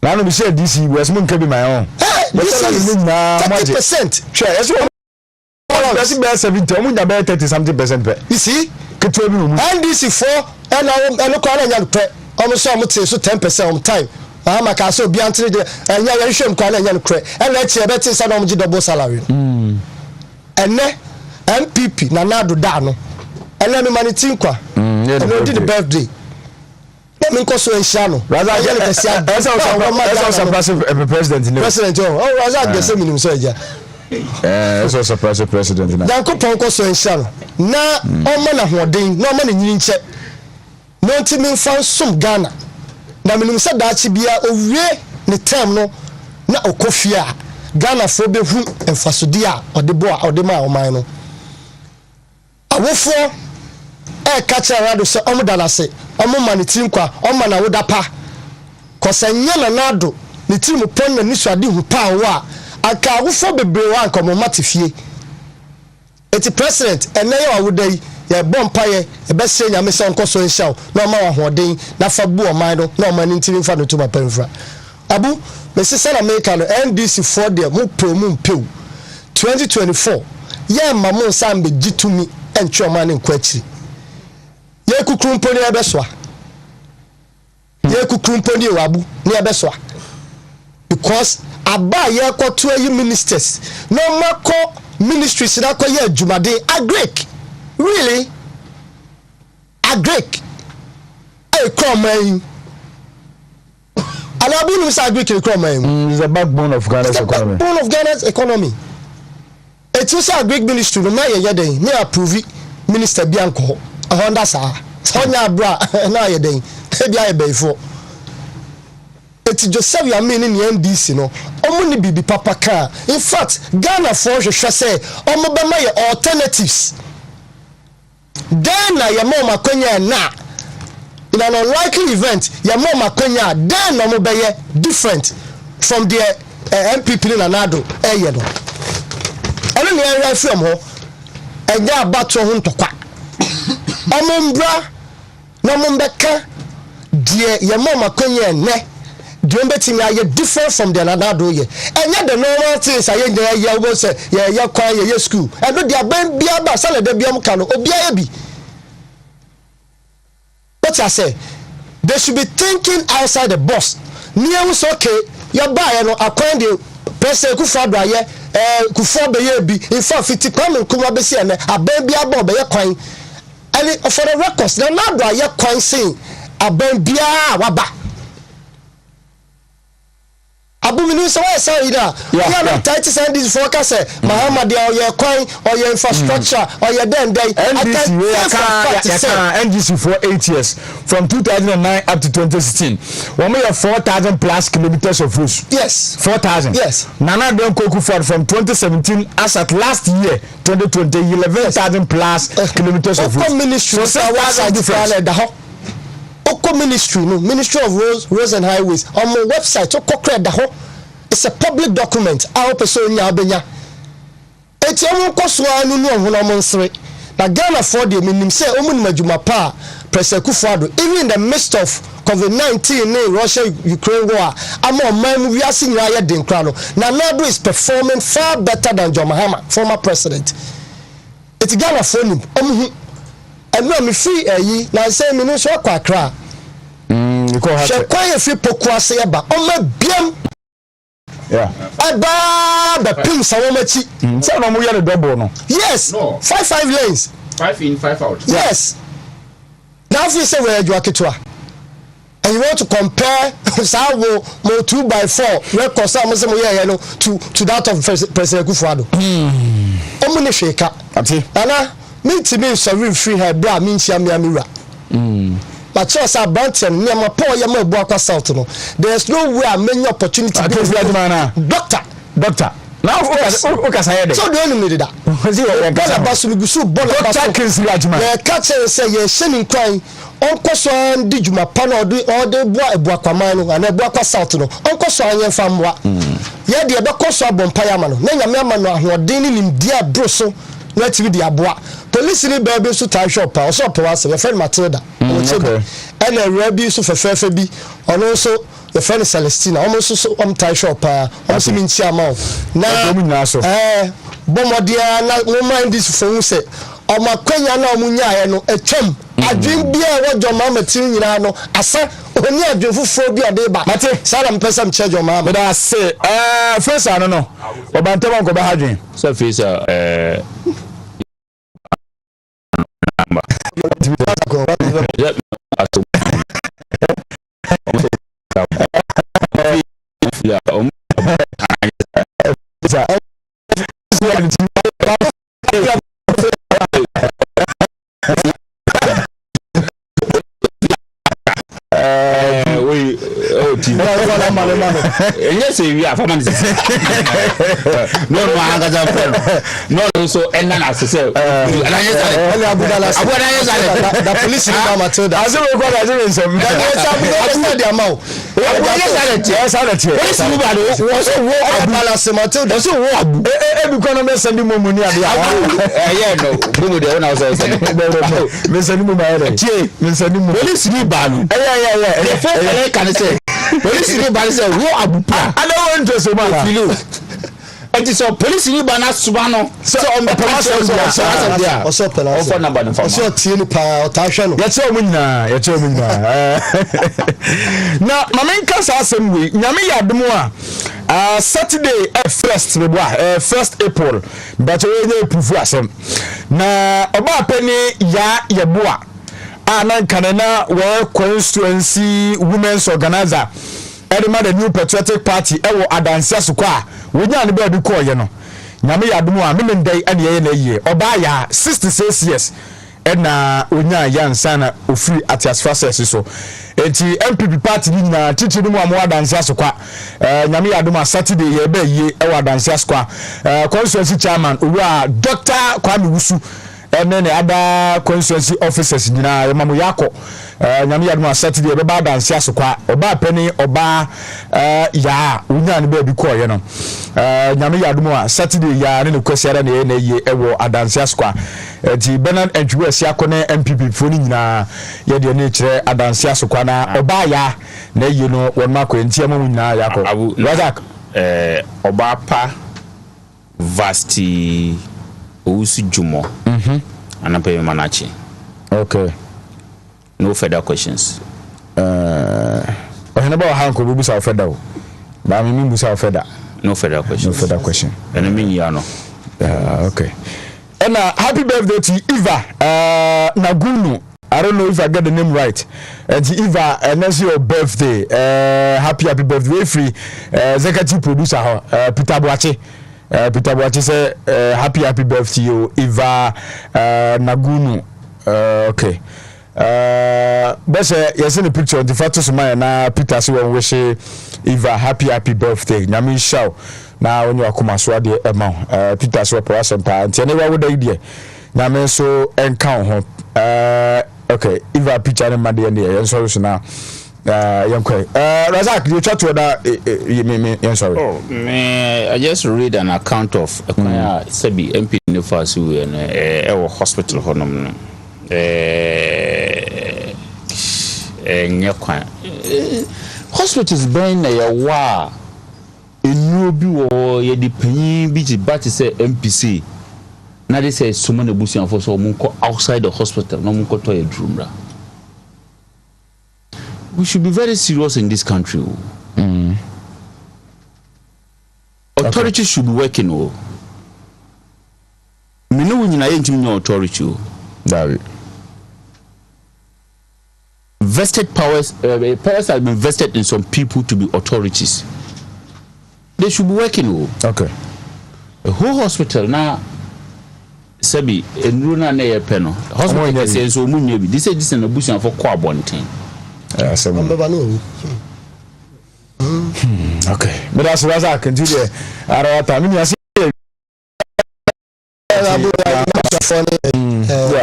Now, we say this was moon can be my own. This is 30%. Sure, that's what that's about 70, I'm about 30-something%. You see, NDC 4 and I look on almost so 10% on time. I'm so be until and you show him call and let's say better say no double salary. And then MPP Nanado Dano and let me money tinkwa and did the birthday. Let me go so in Shano. Rather that's also president. Oh, Razak the same in Soja. That's also president. Now go ponko so in Shano. Na o man ahoden, no man in check. No team fan some Ghana. Na me say that bia owie ne term no na okofia Ghana fo be hu emfasode a ode ma oman no awofo catch rado say omdala say omma ne tim kwa omma na woda pa kosanya na nado ne tim pon na nisuade hu pa wa aka awofo bebre wa nkomo matifie eti president enye awodai ye bompa ye be se nyame se onko so nshaw na ma wa hoden na fa bu o man no na o man ntiri fa no to mapamfra abu me se na America no NDC 4 de mo promu mpeu 2024 ye ma mo sam be gitumi entwe o man nkwachiri ye kukrumpo ne ebesoa ye kukrumpo ne wabu ne ebesoa because aba ye kwato ayi ministers no mako ministries na kwa ye adwumade agrek. Really? A Greek? A cromine. Alabunu is a Greek cromine. It's the backbone of Ghana's economy. Backbone of Ghana's economy. It's also a Greek ministry. No matter yede, me approve Minister Bianco. A Honda sa. Sonya bra na yede. Ebi aye before. It's Joseph ya mean in the NDC no. Omo ni bibi papa ka. In fact, Ghana for je say omo be my alternatives. Then your mama konya na in an unlikely event your mama konya then no be different from the MPP in Nanado no eno ne area from ho enya abato ho ntokwa omombra no mombeka die your mama konya ne the betimi aye different from the Nanado ye enya the normal things aye ye wo say ye kwa ye school and no dia ban bia ba sale de bia mka no obia ye bi. What I say, they should be thinking outside the box. Near was okay, your buyer no acquainted person Kufadra, Kufa be in fact 50 Kwame Kumabesi and a baby abob a coin. And for the records, they're not dry your coin saying a baby waba. Abu Minusa, I saw it. Yeah, not tight to send this focus. Muhammad, or your coin, or your infrastructure, or your damn day. NGC for 8 years, from 2009 up to 2016. 4,000 plus kilometers of roads. Yes. 4,000. Yes. Nana Don Koku Ford from 2017 as at last year, 2020, 11,000 plus kilometers of roads. Ministry, so Oko Ministry, no Ministry of Roads and Highways. On my website, Oko Cred Daho. It's a public document. I hope so nya benya. Eti omo kwoswa anu no hono monsre. Na Ghana for the minim say omo ni madwuma pa President Akufo-Addo even in the midst of COVID-19 in Russia Ukraine war amo man we are seeing ya den kra no. Na Nado is performing far better than John Mahama, former president. Eti Ghana for nim omo eno me free eyi na say me no so kwa kra. She kwa fi pokuase ya ba omo biam. Yeah. The pin Sawomachi. So no more the double no. Yes. No. 5 lanes. 5 in, 5 out. Yes. Now if you say where you are kitwa. And you want to compare Sawo mo 2x4 record some say to that of President Akufo-Addo. Omune sheka. Ati. Ana me timi sorry free her bra me nchia me amira. But just a bunch and near my poor Yama Boaka South. There's no way I many opportunity to doctor. Now, so don't need that. Catch and say, you're sending crying. Uncle Swan did you my pan or the boy Boakamano and a Boaka South. Uncle Swan and Famwa. Yet the other cost of Bompayamano. Nanya Mamma who are dealing in dear Brussels. Let's be the Abois. Police in the baby to tie shop, or so was a friend Matilda. And a rabbi so for Fairfaby, and also the friend Celestina, almost so tie shop, also means Chiamon. Now, Bomadia, no mind this phone say, or my Quenya no Munya, a chum. I drink beer, what your mamma Tinano, a son, only a dreadful phobia day back. Mate, Salam Pesam Church your mamma. But I say, first I don't know. About Toman Cobahadin. So, Yes, we are from no, so and then as I said, the police in Matilda. As a record, I didn't say, the amount. Yes, I did. Matilda, so every economy sending more money at the yeah, no, police can say, police in the say, who Abu-Prah? I don't want to say, and it's a police in Bana Subano. So on the also phone number. Also, that's all we know. Now, my main case assembly, Yami Admoa. Saturday, 1st April, but we proof na Oba Penny ya Yabua. Anan Kanana World Constituency Women's Organizer. Edema the new patriotic party ewo adansia sokwa wonya ne ba bi ko ye no nyame yadomu a memem dai ane ye na ye oba ya 66 years na wonya yansa na ofiri atiasfase so enti MPP party ni na titi no mu amwa adansia sokwa nyame yadomu Saturday ye ba ye ewo adansia sokwa constituency chairman owura Dr. Kwame Wusu and then other constituency officers in Mamu Yako, Yamiadma Saturday, Oba Dance Yasukwa, Oba Penny, Oba Ya, Union Baby Coy, you know, Yamiadma Saturday, Ya, and the question, and Ewo, a dance Yasukwa, the Bernard and US Yakone, MPP, Funina, Yadia Nature, a dance Yasukwana, Oba Ya, ne you know, when Marco and Tiamuna Yako, Razak, Obapa Vasti. Usi Jumo. Anape Manachi. Okay. No further questions. Oheneba Hanko Bubusa Feda. But I mean Busa Feda. No further question. No further question. And I mean Yano. Okay. And happy birthday to Eva Nagunu. I don't know if I get the name right. Eva, and that's your birthday. Happy birthday. Free executive producer Peter Boache. Peter Boache say happy birthday you Eva Nagunu. Okay. But yes, in the picture, the photos of my na Peter so wish Eva happy birthday. Nyami show. Now when you are come so the amount Peter so person pa and anyway what idea. Nyami so encounter okay, Eva picture and my DNA. Sorry, so now. Razak, you chat to that. Sorry. Oh, I just read an account of Sebi MP Nefasu and our hospital. Hospitals been a wa enu bi wo ye di panyin bi ti ba ti say MPC. Na they say someone ebusian for so munko outside the hospital no munko to a room. We should be very serious in this country. Authorities should be working. Me no win na no authority. David. Vested powers have been vested in some people to be authorities. They should be working. Okay. The whole hospital now Sebi enruna na ye peno. Hospital say so munye bi. This an abusian for kwa bonten. Okay. But that's what I can do there. I don't know.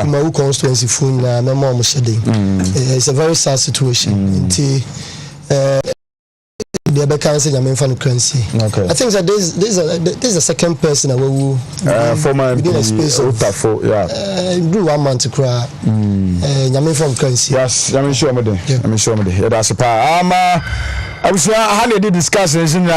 Kumawu constituency phone na memo mo shede. It's a very sad situation. The Beccan say I'm in currency. Okay. I think that this is the second person that will former within a space of do 1 month to cry. I'm from currency. Yes, I'm sure me there. I'm sure me there. That's a part. I was having a discussion in